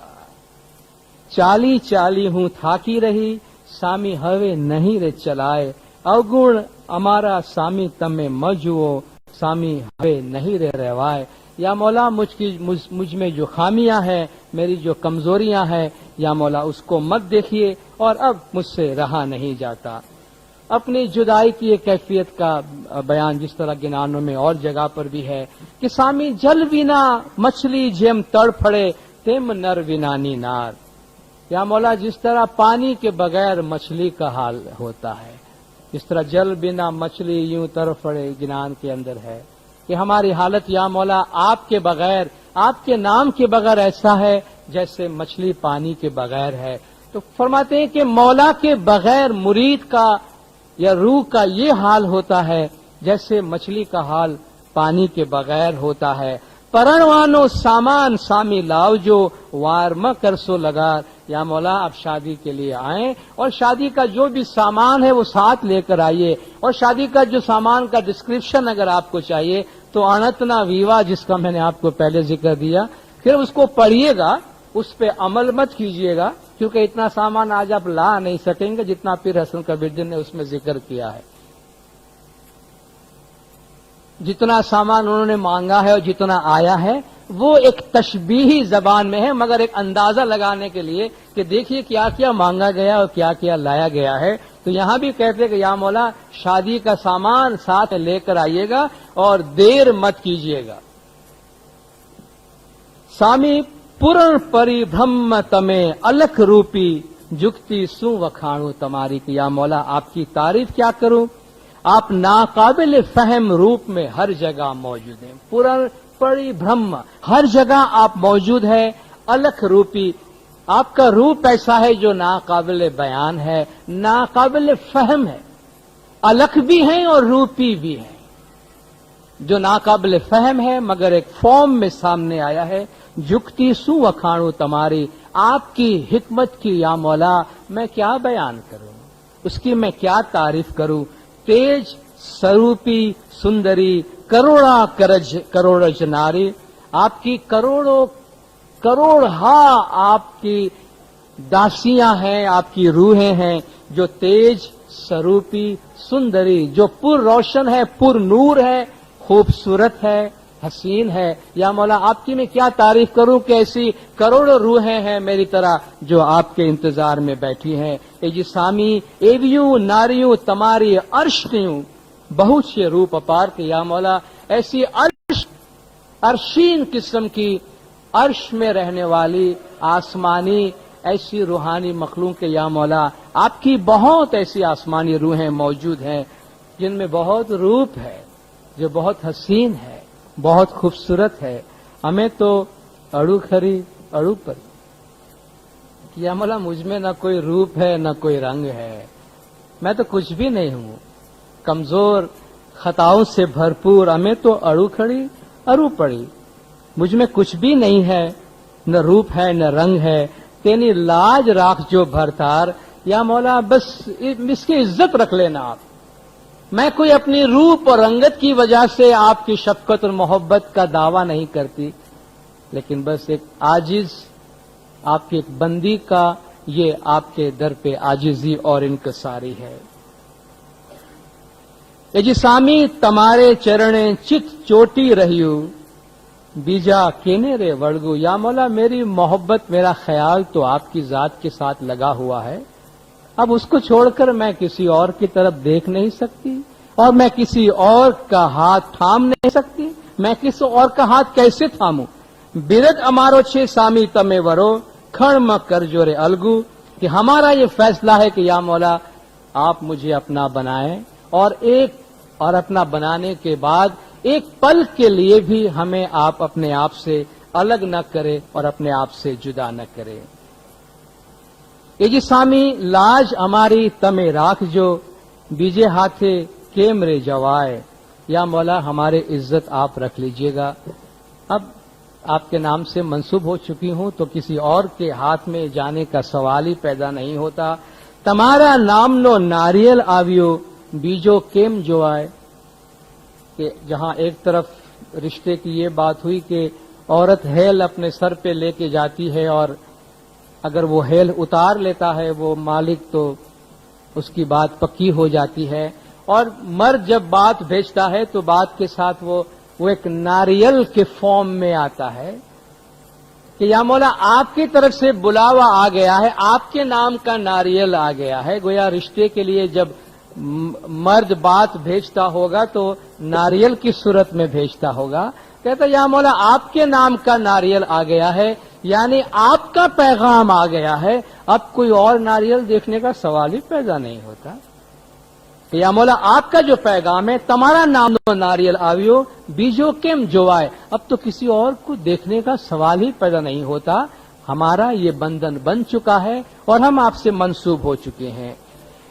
چالی چالی ہوں تھاکی رہی سامی ہوے نہیں رے چلائے. اوگن ہمارا سامی تمہیں مجھو سامی ہوے نہیں رے روائے. یا مولا مجھ میں جو خامیاں ہیں میری جو کمزوریاں ہیں یا مولا اس کو مت دیکھیے. اور اب مجھ سے رہا نہیں جاتا. اپنی جدائی کی ایک کیفیت کا بیان جس طرح گنانوں میں اور جگہ پر بھی ہے کہ سامی جل وینا مچھلی جیم تڑ پھڑے تیم نر وینانی نار. یا مولا جس طرح پانی کے بغیر مچھلی کا حال ہوتا ہے اس طرح جل بنا مچھلی یوں تڑپھڑے گنان کے اندر ہے کہ ہماری حالت یا مولا آپ کے بغیر آپ کے نام کے بغیر ایسا ہے جیسے مچھلی پانی کے بغیر ہے. تو فرماتے ہیں کہ مولا کے بغیر مرید کا یا روح کا یہ حال ہوتا ہے جیسے مچھلی کا حال پانی کے بغیر ہوتا ہے. پرنوانو سامان سامی لاؤ جو وارم کرسو لگا. یا مولا آپ شادی کے لیے آئیں اور شادی کا جو بھی سامان ہے وہ ساتھ لے کر آئیے. اور شادی کا جو سامان کا ڈسکرپشن اگر آپ کو چاہیے تو انتنا ویوا جس کا میں نے آپ کو پہلے ذکر دیا پھر اس کو پڑھیے گا, اس پہ عمل مت کیجیے گا کیونکہ اتنا سامان آج آپ لا نہیں سکیں گے جتنا پیر حسن کبیردین نے اس میں ذکر کیا ہے. جتنا سامان انہوں نے مانگا ہے اور جتنا آیا ہے وہ ایک تشبیہی زبان میں ہے مگر ایک اندازہ لگانے کے لیے کہ دیکھیے کیا کیا مانگا گیا اور کیا کیا لایا گیا ہے. تو یہاں بھی کہتے کہ یا مولا شادی کا سامان ساتھ لے کر آئیے گا اور دیر مت کیجیے گا. سامی پورن پری برہم تمہیں الکھ روپی جگتی سو وکھاڑو تمہاری. کہ یا مولا آپ کی تعریف کیا کروں, آپ ناقابل فہم روپ میں ہر جگہ موجود ہیں. پورن پری برہم ہر جگہ آپ موجود ہیں. الکھ روپی آپ کا روپ ایسا ہے جو ناقابل بیان ہے ناقابل فہم ہے. الکھ بھی ہیں اور روپی بھی ہیں. جو ناقابل فہم ہے مگر ایک فارم میں سامنے آیا ہے. جگتی سو وکھاڑو تمہاری, آپ کی حکمت کی یا مولا میں کیا بیان کروں, اس کی میں کیا تعریف کروں. تیج سروپی سندری کروڑا کروڑ ناری, آپ کی کروڑ آپ کی داسیاں ہیں, آپ کی روحیں ہیں جو تیج سروپی سندری جو پر روشن ہے پر نور ہے, خوبصورت ہے, حسین ہے. یا مولا آپ کی میں کیا تعریف کروں کہ ایسی کروڑوں روحیں ہیں میری طرح جو آپ کے انتظار میں بیٹھی ہیں. اے جی سامی ایویوں ناریوں تمہاری عرش کیوں بہت سے روپ اپار کے. یا مولا ایسی عرشین قسم کی عرش میں رہنے والی آسمانی ایسی روحانی مخلوق کے. یا مولا آپ کی بہت ایسی آسمانی روحیں موجود ہیں جن میں بہت روپ ہے, جو بہت حسین ہے, بہت خوبصورت ہے. ہمیں تو اڑو کھری اڑو پر. یا مولا مجھ میں نہ کوئی روپ ہے نہ کوئی رنگ ہے, میں تو کچھ بھی نہیں ہوں, کمزور خطاؤں سے بھرپور. ہمیں تو اڑو کھڑی اڑو پڑی. مجھ میں کچھ بھی نہیں ہے, نہ روپ ہے نہ رنگ ہے. تیری لاج راکھ جو بھرتار. یا مولا بس اس کی عزت رکھ لینا آپ. میں کوئی اپنی روپ اور رنگت کی وجہ سے آپ کی شفقت اور محبت کا دعویٰ نہیں کرتی, لیکن بس ایک عاجز آپ کی ایک بندی کا یہ آپ کے در پہ عاجزی اور انکساری ہے. اے جی سامی تمہارے چرنے چت چوٹی رہیو بیجا کینے رے وڑگو. یا مولا میری محبت میرا خیال تو آپ کی ذات کے ساتھ لگا ہوا ہے, اب اس کو چھوڑ کر میں کسی اور کی طرف دیکھ نہیں سکتی, اور میں کسی اور کا ہاتھ تھام نہیں سکتی. میں کسی اور کا ہاتھ کیسے تھاموں؟ برد امارو چھ سامی تمے ورو کھڑ م کر جورے الگو. کہ ہمارا یہ فیصلہ ہے کہ یا مولا آپ مجھے اپنا بنائیں, اور اپنا بنانے کے بعد ایک پل کے لیے بھی ہمیں آپ اپنے آپ سے الگ نہ کرے اور اپنے آپ سے جدا نہ کرے. یہ جی سامی لاج ہماری تمے راکھ جو بیجے ہاتھے کیمرے جوائے. یا مولا ہمارے عزت آپ رکھ لیجئے گا. اب آپ کے نام سے منسوب ہو چکی ہوں تو کسی اور کے ہاتھ میں جانے کا سوال ہی پیدا نہیں ہوتا. تمہارا نام نو ناریل آویو بیجو کیم جو آئے. کہ جہاں ایک طرف رشتے کی یہ بات ہوئی کہ عورت ہیل اپنے سر پہ لے کے جاتی ہے, اور اگر وہ ہیل اتار لیتا ہے وہ مالک تو اس کی بات پکی ہو جاتی ہے, اور مرد جب بات بھیجتا ہے تو بات کے ساتھ وہ ایک ناریل کے فارم میں آتا ہے کہ یا مولا آپ کی طرف سے بلاوا آ گیا ہے, آپ کے نام کا ناریل آ گیا ہے. گویا رشتے کے لیے جب مرد بات بھیجتا ہوگا تو ناریل کی صورت میں بھیجتا ہوگا. کہتا یا مولا آپ کے نام کا ناریل آ گیا ہے, یعنی آپ کا پیغام آ گیا ہے, اب کوئی اور ناریل دیکھنے کا سوال ہی پیدا نہیں ہوتا. یا مولا آپ کا جو پیغام ہے تمہارا نام ناریل آویو بیجو کیم جوائے, اب تو کسی اور کو دیکھنے کا سوال ہی پیدا نہیں ہوتا. ہمارا یہ بندھن بن چکا ہے اور ہم آپ سے منسوب ہو چکے ہیں.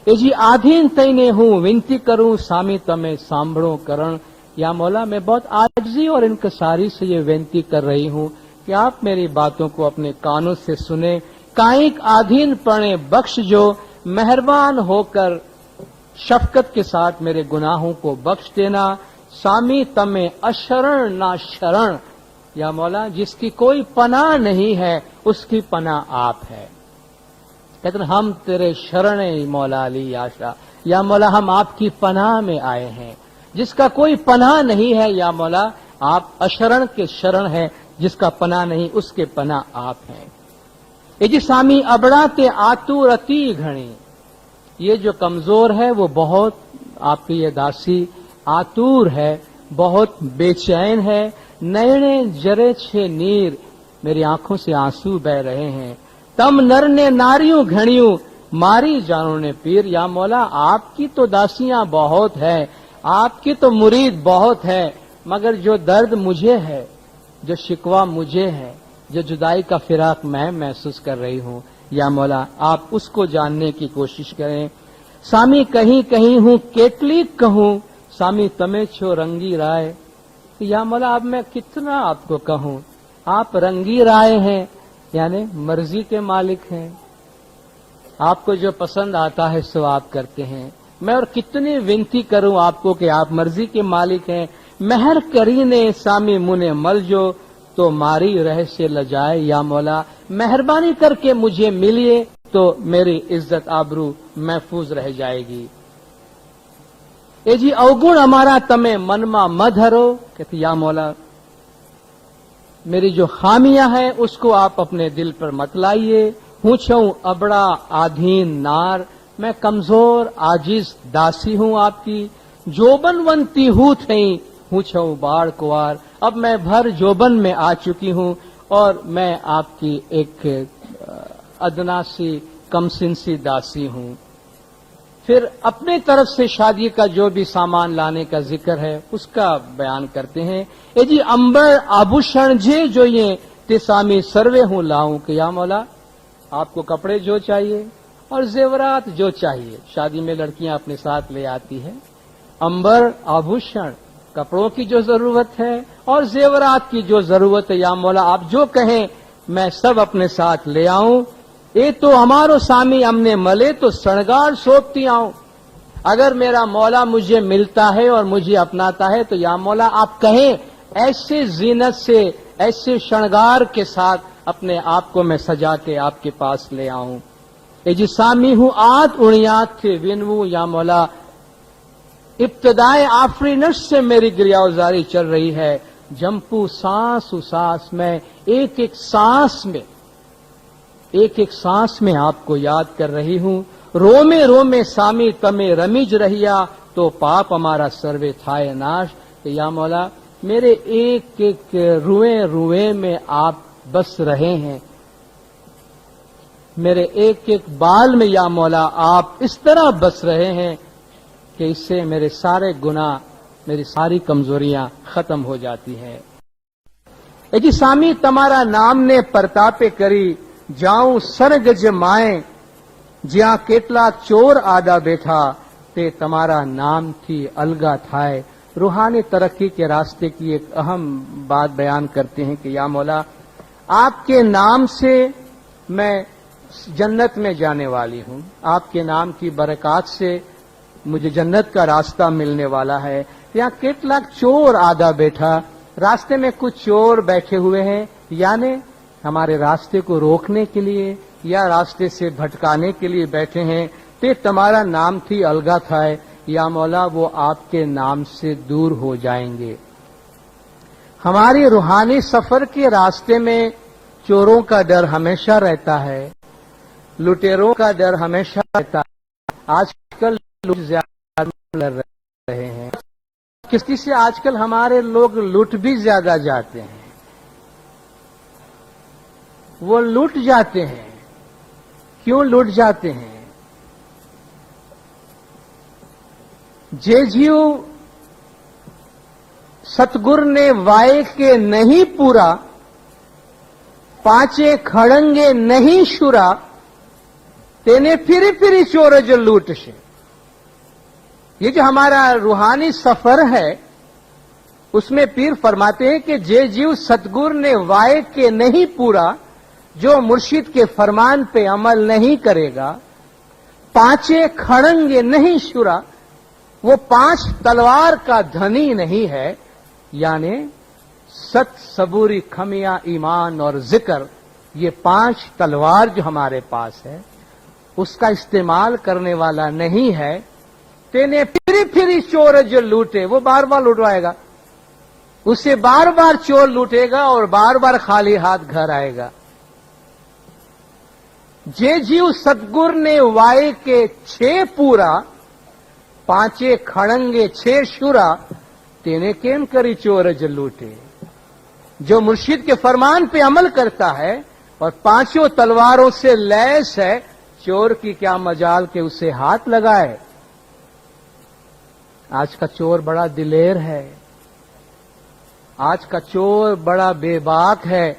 اے جی آدھین تینے ہوں ونتی کروں سامی تمہیں سامبڑوں کرن. یا مولا میں بہت عاجزی اور انکساری سے یہ ونتی کر رہی ہوں کہ آپ میری باتوں کو اپنے کانوں سے سنیں. کائک آدھین پڑھیں بخش جو مہربان ہو کر شفقت کے ساتھ میرے گناہوں کو بخش دینا. سامی تمہیں اشرن نہ شرن. یا مولا جس کی کوئی پناہ نہیں ہے اس کی پناہ آپ ہے. کہتے ہیں ہم تیرے شرن مولا علی آشا. یا مولا ہم آپ کی پناہ میں آئے ہیں. جس کا کوئی پناہ نہیں ہے یا مولا آپ اشرن کے شرن ہیں, جس کا پناہ نہیں اس کے پناہ آپ ہیں. یہ جی سامی ابڑا تے آتو رتی گھڑی. یہ جو کمزور ہے وہ بہت آپ کی یہ داسی آتور ہے, بہت بے چین ہے. نینے جرے چھ نیر, میری آنکھوں سے آنسو بہ رہے ہیں. تم نر نے ناریوں گھڑیوں ماری جانوں نے پیر. یا مولا آپ کی تو داسیاں بہت ہے, آپ کی تو مرید بہت ہے, مگر جو درد مجھے ہے, جو شکوہ مجھے ہے, جو جدائی کا فراق میں محسوس کر رہی ہوں, یا مولا آپ اس کو جاننے کی کوشش کریں. سامی کہیں کہیں ہوں کیٹلی کہوں سامی تمہیں چھو رنگی رائے. یا مولا اب میں کتنا آپ کو کہوں, آپ رنگی رائے ہیں یعنی مرضی کے مالک ہیں. آپ کو جو پسند آتا ہے سو آپ کرتے ہیں. میں اور کتنی ونتی کروں آپ کو کہ آپ مرضی کے مالک ہیں. مہر کرینے سامی منے مل جو تو ماری رہ سے لجائے. یا مولا مہربانی کر کے مجھے ملیے تو میری عزت آبرو محفوظ رہ جائے گی. એ જી અવગુણ અમારા તમે મનમાં મત ધરો कि या मौला मेरी जो खामियां हैं उसको आप अपने दिल पर मत लाइए। हूं छऊं अबड़ा आधीन नार, मैं कमजोर आजिज दासी हूं आपकी। जोबनवंती हूं थई हूं छऊं बाढ़ कुआर, अब मैं भर जोबन में आ चुकी हूं और मैं आपकी एक अदना सी कमसिन सी दासी हूं। फिर अपने तरफ से शादी का जो भी सामान लाने का जिक्र है उसका बयान करते हैं। ये जी अंबर आभूषण जे जो ये तिसामी सर्वे हूं लाऊं कि या मौला आपको कपड़े जो चाहिए और जेवरात जो चाहिए, शादी में लड़कियां अपने साथ ले आती है। अंबर आभूषण कपड़ों की जो जरूरत है और जेवरात की जो जरूरत है, या मौला आप जो कहें मैं सब अपने साथ ले आऊं। ये तो हमारो सामी हमने मले तो शणगार सौंपती आऊं। अगर मेरा मौला मुझे मिलता है और मुझे अपनाता है तो या मौला आप कहें ऐसे जीनत से ऐसे शणगार के साथ अपने आप को मैं सजा के आपके पास ले आऊं। ये जी सामी हूं आत उणियात थे विनवू, या मौला इब्तदाए आफरीनश से मेरी गिरियावजारी चल रही है। जंपू सांस सांस में एक एक सांस में आपको याद कर रही हूं। रोमे रोमे सामी तमे रमीज रहिया तो पाप हमारा सर्वे थाए नाश। या मौला मेरे एक एक रुए रुए में आप बस रहे हैं, मेरे एक एक बाल में या मौला आप इस तरह बस रहे हैं कि इससे मेरे सारे गुनाह मेरी सारी कमजोरियां खत्म हो जाती हैं। जी सामी तमारा नाम ने परतापे करी जाऊं सरग जमाए, જ્યાં કેટલા ચોર આડા बैठा ते तमारा नाम थी अलगा थाए। रूहानी तरक्की के रास्ते की एक अहम बात बयान करते हैं कि या मौला आपके नाम से मैं जन्नत में जाने वाली हूं, आपके नाम की बरकत से मुझे जन्नत का रास्ता मिलने वाला है। यहाँ કેટલાક चोर आदा बैठा, रास्ते में कुछ चोर बैठे हुए हैं, यानी हमारे रास्ते को रोकने के लिए या रास्ते से भटकाने के लिए बैठे हैं। ते तुम्हारा नाम थी अलगा था, या मौला वो आपके नाम से दूर हो जाएंगे। हमारे रूहानी सफर के रास्ते में चोरों का डर हमेशा रहता है, लुटेरों का डर हमेशा रहता है। आजकल लोग ज्यादा लड़ रहे हैं, किसी से आजकल हमारे लोग लूट भी ज्यादा जाते हैं, वो लूट जाते हैं। क्यों लूट जाते हैं? जे जीव सतगुर ने वाय के नहीं पूरा, पांचे खड़ंगे नहीं शुरा, तेने फिरी चोर जो लूट से। ये जो हमारा रूहानी सफर है उसमें पीर फरमाते हैं कि जे जीव सतगुर ने वाय के नहीं पूरा, जो मुर्शिद के फरमान पे अमल नहीं करेगा, पांचे खड़ंगे नहीं शुरा, वो 5 तलवार का धनी नहीं है, यानी सत सबूरी खमिया ईमान और जिक्र, ये 5 तलवार जो हमारे पास है उसका इस्तेमाल करने वाला नहीं है। तेने फिरी चोर जो लूटे, वो बार बार लुटवाएगा, उसे बार बार चोर लूटेगा और बार बार खाली हाथ घर आएगा। जे जीव सतगुर ने वाय के 6 पूरा, पांचे खड़ंगे 6 शुरा, तेने केम करी चोर ज लूटे। जो मुर्शिद के फरमान पे अमल करता है और 5 तलवारों से लैस है, चोर की क्या मजाल के उसे हाथ लगाए। आज का चोर बड़ा दिलेर है, आज का चोर बड़ा बेबाक है,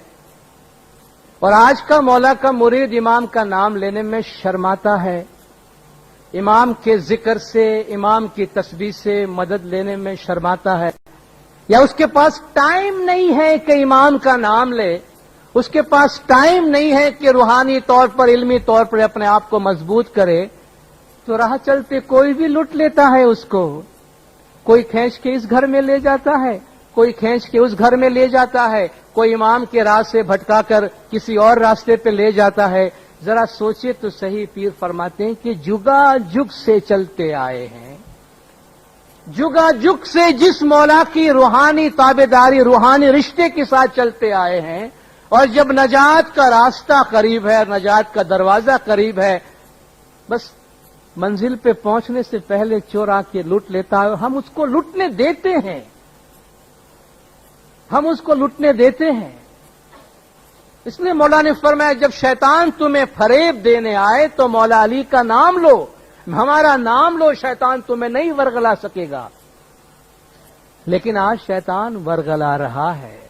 और आज का मौला का मुरीद इमाम का नाम लेने में शर्माता है। इमाम के जिक्र से, इमाम की तस्बीह से मदद लेने में शर्माता है, या उसके पास टाइम नहीं है कि इमाम का नाम ले, उसके पास टाइम नहीं है कि रूहानी तौर पर, इल्मी तौर पर अपने आप को मजबूत करे, तो राह चलते कोई भी लूट लेता है उसको। कोई खींच के इस घर में ले जाता है, कोई खींच के उस घर में ले जाता है, कोई इमाम के राह से भटकाकर किसी और रास्ते पे ले जाता है। जरा सोचे तो सही, पीर फरमाते हैं कि जुगा जुग से चलते आए हैं, जुगा जुग से जिस मौला की रूहानी ताबेदारी, रूहानी रिश्ते के साथ चलते आए हैं, और जब नजात का रास्ता करीब है, नजात का दरवाजा करीब है, बस मंजिल पे पहुंचने से पहले चोर आके लूट लेता है, हम उसको लूटने देते हैं, हम उसको लूटने देते हैं। इसलिए मौला ने फरमाया, जब शैतान तुम्हें फरेब देने आए तो मौला अली का नाम लो, हमारा नाम लो, शैतान तुम्हें नहीं वरगला सकेगा। लेकिन आज शैतान वरगला रहा है।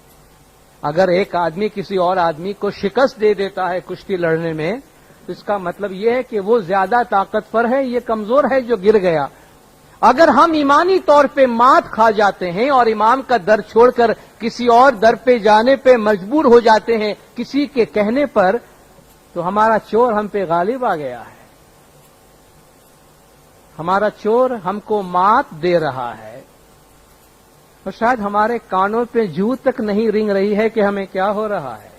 अगर एक आदमी किसी और आदमी को शिकस्त दे देता है कुश्ती लड़ने में, तो इसका मतलब यह है कि वो ज्यादा ताकतवर है, ये कमजोर है जो गिर गया। अगर हम ईमानी तौर पे मात खा जाते हैं और इमाम का दर छोड़कर किसी और दर पे जाने पे मजबूर हो जाते हैं किसी के कहने पर, तो हमारा चोर हम पे गालिब आ गया है, हमारा चोर हमको मात दे रहा है। और शायद हमारे कानों पे जू तक नहीं रिंग रही है कि हमें क्या हो रहा है।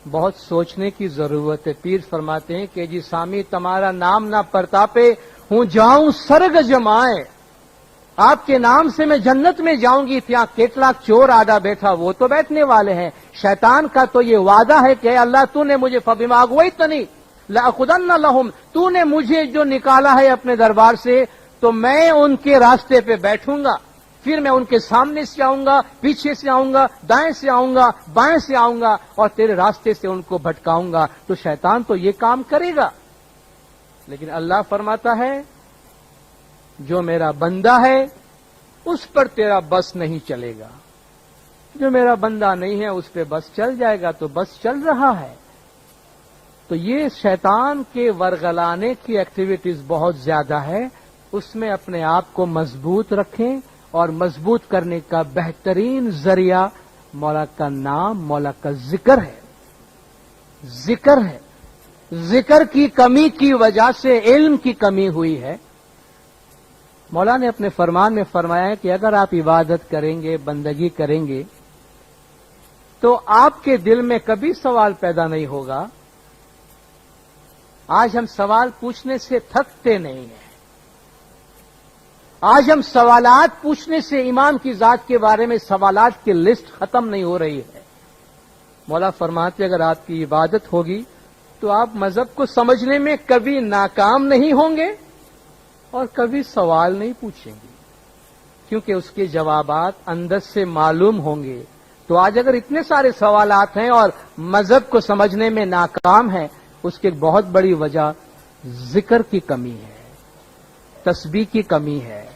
बहुत सोचने की जरूरत है। पीर फरमाते हैं कि जी सामी तुम्हारा नाम ना परतापे, हूं जाऊं सरग जमाए, आपके नाम से मैं जन्नत में जाऊंगी। ત્યાં કેટલાક चोर आडा बैठा, वो तो बैठने वाले हैं। शैतान का तो ये वादा है कि अल्लाह तूने मुझे फबिमा अग़वैतनी लअक़ुदन्न लहुम, तूने मुझे जो निकाला है अपने दरबार से, तो मैं उनके रास्ते पे बैठूंगा, फिर मैं उनके सामने से आऊंगा, पीछे से आऊंगा, दाएं से आऊंगा, बाएं से आऊंगा, और तेरे रास्ते से उनको भटकाऊंगा। तो शैतान तो ये काम करेगा। लेकिन अल्लाह फरमाता है, जो मेरा बंदा है उस पर तेरा बस नहीं चलेगा, जो मेरा बंदा नहीं है उस पे बस चल जाएगा। तो बस चल रहा है। तो ये शैतान के वरगलाने की एक्टिविटीज बहुत ज्यादा है। उसमें अपने आप को मजबूत रखें, और मजबूत करने का बेहतरीन जरिया मौला का नाम, मौला का जिक्र है। जिक्र है। जिक्र की कमी की वजह से इल्म की कमी हुई है। मौला ने अपने फरमान में फरमाया है कि अगर आप इबादत करेंगे, बंदगी करेंगे, तो आपके दिल में कभी सवाल पैदा नहीं होगा। आज हम सवाल पूछने से थकते नहीं हैं। आज हम सवालात पूछने से इमाम की जात के बारे में सवालात की लिस्ट खत्म नहीं हो रही है। मौला फरमाते, अगर आपकी इबादत होगी तो आप मजहब को समझने में कभी नाकाम नहीं होंगे और कभी सवाल नहीं पूछेंगे, क्योंकि उसके जवाबात अंदर से मालूम होंगे। तो आज अगर इतने सारे सवालात हैं और मजहब को समझने में नाकाम है, उसकी एक बहुत बड़ी वजह जिक्र की कमी है, तस्बीह की कमी है,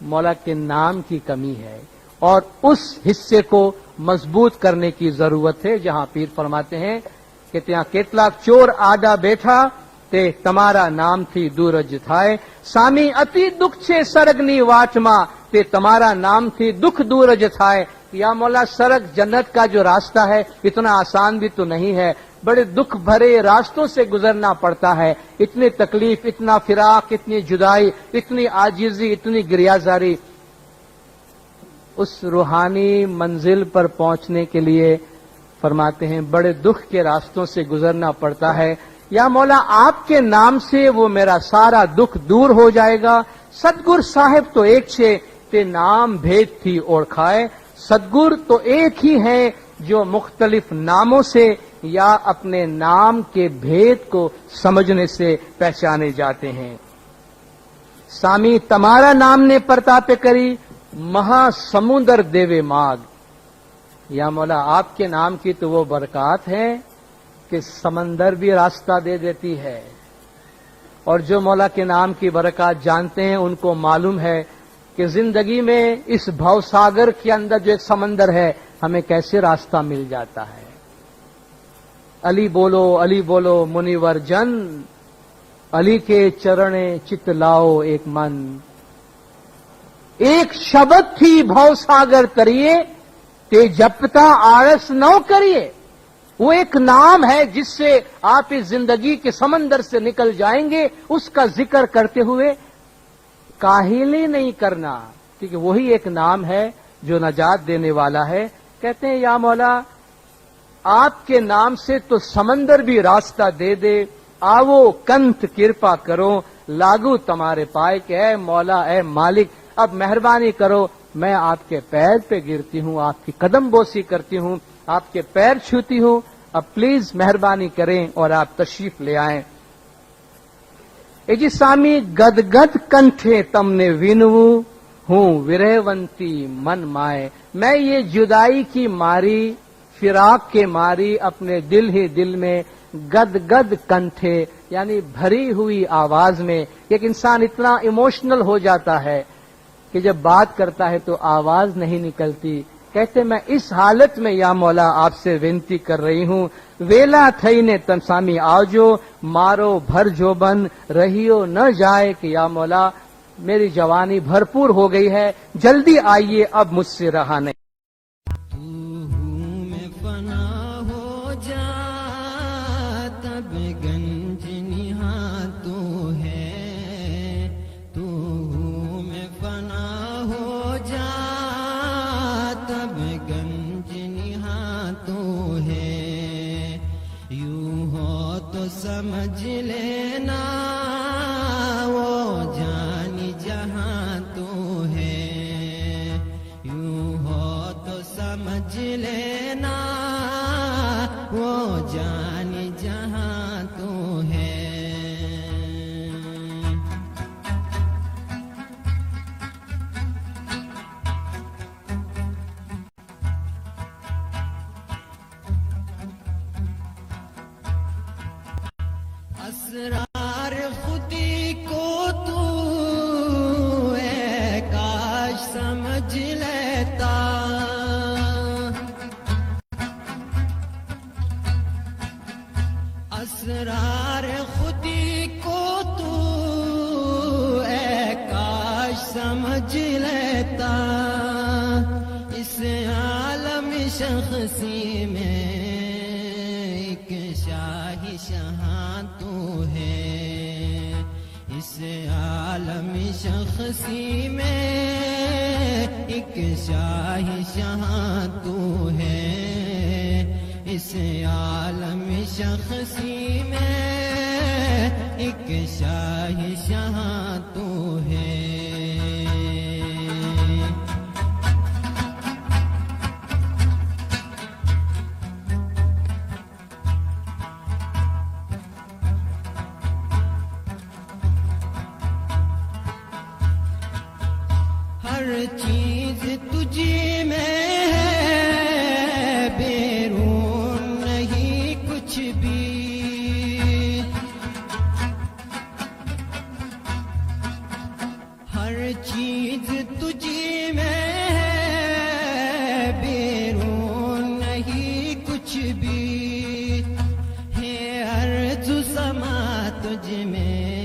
मौला के नाम की कमी है। और उस हिस्से को मजबूत करने की जरूरत है। जहां पीर फरमाते हैं कि ત્યાં કેટલાક ચોર આડા બેઠા, તે તમારા નામથી દૂર જ થાય। સામી અતિ દુઃખ છે સરગની વાટમાં, તે તમારા નામથી दुख दूर ज थाय। या मौला, सरग जन्नत का जो रास्ता है इतना आसान भी तो नहीं है, बड़े दुख भरे रास्तों से गुजरना पड़ता है। इतनी तकलीफ, इतना फिराक, इतनी जुदाई, इतनी आजिजी, इतनी गिरियाजारी। उस रूहानी मंजिल पर पहुंचने के लिए फरमाते हैं बड़े दुख के रास्तों से गुजरना पड़ता है। या मौला, आपके नाम से वो मेरा सारा दुख दूर हो जाएगा। सतगुर साहिब तो एक छे, ते नाम भेद थी ओळखाए। सतगुर तो एक ही है जो मुख्तलिफ नामों से या अपने नाम के भेद को समझने से पहचाने जाते हैं। सामी तमारा नाम ने परतापे करी, महासमुंदर देवे माग। या मौला, आपके नाम की तो वो बरकत है कि समंदर भी रास्ता दे देती है। और जो मौला के नाम की बरकत जानते हैं उनको मालूम है कि जिंदगी में इस भवसागर के अंदर जो एक समंदर है, हमें कैसे रास्ता मिल जाता है। अली बोलो मुनिवर जन, अली के चरणे चित लाओ एक मन। एक शब्द थी भवसागर तरिए, ते जपता आलस न करिए। वो एक नाम है जिससे आप इस जिंदगी के समंदर से निकल जाएंगे। उसका जिक्र करते हुए काहिली नहीं करना, क्योंकि वही एक नाम है जो नजात देने वाला है। कहते हैं, या मौला, आपके नाम से तो समंदर भी रास्ता दे दे, आवो कंत कृपा करो। لاگو تمہارے پائے کہ اے مولا اے مالک اب مہربانی کرو، میں آپ کے پیر پہ گرتی ہوں، آپ کی قدم بوسی کرتی ہوں، آپ کے پیر چھوتی ہوں، اب پلیز مہربانی کریں اور آپ تشریف لے آئیں۔ اے جی سامی گد گد کنٹھے تم نے وینو ہوں ورہونتی من مائے، میں یہ جدائی کی ماری فراق کے ماری اپنے دل ہی دل میں گد گد کنٹھے یعنی بھری ہوئی آواز میں، ایک انسان اتنا ایموشنل ہو جاتا ہے کہ جب بات کرتا ہے تو آواز نہیں نکلتی، کہتے میں اس حالت میں یا مولا آپ سے ونتی کر رہی ہوں، ویلا تھئی نے تم سامی آجو مارو بھر جوبن رہیو نہ جائے کہ یا مولا میری جوانی بھرپور ہو گئی ہے، جلدی آئیے اب مجھ سے رہا نہیں۔ میں فنا ہو جا تب گنج نہاں تو ہے، تو میں فنا ہو جا تب گنج نہاں تو ہے، یوں ہو تو سمجھ لینا وہ جان جہاں تو ہے، یوں ہو تو سمجھ لینا وہ جان جہاں تو ہے۔ اسرار خودی کو تو اے کاش سمجھ لیتا، اسرار خودی کو تو اے کاش سمجھ لیتا، اس عالم شخصی میں ایک شاہ شہاں تو ہے، اس عالم شخصی میں ایک شاہ شہاں تو ہے، اس عالم شخصی میں ایک شاہ شہاں تو ہے۔ ہر چیز تجھی میں ہے بیرون نہیں کچھ بھی، ہر چیز تجھی میں ہے بیرون نہیں کچھ بھی، ہے عرض سما تجھ میں